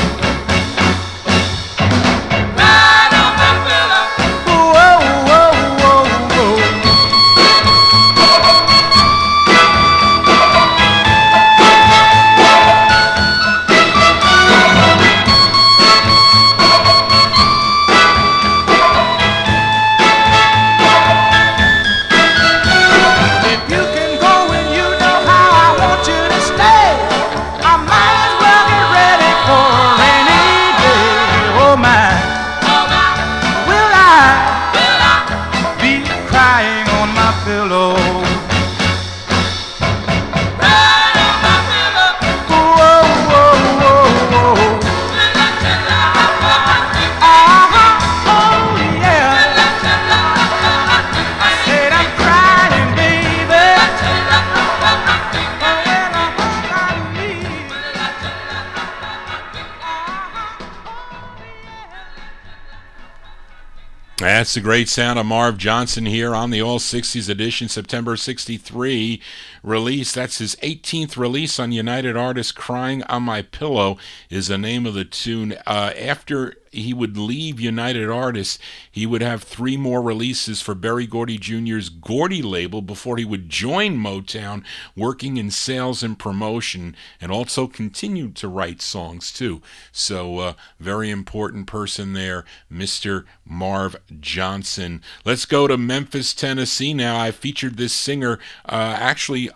That's the great sound of Marv Johnson here on the All 60s edition, September 63 release. That's his 18th release on United Artists. Crying on My Pillow is the name of the tune. After he would leave United Artists, he would have 3 more releases for Berry Gordy Jr.'s Gordy label before he would join Motown, working in sales and promotion, and also continued to write songs too. So very important person there, Mr. Marv Johnson. Let's go to Memphis, Tennessee now. I featured this singer actually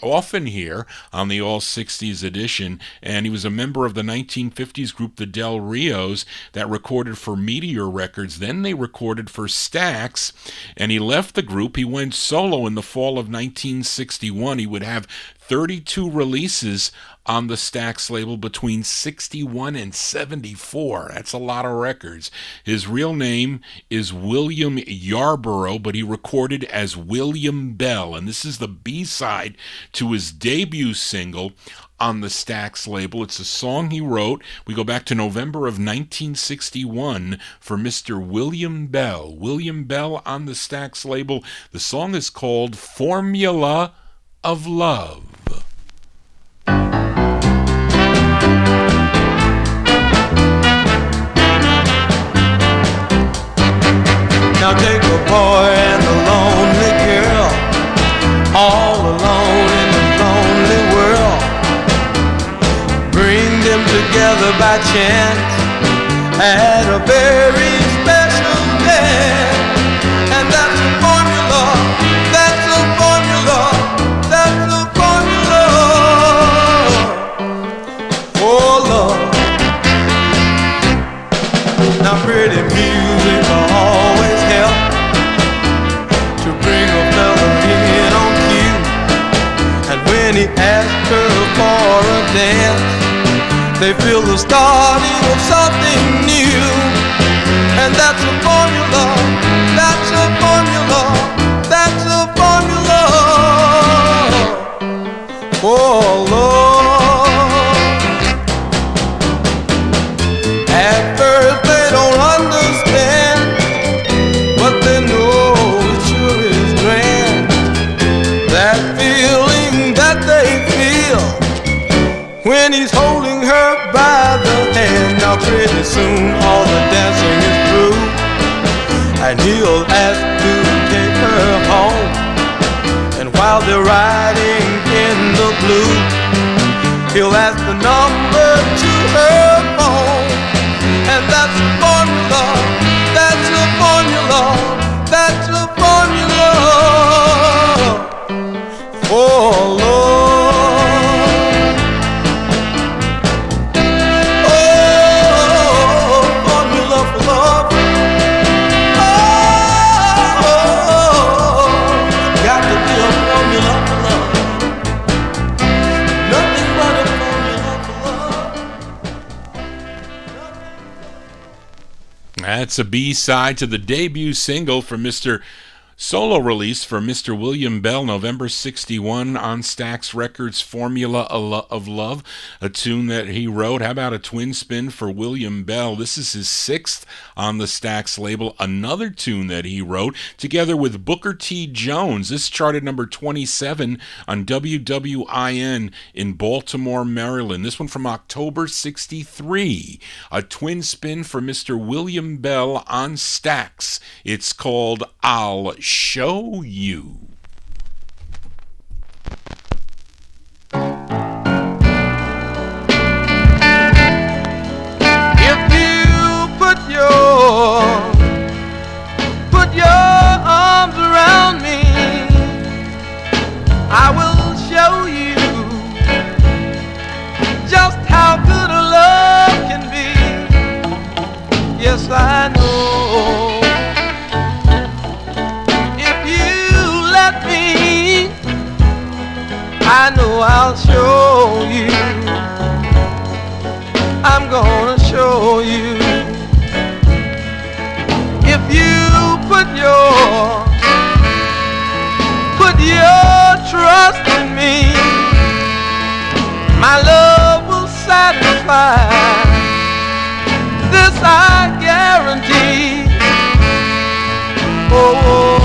often here on the All 60s edition, and he was a member of the 1950s group the Del Rios that recorded for Meteor Records. Then they recorded for Stax, and he left the group. He went solo in the fall of 1961. He would have 32 releases on the Stax label between 61 and 74. That's a lot of records. His real name is William Yarborough, but he recorded as William Bell, and this is the B-side to his debut single on the Stax label. It's a song he wrote. We go back to November of 1961 for Mr. William Bell. William Bell on the Stax label. The song is called Formula of Love. Now take a boy and a lonely girl, all alone in a lonely world. Bring them together by chance at a very special day. And that's a formula, that's a formula, that's a formula for love. Now pretty music will always help to bring a fella in on cue. And when he asks her for a dance, they feel the starting of something new. And that's a formula, that's a formula, that's a formula for love. At first they don't understand, but they know it sure is grand. That feeling that they feel when he's holding her by the hand. Now pretty soon all the dancing is through, and he'll ask to take her home. And while they're riding in the blue, he'll ask the number to her phone. And that's a formula, that's a formula, that's a formula for love. That's a B-side to the debut single from Mr. Solo release for Mr. William Bell, November 61 on Stax Records, Formula of Love, a tune that he wrote. How about a twin spin for William Bell? This is his 6th on the Stax label, another tune that he wrote together with Booker T. Jones. This charted number 27 on WWIN in Baltimore, Maryland. This one from October 63. A twin spin for Mr. William Bell on Stax. It's called I'll Show You. If you put your arms around me, I will show you just how good a love can be. Yes, I know. I know I'll show you. I'm gonna show you. If you put your trust in me, my love will satisfy. This I guarantee. Oh.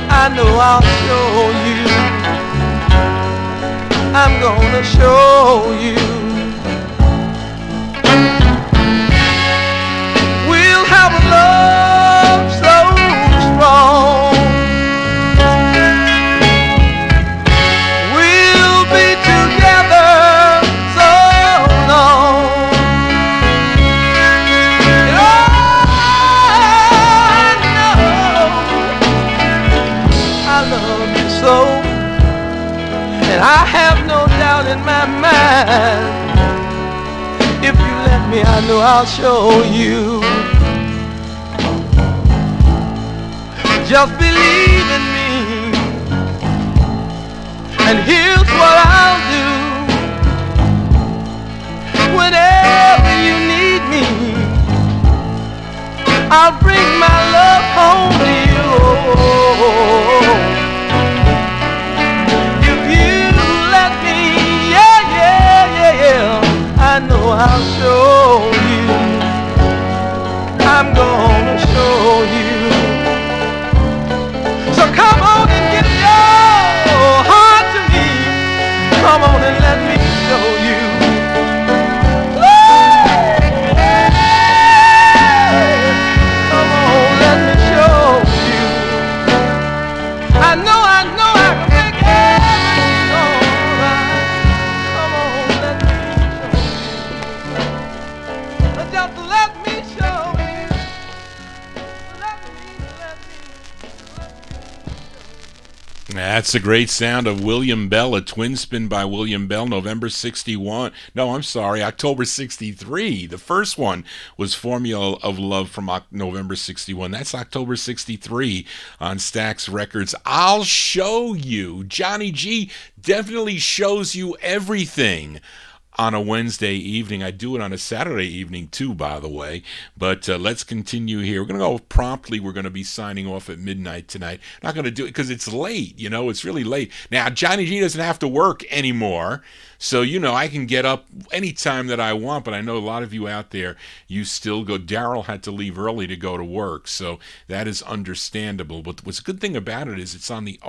I know I'll show you. I'm gonna show you. We'll have a love so strong. We'll be together so long. And I have no doubt in my mind, if you let me, I know I'll show you. just believe in me. And here's what I'll do. Whenever you need me, I'll bring my love home to you. If you let me, yeah, I know I'll show you. I'm gonna show you. So come on and give your heart to me. Come on and let me show you. Come on, let me show you. I know I can make everything alright. Come on, let me show you. Just let me show you. Let me. That's the great sound of William Bell, a twin spin by William Bell, November 61. No, I'm sorry, October 63. The first one was Formula of Love from November 61. That's October 63 on Stax Records. I'll show you. Johnny G definitely shows you everything on a Wednesday evening. I do it on a Saturday evening too, by the way. But let's continue here. We're going to go promptly. We're going to be signing off at midnight tonight. Not going to do it because it's late. You know, it's really late. Now, Johnny G doesn't have to work anymore. So, you know, I can get up anytime that I want, but I know a lot of you out there, you still go. Darrell had to leave early to go to work, so that is understandable. But what's a good thing about it is it's on the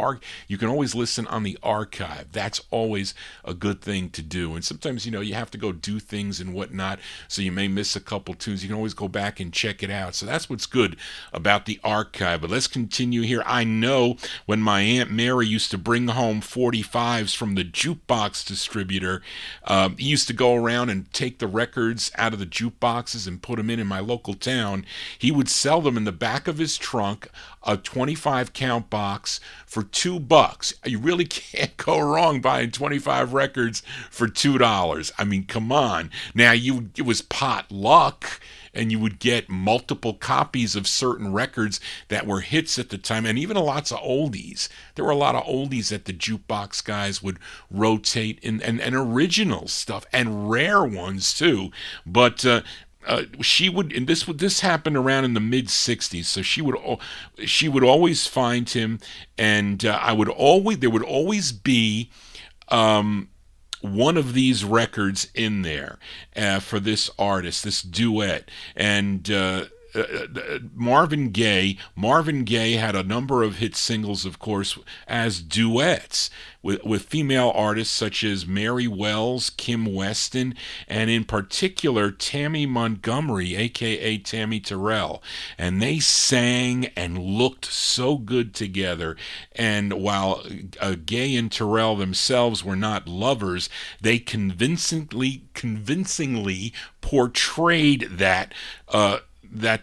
you can always listen on the archive. That's always a good thing to do. And sometimes, you know, you have to go do things and whatnot, so you may miss a couple tunes. You can always go back and check it out. So that's what's good about the archive. But let's continue here. I know when my Aunt Mary used to bring home 45's from the jukebox distributor, he used to go around and take the records out of the jukeboxes and put them in my local town. He would sell them in the back of his trunk, a 25 count box for $2. You really can't go wrong buying 25 records for $2. I mean, come on. Now, it was pot luck, and you would get multiple copies of certain records that were hits at the time, and even lots of oldies. There were a lot of oldies that the jukebox guys would rotate in, and original stuff, and rare ones too. But she would, and this happened around in the mid-60s, so she would always find him, and there would always be one of these records in there for this artist, this duet. And Marvin Gaye had a number of hit singles, of course, as duets with female artists such as Mary Wells, Kim Weston, and in particular Tammy Montgomery, aka Tammy Terrell. And they sang and looked so good together. And while Gaye and Terrell themselves were not lovers, they convincingly portrayed that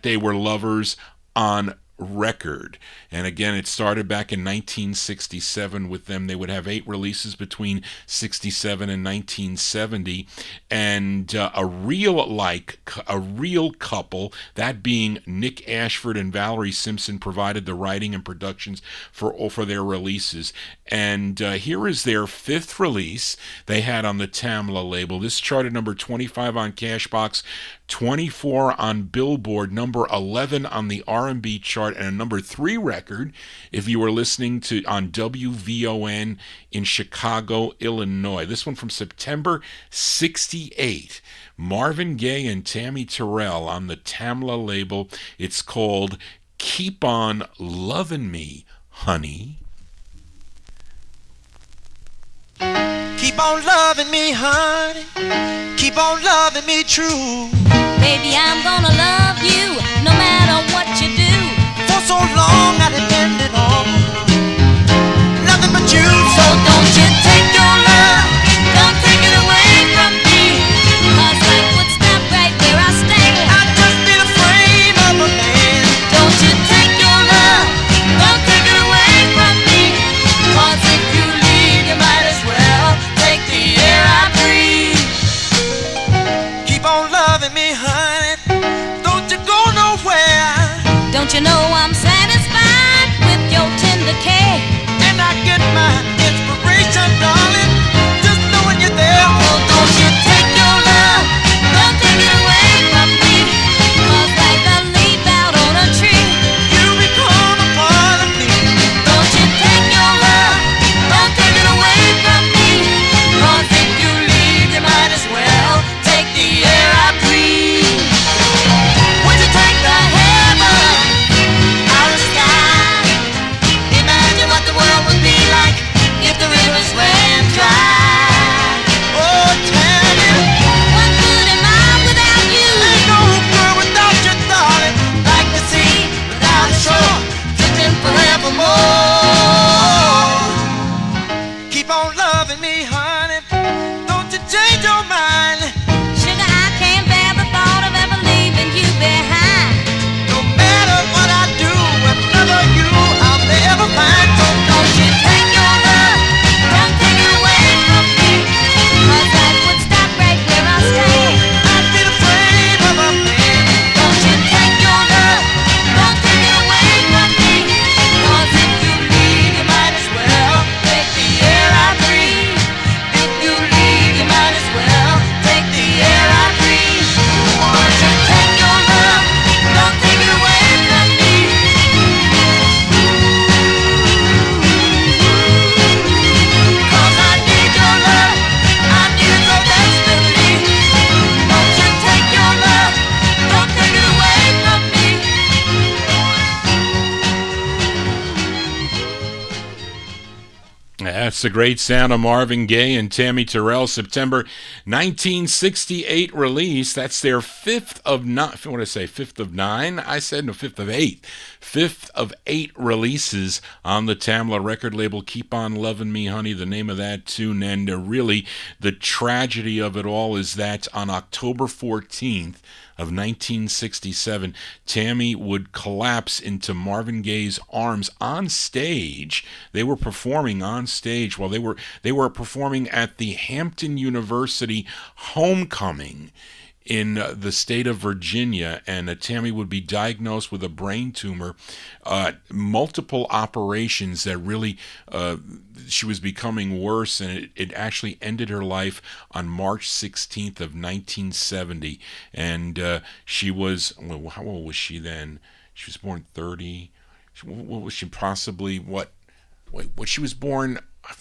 they were lovers on record. And again, it started back in 1967 with them. They would have 8 releases between 67 and 1970, and a real couple, that being Nick Ashford and Valerie Simpson, provided the writing and productions for their releases. And here is their 5th release they had on the Tamla label. This charted number 25 on Cashbox, 24 on Billboard, number 11 on the R&B chart, and a number 3 record if you were listening to on WVON in Chicago, Illinois. This one from September 68. Marvin Gaye and Tammy Terrell on the Tamla label. It's called Keep On Lovin' Me, Honey. Keep on loving me, honey. Keep on loving me true. Baby, I'm gonna love you no matter what you do. For so long I depended on nothing but you. So don't you take your love, don't take it away from me. 'Cause life would stop right where I stand. I'd just be the frame of a man. Don't you take your love, don't take it away from me. 'Cause if you leave, you might as well take the air I breathe. Keep on loving me, honey. Don't you go nowhere. Don't you know I'm satisfied with my inspiration, darling. Just knowing you're there. Oh, don't you take your love, don't take it away from me. 'Cause like a leaf out on a tree, you become a part of me. Don't you take your love, don't take it away from me. 'Cause if you leave, you might as well take the air I breathe. Would you take the heaven out of the sky? Imagine what the world would be like if the rivers ran dry. Oh, Tammy, what good am I without you? Ain't no good without you, darling. Like the sea without a shore, drifting forevermore. Keep on loving me, honey. Don't you change your mind. Sugar, I can't bear the thought of ever leaving you behind. No matter what I do, whenever you I'll never find. So don't you take your love, don't take it away from me. 'Cause life would stop right where I stand. I'd be afraid of a thing. Don't you take your love, don't take it away from me. 'Cause if you leave, you might as well take the air I breathe. If you leave, you might as well take the air I breathe. Don't you take your love, don't take it away from me. 'Cause I need your love, I need it so desperately. Don't you take your love, don't take it away from me. That's the great sound of Marvin Gaye and Tammy Terrell, September 1968 release. That's their fifth of nine. What did I say? Fifth of nine? I said no, fifth of eight. Fifth of eight releases on the Tamla record label. Keep on Loving Me, Honey, the name of that tune. And really, the tragedy of it all is that on October 14th, of 1967, Tammy would collapse into Marvin Gaye's arms on stage. They were performing on stage while they were performing at the Hampton University homecoming in the state of Virginia, and Tammy would be diagnosed with a brain tumor, multiple operations that really, she was becoming worse, and it actually ended her life on March 16th of 1970, and she was, well, how old was she then? She was born 30, what was she possibly, she was born, I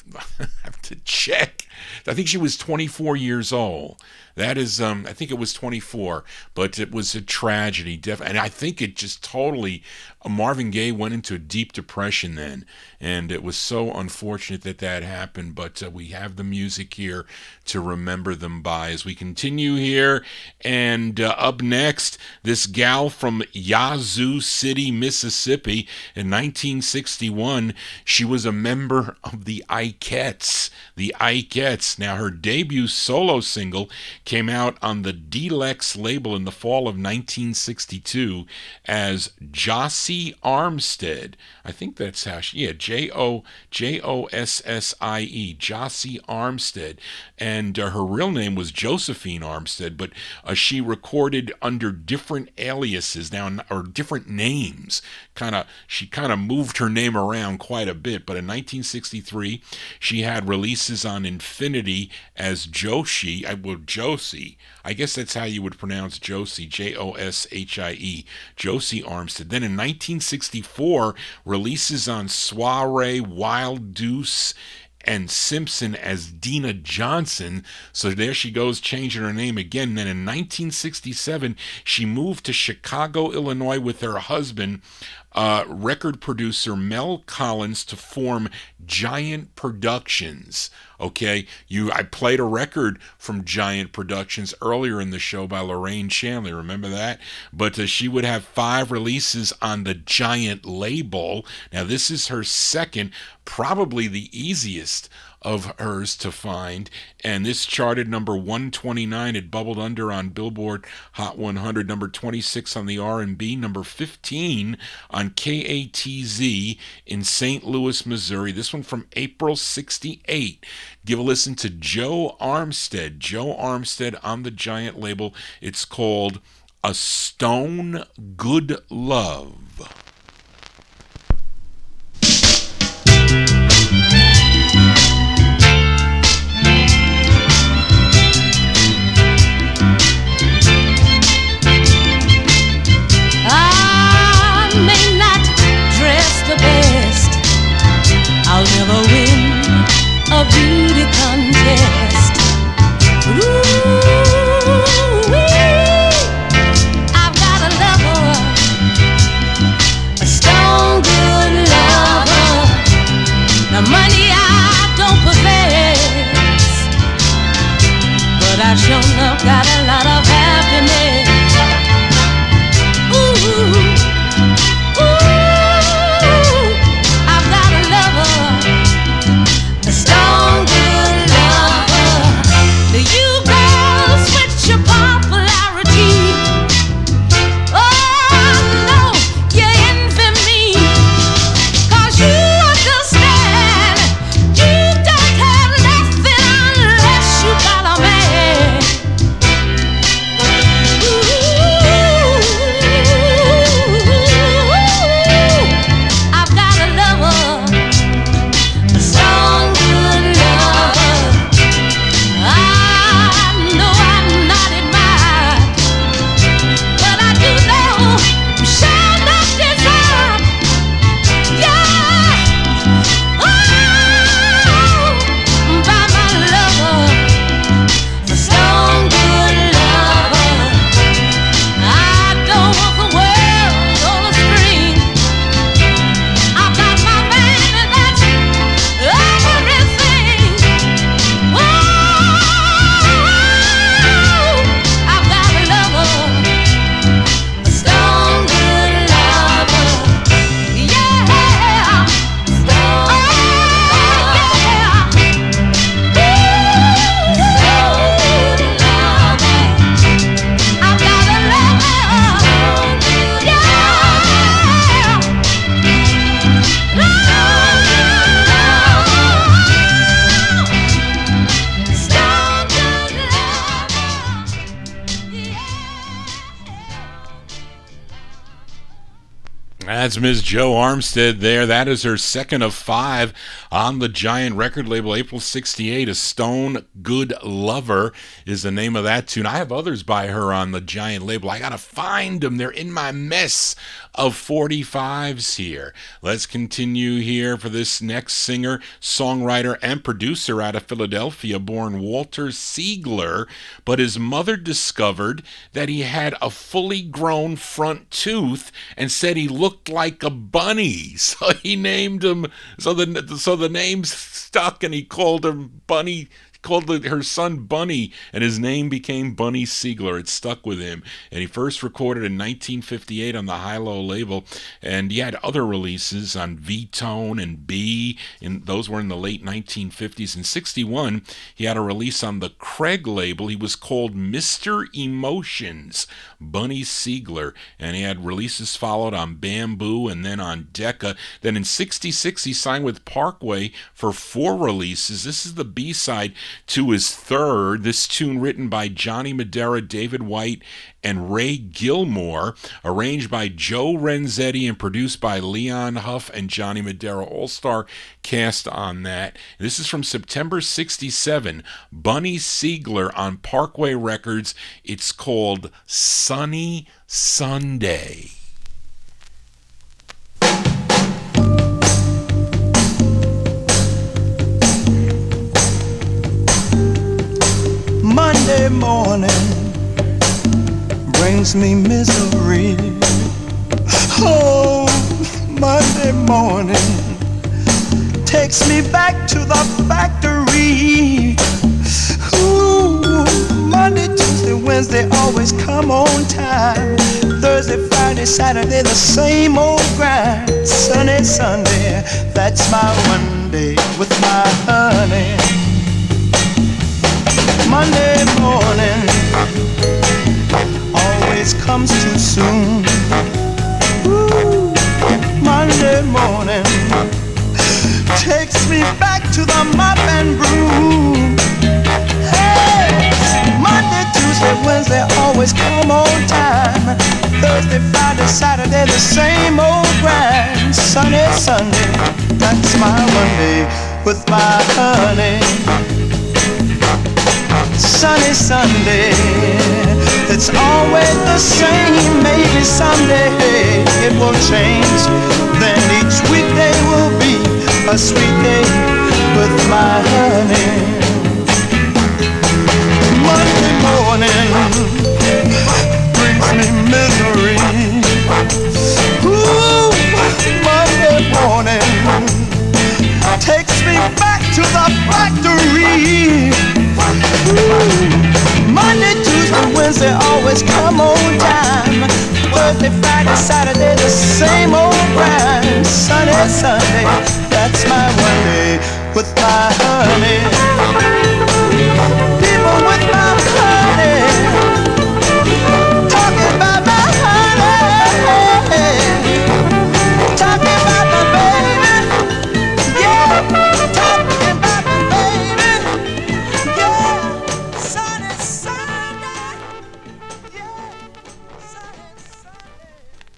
have to check. I think she was 24 years old. That is, I think it was 24, but it was a tragedy. And I think it just totally, Marvin Gaye went into a deep depression then, and it was so unfortunate that happened, but we have the music here to remember them by as we continue here. And up next, this gal from Yazoo City, Mississippi, in 1961, she was a member of the Ikettes. The Ikettes. Now, her debut solo single came out on the Deluxe label in the fall of 1962 as Jossie Armstead. I think that's how she, Jossie, Jossie Armstead. And her real name was Josephine Armstead, but she recorded under different aliases now, or different names. She kind of moved her name around quite a bit, but in 1963, she had releases on Infinity as Jossie. I guess that's how you would pronounce Jossie, Joshie, Jossie Armstead. Then in 1964, releases on Soiree, Wild Deuce, and Simpson as Dina Johnson. So there she goes, changing her name again. Then in 1967, she moved to Chicago, Illinois with her husband, record producer Mel Collins, to form Giant Productions. Okay, I played a record from Giant Productions earlier in the show by Lorraine Chandler, remember that? But she would have 5 releases on the Giant label. Now this is her second, probably the easiest of hers to find, and this charted number 129. It bubbled under on Billboard Hot 100, number 26 on the R&B, number 15 on KATZ in St. Louis, Missouri. This one from April 68. Give a listen to Joe Armstead on the Giant label. It's called A Stone Good Love. I've got a lot of happiness. Ooh, ooh, I've got a lover, a strong, good lover. You girls with your popularity, oh no, you envy me, 'cause you understand you don't have nothing unless you got a man. Ooh, I've got a lover, a strong, good lover. I know I'm not admired, but I do know I'm sure not deserved. Yeah, oh, by my lover, a strong, good lover. I don't want the world on a string. I've got my man, and that's everything. Oh, I've got a lover, a strong, good lover. Yeah, strong, oh, yeah. I've got a lover, yeah. Strong, good lover. That's Ms. Jo Armstead there. That is her second of 5 on the Giant record label, April 68. A Stone Good Lover is the name of that tune. I have others by her on the Giant label. I got to find them. They're in my mess of 45's here. Let's continue here for this next singer, songwriter, and producer out of Philadelphia, born Walter Siegler, but his mother discovered that he had a fully grown front tooth and said he looked like a bunny. So he named him, so the name stuck, and he called him Bunny. Called her son Bunny, and his name became Bunny Siegler. It stuck with him, and he first recorded in 1958 on the High-Low label, and he had other releases on V-Tone and B, and those were in the late 1950s. In 61, he had a release on the Craig label. He was called Mr. Emotions, Bunny Siegler, and he had releases followed on Bamboo and then on Decca. Then in 66, he signed with Parkway for 4 releases. This is the B-side to his third. This tune written by Johnny Madera, David White, and Ray Gilmore, arranged by Joe Renzetti and produced by Leon Huff and Johnny Madera. All-star cast on that. This is from September 67. Bunny Siegler on Parkway Records. It's called Sunny Sunday. Monday morning brings me misery. Oh, Monday morning takes me back to the factory. Ooh, Monday, Tuesday, Wednesday always come on time. Thursday, Friday, Saturday, the same old grind. Sunday, Sunday, that's my Monday with my honey. Monday morning always comes too soon. Ooh, Monday morning takes me back to the mop and broom. Hey, Monday, Tuesday, Wednesday always come on time. Thursday, Friday, Saturday, the same old grind. Sunday, Sunday, that's my Monday with my honey. Sunny Sunday, it's always the same. Maybe someday it will change. Then each weekday will be a sweet day with my honey. Monday morning brings me misery. Ooh, Monday morning takes me back to the factory. Ooh, Monday Thursday, Friday, Saturday, the same old grind. Sunday, Sunday, that's my one day with my honey. People with my honey, talking about my honey, talking about my baby, yeah, talking about my baby, yeah, Sunday, Sunday, yeah, Sunday, Sunday.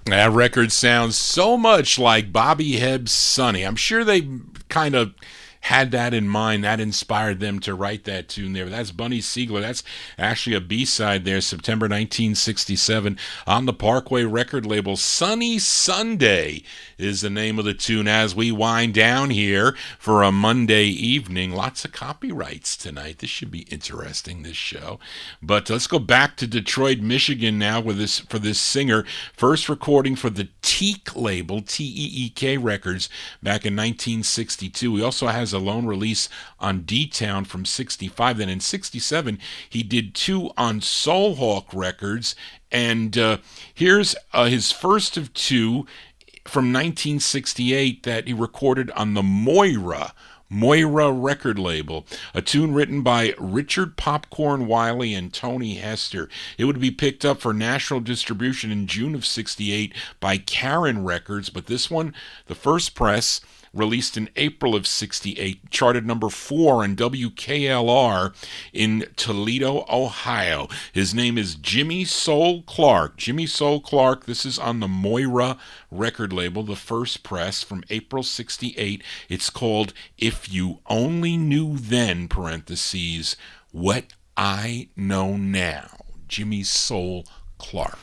That record sounds so much like Bobby Hebb's Sonny. I'm sure they kind of had that in mind. That inspired them to write that tune there. That's Bunny Siegler. That's actually a B-side there, September 1967, on the Parkway record label. Sunny Sunday is the name of the tune as we wind down here for a Monday evening. Lots of copyrights tonight. This should be interesting, this show. But let's go back to Detroit, Michigan now for this singer. First recording for the Teek label, T-E-E-K Records, back in 1962. He also has a lone release on D-Town from 65. Then in 67, he did two on Soulhawk Records. And here's his first of two from 1968 that he recorded on the Moira record label, a tune written by Richard Popcorn Wiley and Tony Hester. It would be picked up for national distribution in June of 68 by Karen Records, but this one, the first press, released in April of 68, charted number 4 on WKLR in Toledo, Ohio. His name is Jimmy Soul Clark. Jimmy Soul Clark, this is on the Moira record label, the first press from April 68. It's called If You Only Knew Then, parentheses, What I Know Now. Jimmy Soul Clark.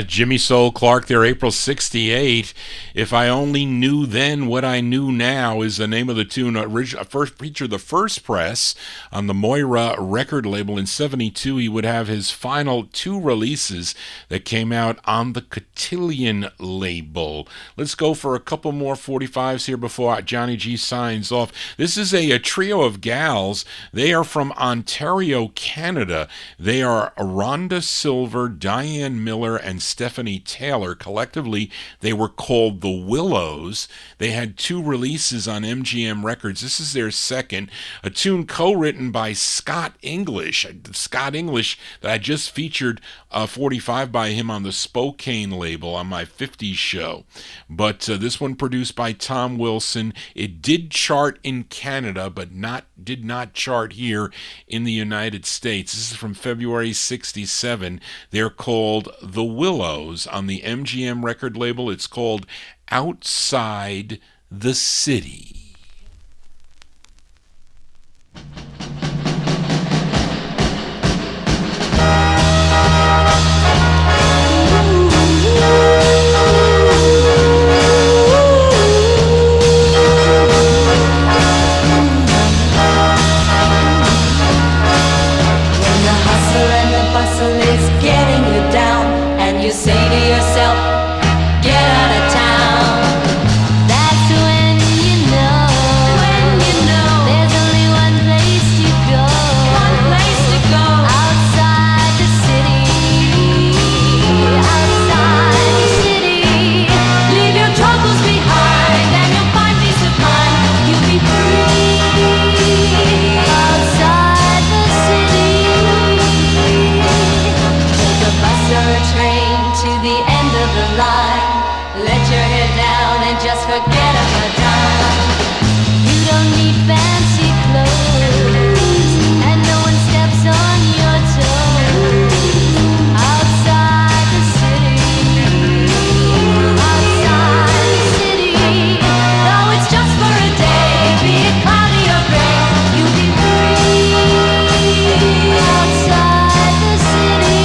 Jimmy Soul Clark there, April 68. If I Only Knew Then What I Knew Now is the name of the tune. First featured the first press on the Moira record label. In 72, he would have his final 2 releases that came out on the Cotillion label. Let's go for a couple more 45s here before Johnny G signs off. This is a trio of gals. They are from Ontario, Canada. They are Rhonda Silver, Diane Miller, and Stephanie Taylor. Collectively, they were called the Willows. They had 2 releases on MGM Records. This is their second, a tune co-written by Scott English. Scott English that I just featured 45 by him on the Spokane label on my 50s show. But this one produced by Tom Wilson. It did chart in Canada, but did not chart here in the United States. This is from February 67. They're called The Willows on the MGM record label. It's called Outside the City. You say to yourself, get out of town. That's when you know there's only one place to go. Outside the city, outside the city. Leave your troubles behind and you'll find peace of mind. You'll be free. Outside the city. Take a bus or a train to the end of the line. Let your head down and just forget about time. You don't need fancy clothes, and no one steps on your toes. Outside the city, outside the city. Though it's just for a day, be it cloudy or gray, you'll be free. Outside the city.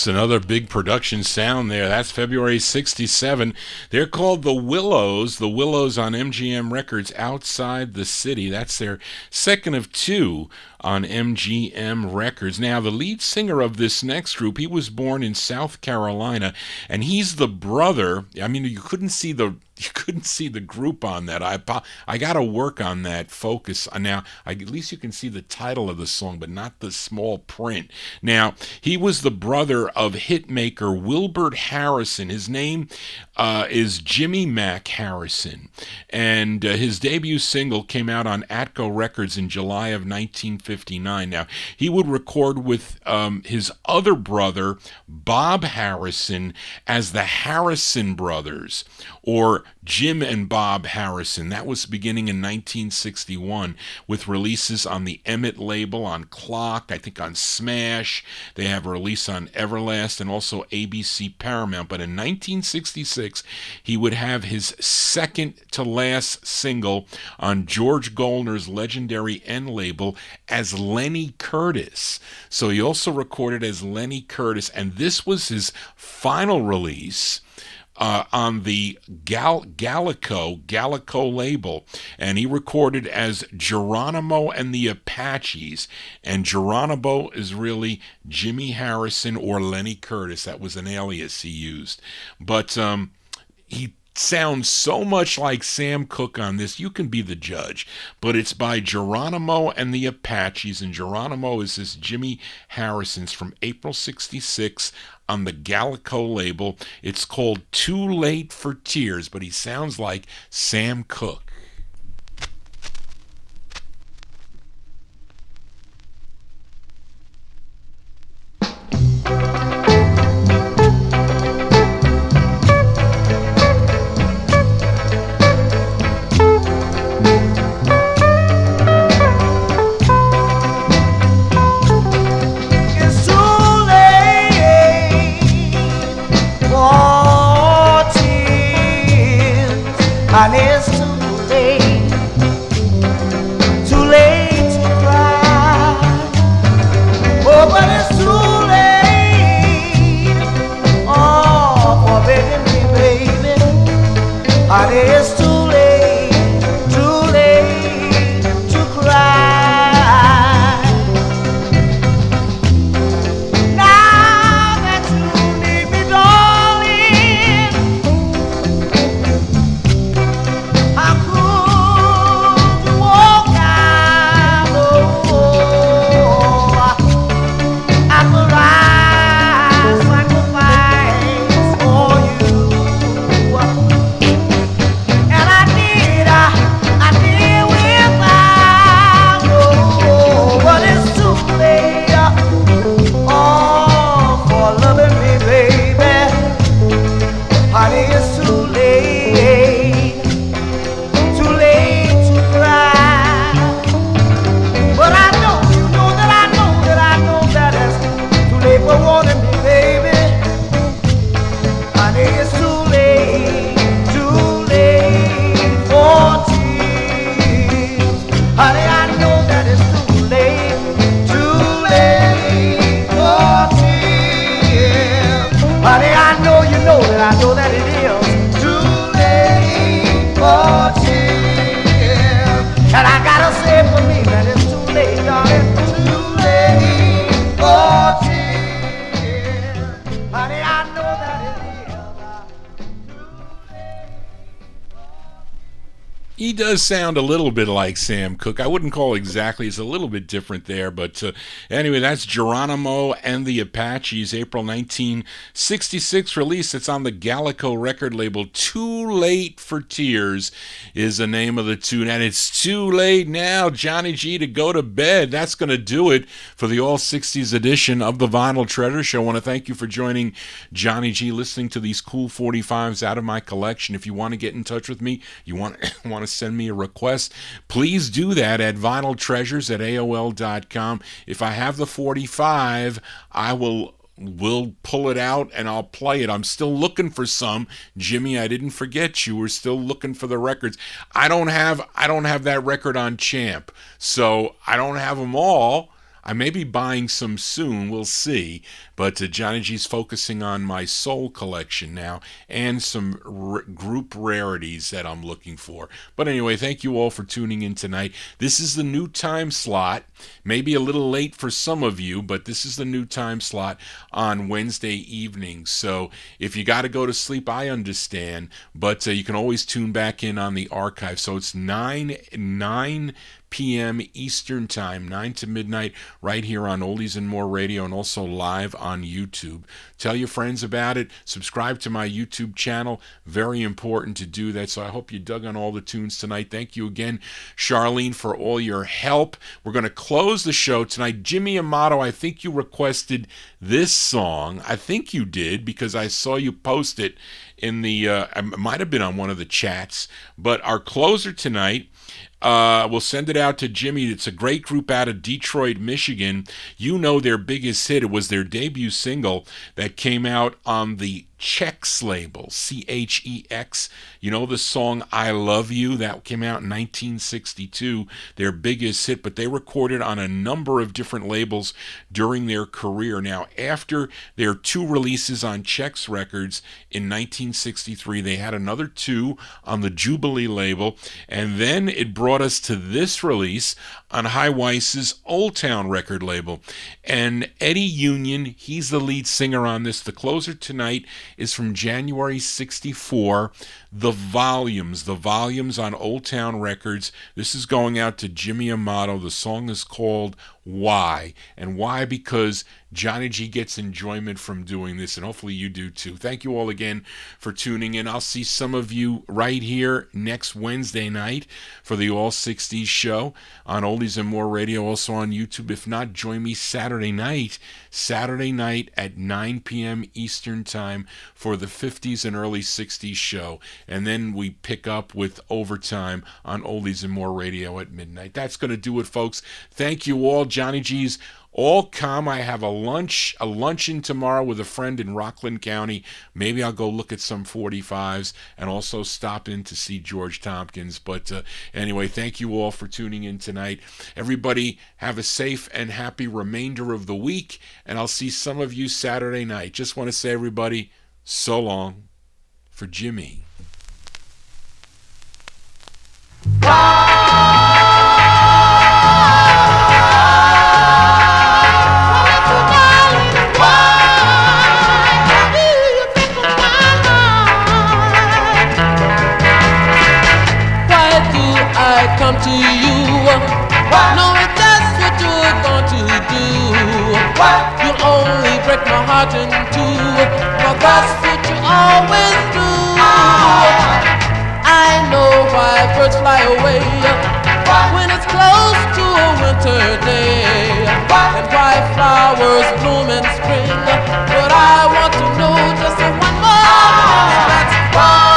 Another big production sound there. That's February 67. They're called The Willows. The Willows on MGM Records, Outside the City. That's their second of 2 on MGM Records. Now, the lead singer of this next group, he was born in South Carolina, and he's the brother. I mean, you couldn't see the group on that. I got to work on that focus. Now, at least you can see the title of the song, but not the small print. Now, he was the brother of hitmaker Wilbert Harrison. His name is Jimmy Mac Harrison, and his debut single came out on Atco Records in July of 1959. Now, he would record with his other brother, Bob Harrison, as the Harrison Brothers, or Jim and Bob Harrison. That was beginning in 1961 with releases on the Emmett label, on Clock, I think on Smash. They have a release on Everlast and also ABC Paramount. But in 1966, he would have his second to last single on George Goldner's legendary N label as Lenny Curtis. So he also recorded as Lenny Curtis, and this was his final release on the Gallico label, and he recorded as Geronimo and the Apaches, and Geronimo is really Jimmy Harrison or Lenny Curtis. That was an alias he used, but he sounds so much like Sam Cooke on this, you can be the judge. But it's by Geronimo and the Apaches, and Geronimo is this Jimmy Harrison's from April 66 on the Gallico label. It's called Too Late for Tears, but he sounds like Sam Cooke. And it's too late to cry. Oh, but it's too late, oh, for begging me, baby. And it's too late to cry. Now that you need me, darling, how could you walk out? Oh, after I sacrificed for you, and I did without. Oh, but it's too late, oh, for loving me, baby. Honey, it's too late to cry. But I know, you know that I know that it's too late for wanting me, baby. Honey, it's too late for tears. Honey, I know that it's too late for tears. Honey, I know you know that I know that it is too late for tears. And I gotta say for me that it's too late, darling, too late for tears. Honey, I know that it He does sound a little bit like Sam Cooke. I wouldn't call exactly. It's a little bit different there. But anyway, that's Geronimo and the Apaches, April 1966 release. It's on the Gallico record label. Too Late for Tears is the name of the tune. And it's too late now, Johnny G, to go to bed. That's going to do it for the All 60s edition of the Vinyl Treasure Show. I want to thank you for joining Johnny G, listening to these cool 45s out of my collection. If you want to get in touch with me, you want to send me a request, please do that at vinyltreasures@aol.com. If I have the 45, I will pull it out and I'll play it. I'm still looking for some. Jimmy, I didn't forget you. We're still looking for the records. I don't have that record on Champ, so I don't have them all. I may be buying some soon, we'll see, but Johnny G's focusing on my soul collection now and some group rarities that I'm looking for. But anyway, thank you all for tuning in tonight. This is the new time slot, maybe a little late for some of you, but this is the new time slot on Wednesday evenings. So if you got to go to sleep, I understand, but you can always tune back in on the archive. So it's 9 p.m. Eastern Time, 9 to midnight, right here on Oldies and More Radio, and also live on YouTube. Tell your friends about it. Subscribe to my YouTube channel. Very important to do that. So I hope you dug on all the tunes tonight. Thank you again, Charlene, for all your help. We're going to close the show tonight. Jimmy Amato, I think you requested this song. I think you did, because I saw you post it in the, it might have been on one of the chats. But our closer tonight, we'll send it out to Jimmy. It's a great group out of Detroit, Michigan. You know their biggest hit. It was their debut single that came out on the Chex label, Chex. You know the song I Love You? That came out in 1962, their biggest hit, but they recorded on a number of different labels during their career. Now, after their 2 releases on Chex Records in 1963, they had another 2 on the Jubilee label, and then it brought us to this release on High Weiss's Old Town record label. And Eddie Union, he's the lead singer on this. The closer tonight is from January 64, The Volumes on Old Town Records. This is going out to Jimmy Amato. The song is called Why? And why? Because Johnny G gets enjoyment from doing this, and hopefully you do too. Thank you all again for tuning in. I'll see some of you right here next Wednesday night for the All 60s show on Oldies and More Radio, also on YouTube. If not, join me Saturday night at 9 p.m. Eastern Time for the 50s and early 60s show. And then we pick up with overtime on Oldies and More Radio at midnight. That's going to do it, folks. Thank you all. Johnny G's all come. I have a luncheon tomorrow with a friend in Rockland County. Maybe I'll go look at some 45's and also stop in to see George Tompkins. But anyway, thank you all for tuning in tonight. Everybody have a safe and happy remainder of the week, and I'll see some of you Saturday night. Just want to say, everybody, so long for Jimmy. Come to you, knowing that's what you're going to do. You'll only break my heart in two, but that's what you always do. I know why birds fly away when it's close to a winter day, and why flowers bloom in spring. But I want to know just one more, that's why.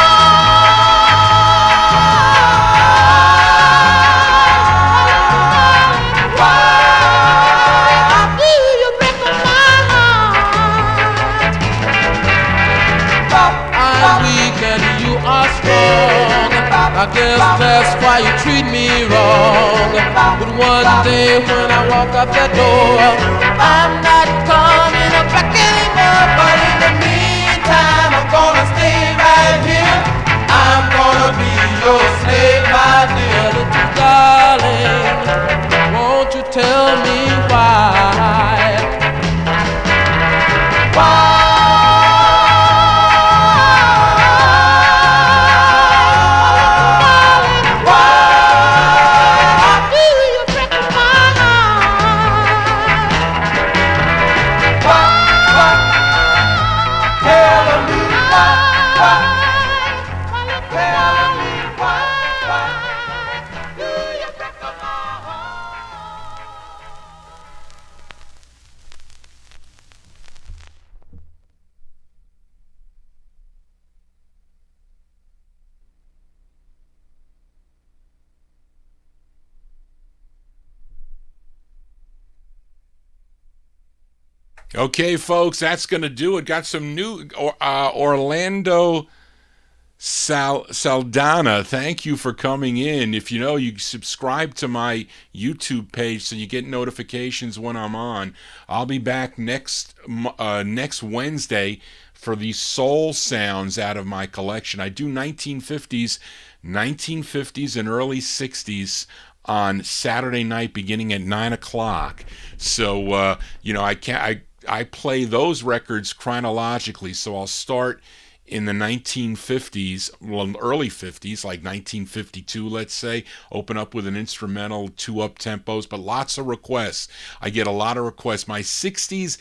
I guess that's why you treat me wrong. But one day when I walk out that door, I'm not coming back anymore. But in the meantime, I'm gonna stay right here. I'm gonna be your slave, my dear little darling. Won't you tell me why? Why? Okay, folks, that's going to do it. Got some new Orlando Saldana. Thank you for coming in. If you know, you subscribe to my YouTube page so you get notifications when I'm on. I'll be back next Wednesday for the soul sounds out of my collection. I do 1950s and early 60s on Saturday night beginning at 9 o'clock. So, I play those records chronologically, so I'll start in the 1950s, well, early 50s, like 1952, let's say, open up with an instrumental, 2 up tempos, but lots of requests. I get a lot of requests. My 60s,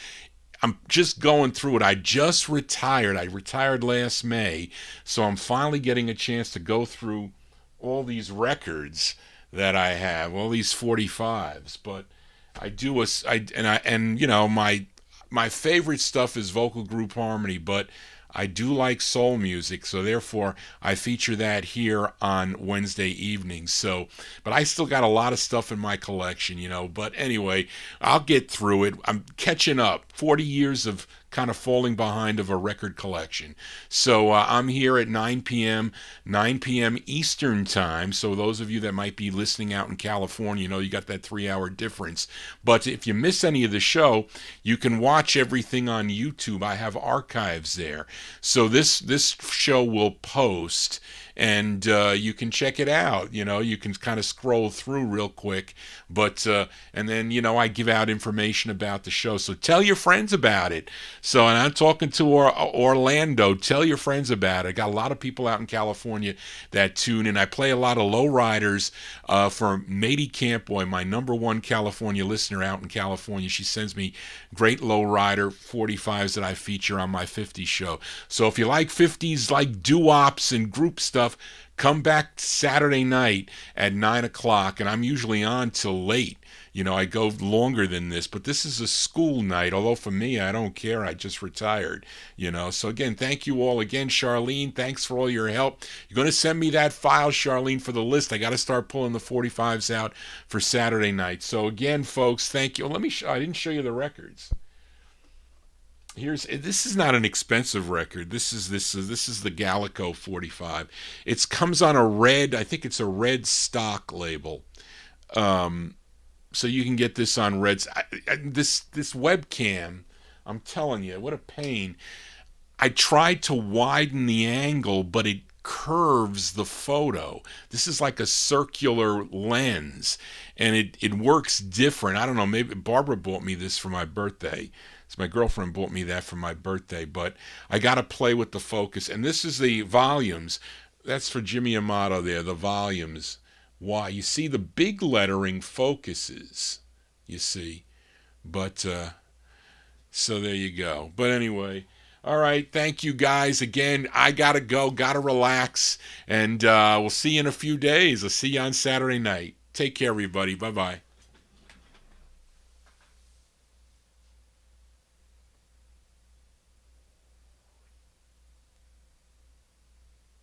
I'm just going through it. I just retired. I retired last May, so I'm finally getting a chance to go through all these records that I have, all these 45's, but I do my favorite stuff is vocal group harmony, but I do like soul music, so therefore I feature that here on Wednesday evenings. So, but I still got a lot of stuff in my collection, but anyway, I'll get through it. I'm catching up. 40 years of kind of falling behind of a record collection. So I'm here at 9 p.m. Eastern time. So those of you that might be listening out in California, you know you got that 3-hour difference. But if you miss any of the show, you can watch everything on YouTube. I have archives there. So this show will post, and you can check it out. You know, you can kind of scroll through real quick, but and then, you know, I give out information about the show. So tell your friends about it. So, and I'm talking to Orlando. Tell your friends about it. I got a lot of people out in California that tune in. I play a lot of lowriders for Matey Campboy, my #1 California listener out in California. She sends me great lowrider 45s that I feature on my 50s show. So if you like 50s, like doo-wops and group stuff, come back Saturday night at 9 o'clock, and I'm usually on till late. You know, I go longer than this, but this is a school night, although for me, I don't care. I just retired, you know. So again, thank you all. Again, Charlene, thanks for all your help. You're going to send me that file, Charlene, for the list. I got to start pulling the 45s out for Saturday night. So again, folks, thank you. Let me I didn't show you the records. This is not an expensive record. This is the Gallico 45. It comes on a red, I think it's a red stock label. So you can get this on reds. This webcam, I'm telling you, what a pain. I tried to widen the angle, but it curves the photo. This is like a circular lens, and it works different. I don't know, maybe Barbara bought me this for my birthday. So my girlfriend bought me that for my birthday, but I got to play with the focus. And this is the volumes. That's for Jimmy Amato there, the volumes. Why? You see the big lettering focuses, you see. But, so there you go. But anyway, all right, thank you guys. Again, I got to go, got to relax, and we'll see you in a few days. I'll see you on Saturday night. Take care, everybody. Bye-bye.